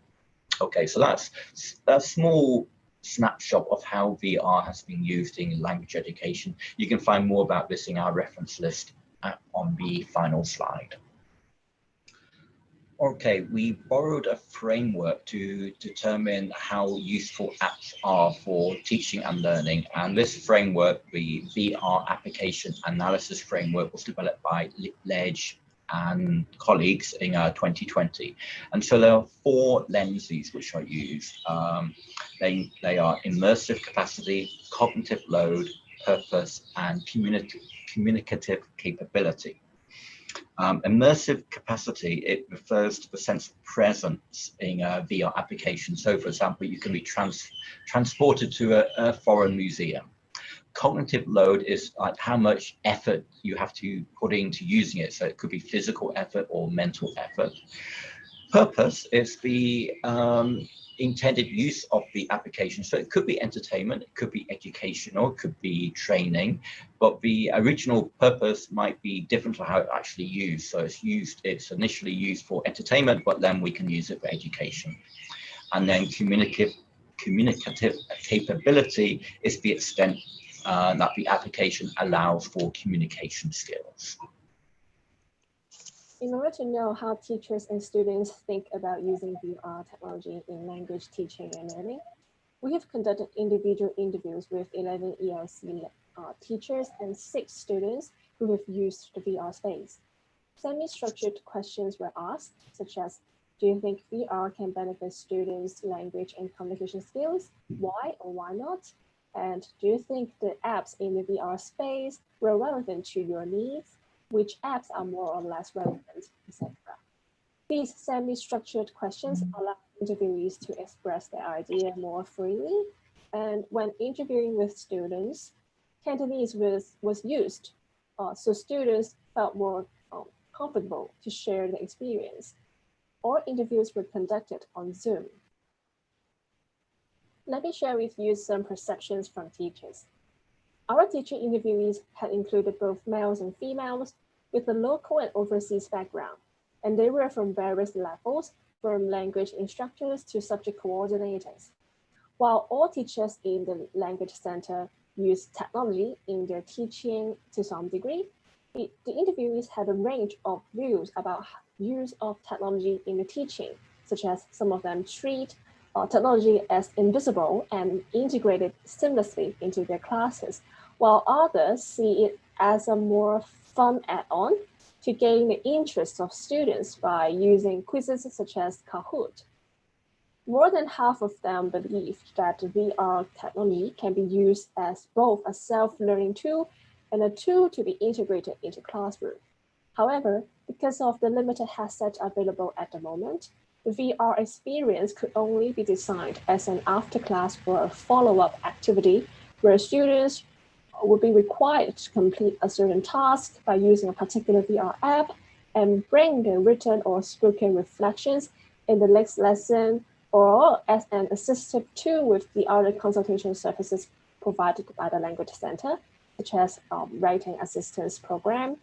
Okay, so that's a small snapshot of how VR has been used in language education. You can find more about this in our reference list on the final slide. Okay, we borrowed a framework to determine how useful apps are for teaching and learning. And this framework, the VR application analysis framework, was developed by Ledge and colleagues in 2020. And so there are 4 lenses which are used. They are immersive capacity, cognitive load, purpose, and communicative capability. Immersive capacity, it refers to the sense of presence in a VR application. So for example, you can be transported to a foreign museum. Cognitive load is like how much effort you have to put into using it. So it could be physical effort or mental effort. Purpose is the intended use of the application. So it could be entertainment, it could be educational, it could be training, but the original purpose might be different to how it's actually used. So it's initially used for entertainment, but then we can use it for education. And then communicative capability is the extent that the application allows for communication skills. In order to know how teachers and students think about using VR technology in language teaching and learning, we have conducted individual interviews with 11 ELC teachers and 6 students who have used the VR space. Semi-structured questions were asked, such as, do you think VR can benefit students' language and communication skills? Why or why not? And do you think the apps in the VR space were relevant to your needs? Which apps are more or less relevant, etc. These semi-structured questions allow interviewees to express their idea more freely. And when interviewing with students, Cantonese was used, so students felt more comfortable to share the experience. All interviews were conducted on Zoom. Let me share with you some perceptions from teachers. Our teacher interviewees had included both males and females with a local and overseas background, and they were from various levels, from language instructors to subject coordinators. While all teachers in the language center use technology in their teaching to some degree, the interviewees had a range of views about use of technology in the teaching, such as some of them treat technology as invisible and integrated seamlessly into their classes, while others see it as a more fun add-on to gain the interest of students by using quizzes such as Kahoot. More than half of them believed that VR technology can be used as both a self-learning tool and a tool to be integrated into classroom. However, because of the limited headset available at the moment, the VR experience could only be designed as an after-class or a follow-up activity where students would be required to complete a certain task by using a particular VR app and bring their written or spoken reflections in the next lesson, or as an assistive tool with the other consultation services provided by the language center, such as writing assistance program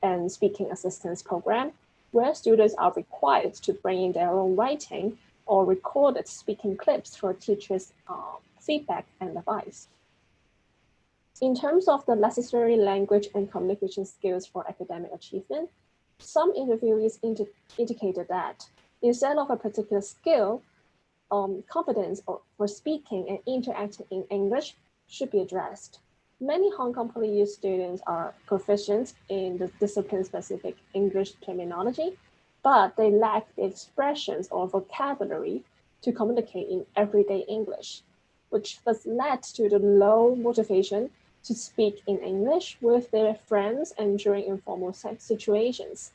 and speaking assistance program, where students are required to bring in their own writing or recorded speaking clips for teachers' feedback and advice. In terms of the necessary language and communication skills for academic achievement, some interviewees indicated that instead of a particular skill, confidence for speaking and interacting in English should be addressed. Many Hong Kong Poly students are proficient in the discipline-specific English terminology, but they lack the expressions or vocabulary to communicate in everyday English, which thus led to the low motivation to speak in English with their friends and during informal situations.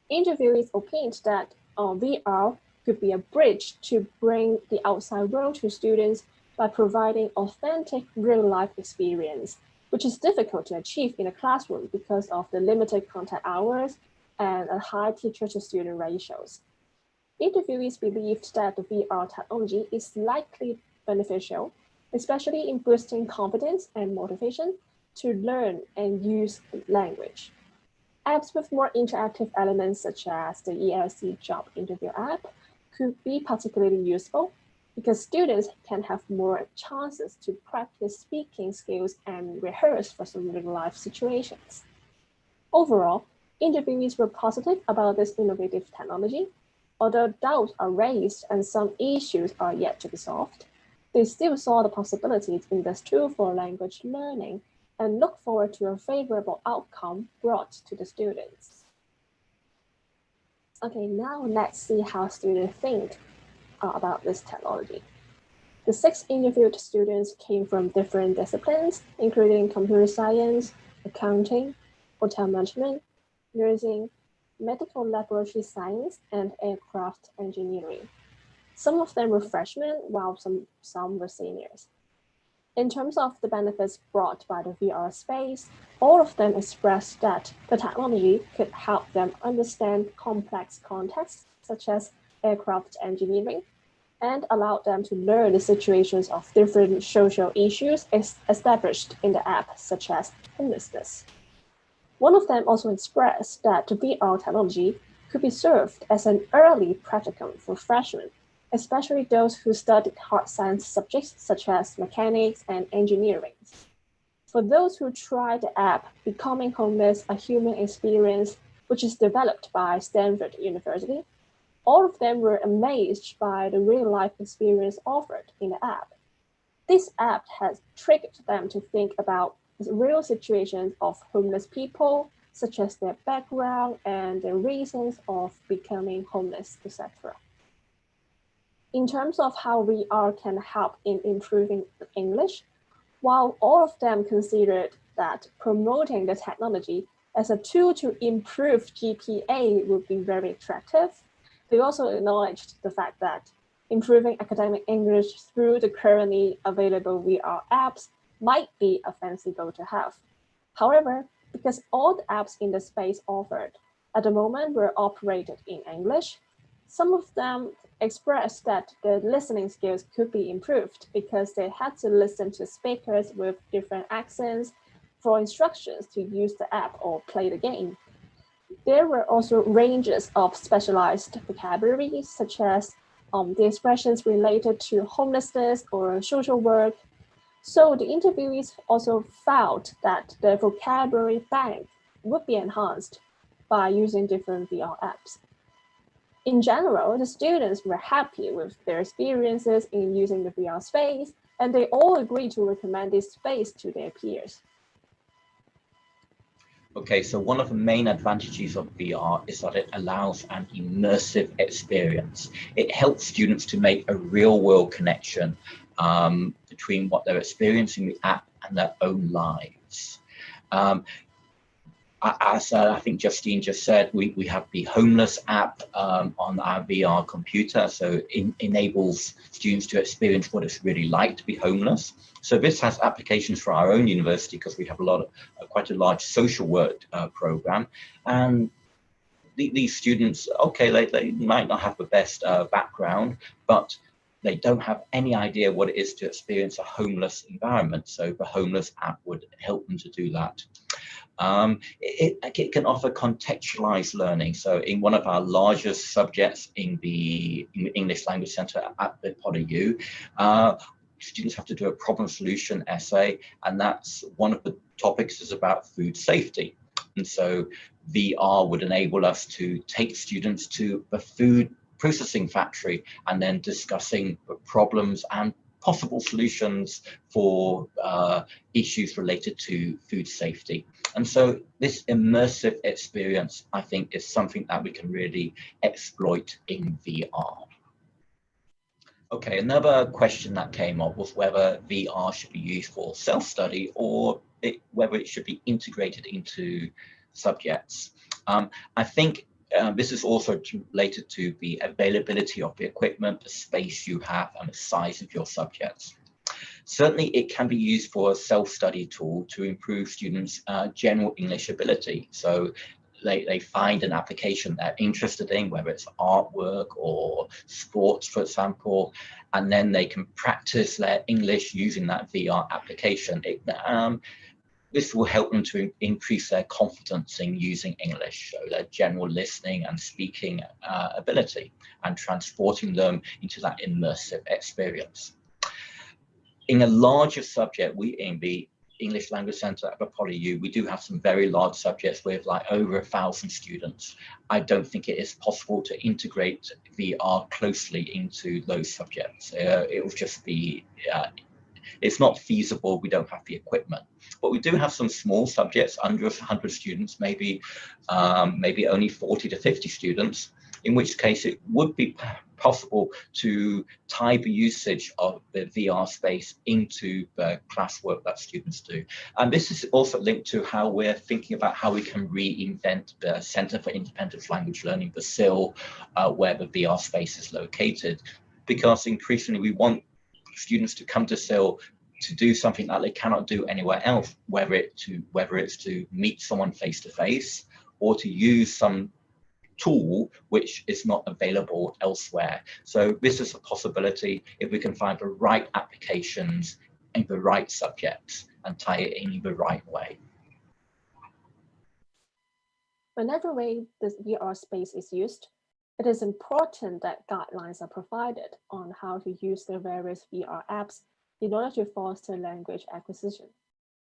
Interviewees opined that VR could be a bridge to bring the outside world to students by providing authentic real-life experience, which is difficult to achieve in a classroom because of the limited contact hours and a high teacher-to-student ratios. Interviewees believed that the VR technology is likely beneficial, especially in boosting confidence and motivation to learn and use language. Apps with more interactive elements such as the ELC job interview app could be particularly useful because students can have more chances to practice speaking skills and rehearse for some real-life situations. Overall, interviewees were positive about this innovative technology. Although doubts are raised and some issues are yet to be solved, they still saw the possibilities in this tool for language learning and look forward to a favorable outcome brought to the students. Okay, now let's see how students think about this technology. The 6 interviewed students came from different disciplines, including computer science, accounting, hotel management, nursing, medical laboratory science, and aircraft engineering. Some of them were freshmen, while some were seniors. In terms of the benefits brought by the VR space, all of them expressed that the technology could help them understand complex contexts, such as aircraft engineering, and allowed them to learn the situations of different social issues established in the app, such as homelessness. One of them also expressed that the VR technology could be served as an early practicum for freshmen, especially those who studied hard science subjects such as mechanics and engineering. For those who tried the app, Becoming Homeless, a Human Experience, which is developed by Stanford University, all of them were amazed by the real-life experience offered in the app. This app has triggered them to think about the real situations of homeless people, such as their background and the reasons of becoming homeless, etc. In terms of how VR can help in improving English, while all of them considered that promoting the technology as a tool to improve GPA would be very attractive, they also acknowledged the fact that improving academic English through the currently available VR apps might be a fancy goal to have. However, because all the apps in the space offered at the moment were operated in English, some of them expressed that the listening skills could be improved because they had to listen to speakers with different accents for instructions to use the app or play the game. There were also ranges of specialized vocabularies, such as the expressions related to homelessness or social work. So the interviewees also found that the vocabulary bank would be enhanced by using different VR apps. In general, the students were happy with their experiences in using the VR space, and they all agreed to recommend this space to their peers. Okay, so one of the main advantages of VR is that it allows an immersive experience. It helps students to make a real-world connection between what they're experiencing in the app and their own lives. As I think Justine just said, we have the Homeless app on our VR computer, so it enables students to experience what it's really like to be homeless. So this has applications for our own university because we have quite a large social work program, and these students, okay, they might not have the best background, but they don't have any idea what it is to experience a homeless environment. So the Homeless app would help them to do that. It can offer contextualized learning. So in one of our largest subjects in the English Language Center at the PolyU, students have to do a problem solution essay, and that's one of the topics is about food safety. And so VR would enable us to take students to the food processing factory and then discussing the problems and possible solutions for issues related to food safety. And so this immersive experience, I think, is something that we can really exploit in VR. Okay, another question that came up was whether VR should be used for self-study or whether it should be integrated into subjects. I think this is also related to the availability of the equipment, the space you have, and the size of your subjects. Certainly, it can be used for a self-study tool to improve students' general English ability. So they find an application they're interested in, whether it's artwork or sports, for example, and then they can practice their English using that VR application. This will help them to increase their confidence in using English, so their general listening and speaking ability, and transporting them into that immersive experience. In a larger subject, in the English Language Center at the PolyU, we do have some very large subjects with like over 1,000 students. I don't think it is possible to integrate VR closely into those subjects. It will just be, it's not feasible. We don't have the equipment. But we do have some small subjects under 100 students, maybe only 40 to 50 students, in which case it would be possible to tie the usage of the VR space into the classwork that students do. And this is also linked to how we're thinking about how we can reinvent the Center for Independent Language Learning, the CIL, where the VR space is located, because increasingly we want students to come to CIL to do something that they cannot do anywhere else, whether it's to meet someone face to face or to use some tool which is not available elsewhere. So this is a possibility if we can find the right applications in the right subjects and tie it in the right way. Whenever this VR space is used, it is important that guidelines are provided on how to use the various VR apps in order to foster language acquisition.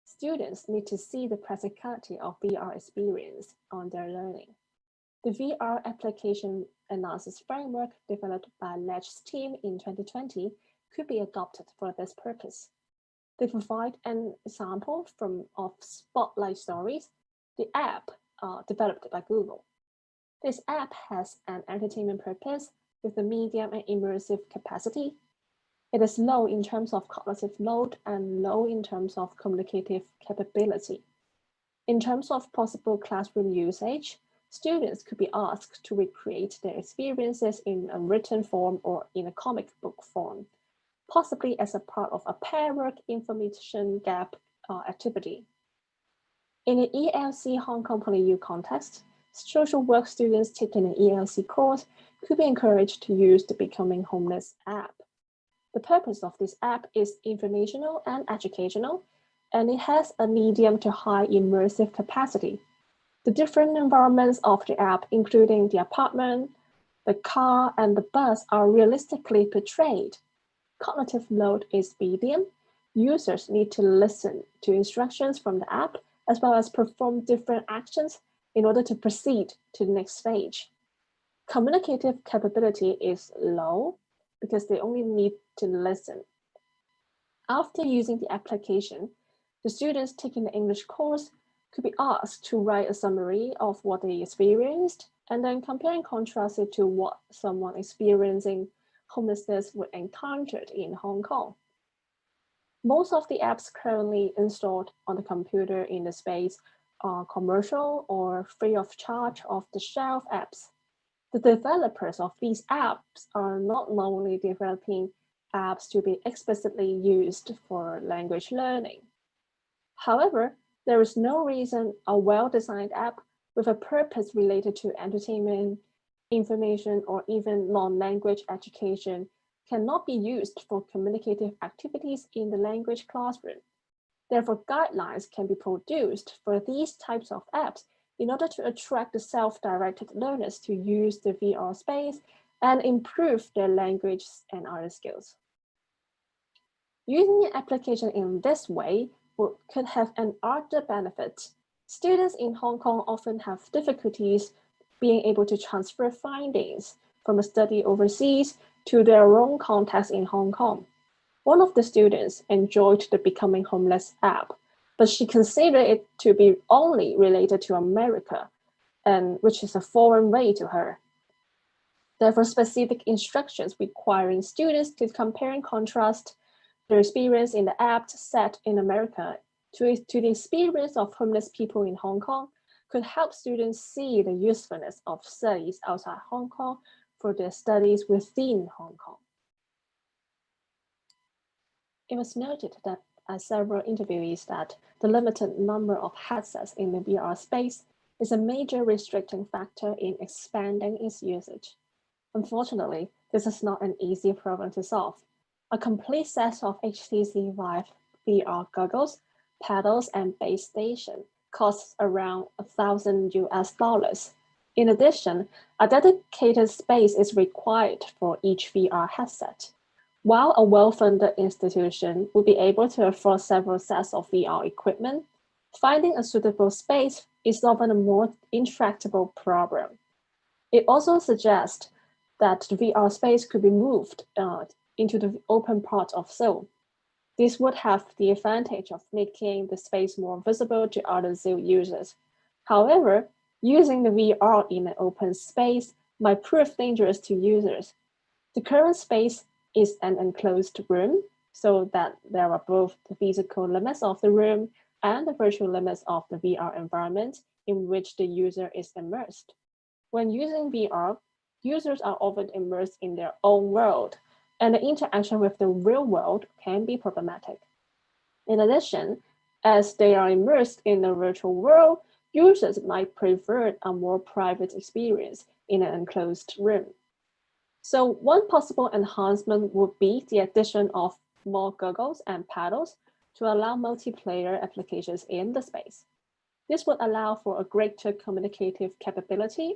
Students need to see the practicality of VR experience on their learning. The VR application analysis framework developed by Ledge's team in 2020 could be adopted for this purpose. They provide an example of Spotlight Stories, the app developed by Google. This app has an entertainment purpose with a medium and immersive capacity. It is low in terms of cognitive load and low in terms of communicative capability. In terms of possible classroom usage, students could be asked to recreate their experiences in a written form or in a comic book form, possibly as a part of a pair work information gap activity. In an ELC Hong Kong PolyU context, social work students taking an ELC course could be encouraged to use the Becoming Homeless app. The purpose of this app is informational and educational, and it has a medium to high immersive capacity. The different environments of the app, including the apartment, the car, and the bus, are realistically portrayed. Cognitive load is medium. Users need to listen to instructions from the app, as well as perform different actions in order to proceed to the next stage. Communicative capability is low because they only need to listen. After using the application, the students taking the English course could be asked to write a summary of what they experienced and then compare and contrast it to what someone experiencing homelessness would encounter in Hong Kong. Most of the apps currently installed on the computer in the space are commercial or free of charge off-the-shelf apps. The developers of these apps are not only developing apps to be explicitly used for language learning. However, there is no reason a well-designed app with a purpose related to entertainment, information, or even non-language education cannot be used for communicative activities in the language classroom. Therefore, guidelines can be produced for these types of apps in order to attract the self-directed learners to use the VR space and improve their language and other skills. Using an application in this way could have an other benefit. Students in Hong Kong often have difficulties being able to transfer findings from a study overseas to their own context in Hong Kong. One of the students enjoyed the Becoming Homeless app, but she considered it to be only related to America, and which is a foreign way to her. Therefore, specific instructions requiring students to compare and contrast their experience in the app set in America to the experience of homeless people in Hong Kong could help students see the usefulness of studies outside Hong Kong for their studies within Hong Kong. It was noted that several interviewees that the limited number of headsets in the VR space is a major restricting factor in expanding its usage. Unfortunately, this is not an easy problem to solve. A complete set of HTC Vive VR goggles, pedals, and base station costs around $1,000 US. In addition, a dedicated space is required for each VR headset. While a well-funded institution will be able to afford several sets of VR equipment, finding a suitable space is often a more intractable problem. It also suggests that the VR space could be moved into the open part of Seoul. This would have the advantage of making the space more visible to other Seoul users. However, using the VR in an open space might prove dangerous to users. The current space is an enclosed room, so that there are both the physical limits of the room and the virtual limits of the VR environment in which the user is immersed. When using VR, users are often immersed in their own world, and the interaction with the real world can be problematic. In addition, as they are immersed in the virtual world, users might prefer a more private experience in an enclosed room. So one possible enhancement would be the addition of more goggles and paddles to allow multiplayer applications in the space. This would allow for a greater communicative capability,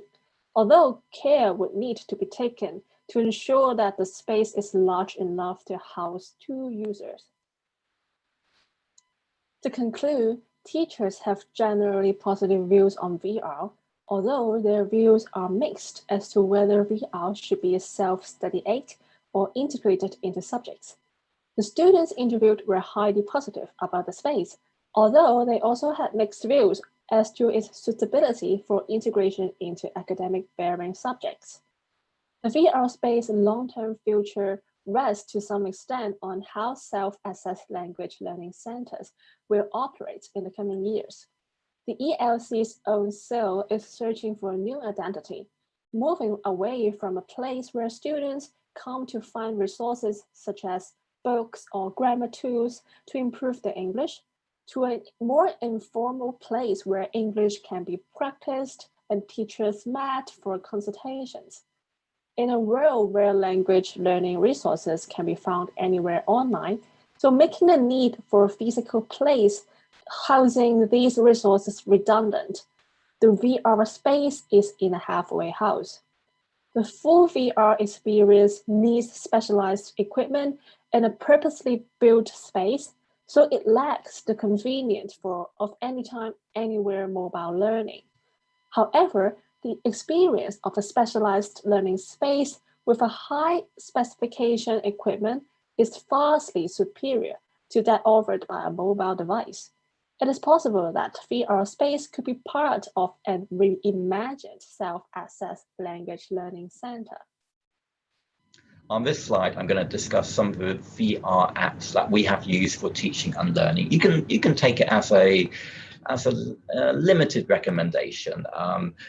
although care would need to be taken to ensure that the space is large enough to house 2 users. To conclude, teachers have generally positive views on VR, although their views are mixed as to whether VR should be a self-study aid or integrated into subjects. The students interviewed were highly positive about the space, although they also had mixed views as to its suitability for integration into academic-bearing subjects. The VR space long-term future rests to some extent on how self-assessed language learning centers will operate in the coming years. The ELC's own cell is searching for a new identity, moving away from a place where students come to find resources such as books or grammar tools to improve their English, to a more informal place where English can be practiced and teachers met for consultations. In a world where language learning resources can be found anywhere online, so making the need for a physical place housing these resources redundant, the VR space is in a halfway house. The full VR experience needs specialized equipment and a purposely built space, so it lacks the convenience of anytime, anywhere mobile learning. However, the experience of a specialized learning space with a high specification equipment is vastly superior to that offered by a mobile device. It is possible that VR space could be part of an reimagined self-assessed language learning center. On this slide, I'm going to discuss some of the VR apps that we have used for teaching and learning. You can take it as a limited recommendation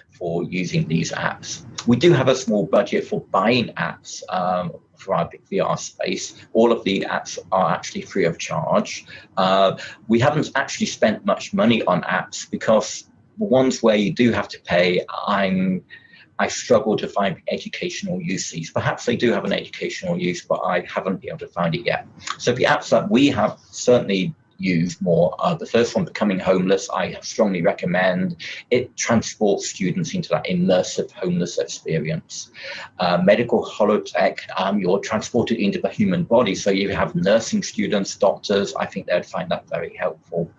for using these apps. We do have a small budget for buying apps for our VR space. All of the apps are actually free of charge. We haven't actually spent much money on apps because the ones where you do have to pay, I struggle to find educational uses. Perhaps they do have an educational use, but I haven't been able to find it yet. So the apps that we have certainly used more, the first one, Becoming Homeless, I strongly recommend. It transports students into that immersive homeless experience. Medical Holotech, you're transported into the human body, so you have nursing students, doctors. I think they'd find that very helpful.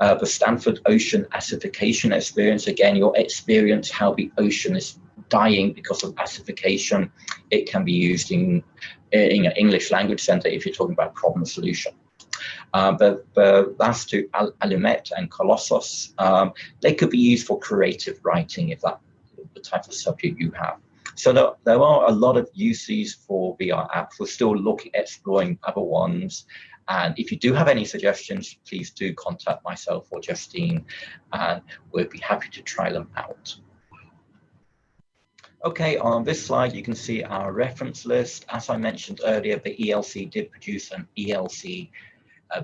The Stanford Ocean Acidification experience, again, you'll experience how the ocean is dying because of acidification. It can be used in an English language center if you're talking about problem solution. The last two, Alumet and Colossus, they could be used for creative writing if that's the type of subject you have. So there are a lot of uses for VR apps. We're still exploring other ones. And if you do have any suggestions, please do contact myself or Justine, and we'll be happy to try them out. Okay, on this slide, you can see our reference list. As I mentioned earlier, the ELC did produce an ELC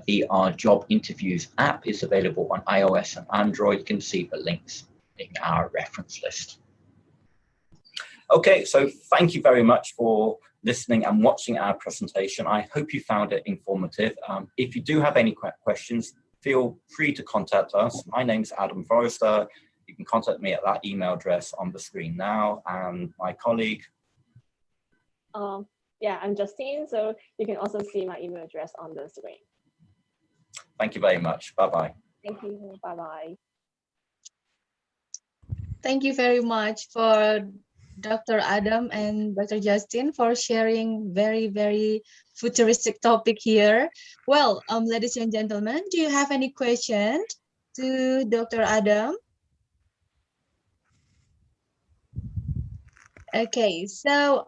VR job interviews app. Is available on iOS and Android. You can see the links in our reference list. Okay, so thank you very much for listening and watching our presentation. I hope you found it informative. If you do have any questions, feel free to contact us. My name's Adam Forrester. You can contact me at that email address on the screen now, and my colleague. Yeah, I'm Justine, so you can also see my email address on the screen. Thank you very much. Bye-bye. Thank you. Bye-bye. Thank you very much for Dr. Adam and Dr. Justin for sharing very, very futuristic topic here. Well, ladies and gentlemen, do you have any questions to Dr. Adam? Okay, so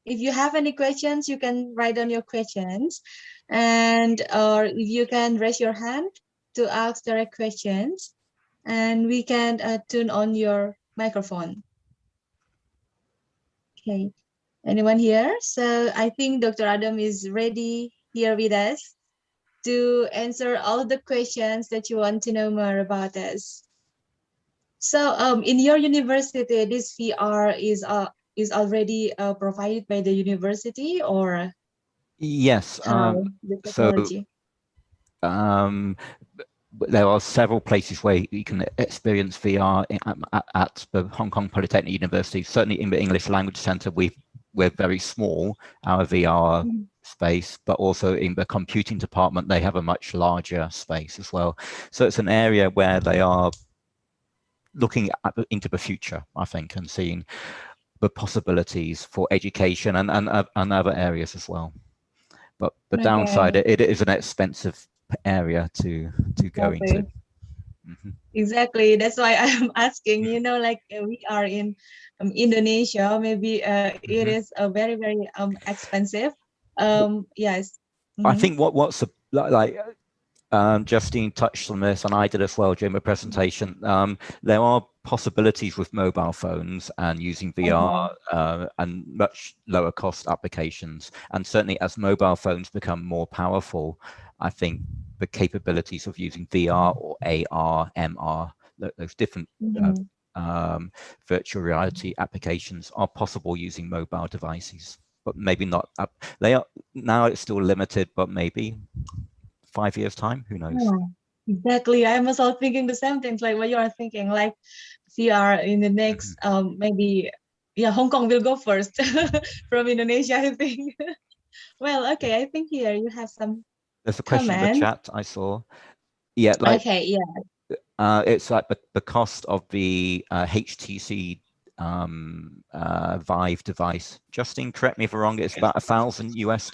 if you have any questions, you can write down your questions, and or you can raise your hand to ask direct questions, and we can turn on your microphone. Okay, anyone here? So I think Dr. Adam is ready here with us to answer all the questions that you want to know more about us. So in your university, this VR is already provided by the university, or Yes. how the So technology? there are several places where you can experience VR at the Hong Kong Polytechnic University. Certainly in the English Language Centre, we're very small, our VR space, but also in the computing department, they have a much larger space as well. So it's an area where they are looking into the future, I think, and seeing the possibilities for education and other areas as well. But the downside, Okay. it is an expensive area to go into. Exactly. That's why I'm asking. You know, like we are in Indonesia. Maybe it is very very expensive. Yes. I think what's like Justine touched on this, and I did as well during the presentation. There are possibilities with mobile phones and using VR and much lower cost applications. And certainly as mobile phones become more powerful, I think the capabilities of using VR or AR, MR, those different virtual reality applications are possible using mobile devices, but maybe not. They are now, it's still limited, but maybe 5 years time, who knows? Yeah, exactly. I'm also thinking the same things like what you are thinking, like VR in the next maybe Hong Kong will go first from Indonesia, I think. Well, okay, I think here you have some There's a question in the comment. chat I saw. Yeah, like Okay, yeah. it's like the cost of the HTC Vive device. Justine, correct me if I'm wrong, it's about $1,000 US.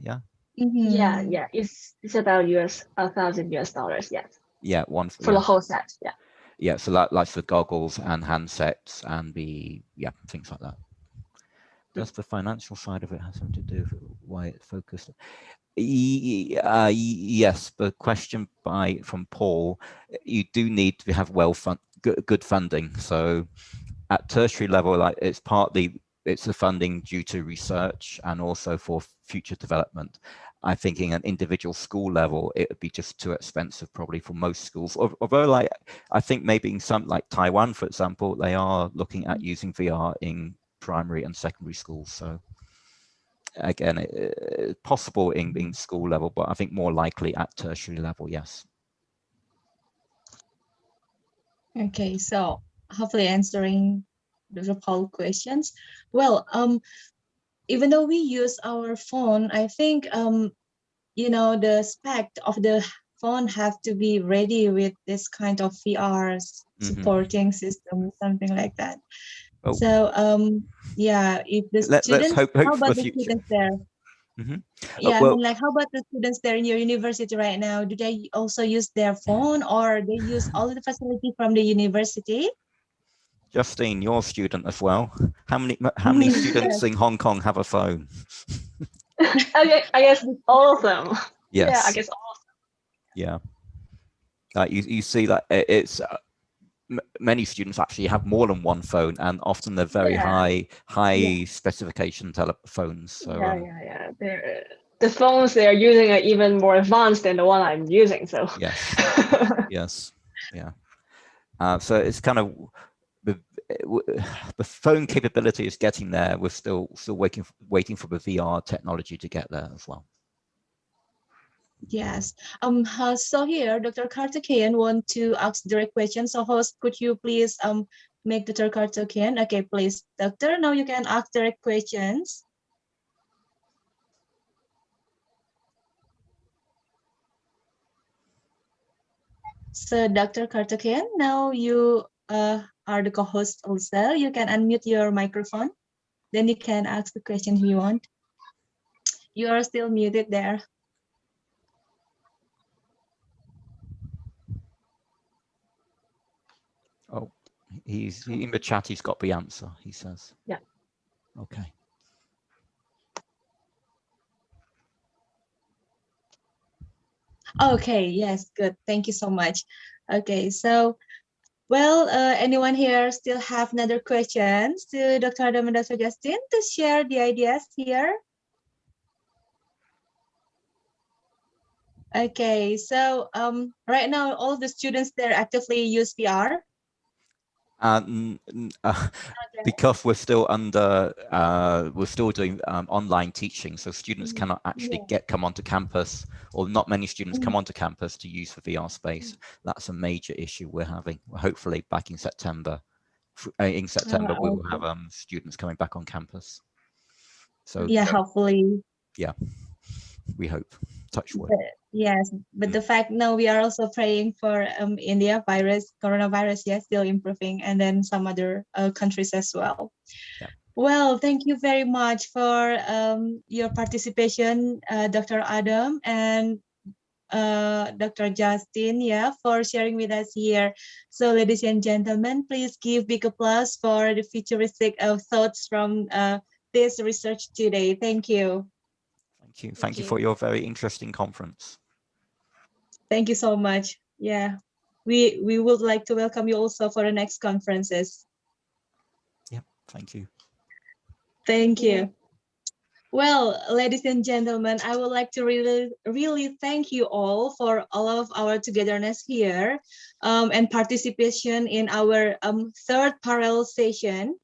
Yeah. Yeah, it's about $1,000 US, yes. Yeah, one for the whole set, yeah. Yeah, so like the goggles and handsets and the things like that. Does the financial side of it have something to do with why it's focused? Yes, the question from Paul, you do need to have good funding. So at tertiary level, like it's the funding due to research and also for future development. I think in an individual school level, it would be just too expensive probably for most schools. Although like I think maybe in some like Taiwan, for example, they are looking at using VR in primary and secondary schools. So again, it's possible in school level, but I think more likely at tertiary level, yes. Okay, so hopefully answering the poll questions. Well, even though we use our phone, I think you know, the spec of the phone have to be ready with this kind of VR supporting system, something like that. Oh. So yeah, if the Let's students, hope how for about the the future. students there? Yeah, I mean, like, how about the students there in your university right now? Do they also use their phone, or they use all the facility from the university? Justine, you're a student as well. How many students in Hong Kong have a phone? Okay, I guess all of them. Yes. Yeah, I guess all of them. Yeah. Like you see that it's many students actually have more than one phone, and often they're very high specification telephones. So yeah. The phones they are using are even more advanced than the one I'm using. So yes, yeah. So it's kind of the phone capability is getting there. We're still waiting for the VR technology to get there as well. Yes. So here, Dr. Karthikeyan want to ask direct questions. So host, could you please make Dr. Karthikeyan? Okay, please, Doctor. Now you can ask direct questions. So Dr. Karthikeyan, now you are the co-host also. You can unmute your microphone. Then you can ask the question if you want. You are still muted there. Oh, he's in the chat. He's got the answer. He says. Yeah. Okay. Okay. Yes. Good. Thank you so much. Okay. So, well, anyone here still have another questions to Dr. Adam and Dr. Justin to share the ideas here? Okay, so right now all of the students there actively use VR. Because we're still doing online teaching, so students cannot actually come onto campus, or not many students come onto campus to use the VR space. That's a major issue we're having. Hopefully back in September. In September, we will have students coming back on campus. So yeah, hopefully. Yeah, we hope. Touch wood. Yes, but the fact now we are also praying for India coronavirus, still improving, and then some other countries as well. Yeah. Well, thank you very much for your participation, Dr. Adam and Dr. Justin, for sharing with us here. So, ladies and gentlemen, please give big applause for the futuristic thoughts from this research today. Thank you. Thank you for your very interesting conference. Thank you so much. Yeah, we would like to welcome you also for the next conferences. Yeah, thank you. Thank you. Well, ladies and gentlemen, I would like to really thank you all for all of our togetherness here and participation in our third parallel session.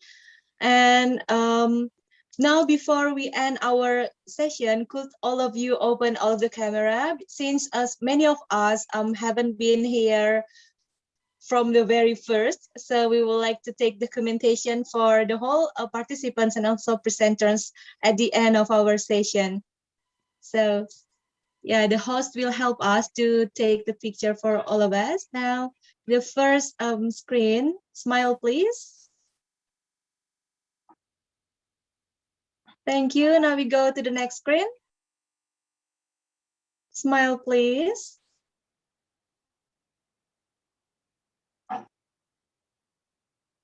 And now, before we end our session, could all of you open all the camera? Since many of us haven't been here from the very first, so we would like to take documentation for the whole participants and also presenters at the end of our session. So yeah, the host will help us to take the picture for all of us. Now, the first screen, smile please. Thank you. Now we go to the next screen. Smile, please.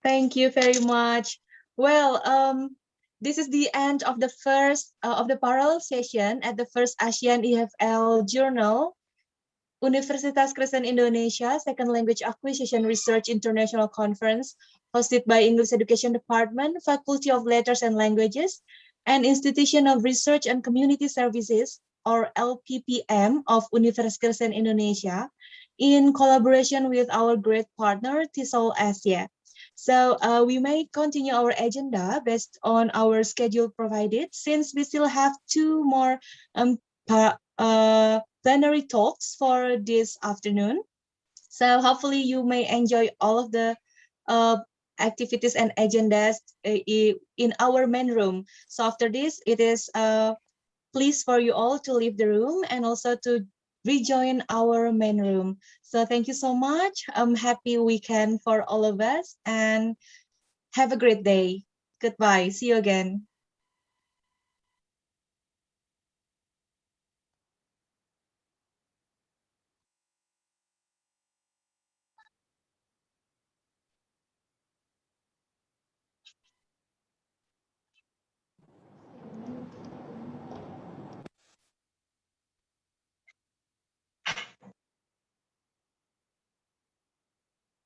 Thank you very much. Well, this is the end of the first of the parallel session at the first ASEAN EFL Journal, Universitas Kristen Indonesia Second Language Acquisition Research International Conference, hosted by English Education Department, Faculty of Letters and Languages, and Institution of Research and Community Services, or LPPM, of Universitas Kristen Indonesia, in collaboration with our great partner, TESOL Asia. So we may continue our agenda based on our schedule provided, since we still have two more plenary talks for this afternoon. So hopefully you may enjoy all of the activities and agendas in our main room. So after this, it is please for you all to leave the room and also to rejoin our main room. So thank you so much. Happy weekend for all of us and have a great day. Goodbye. See you again.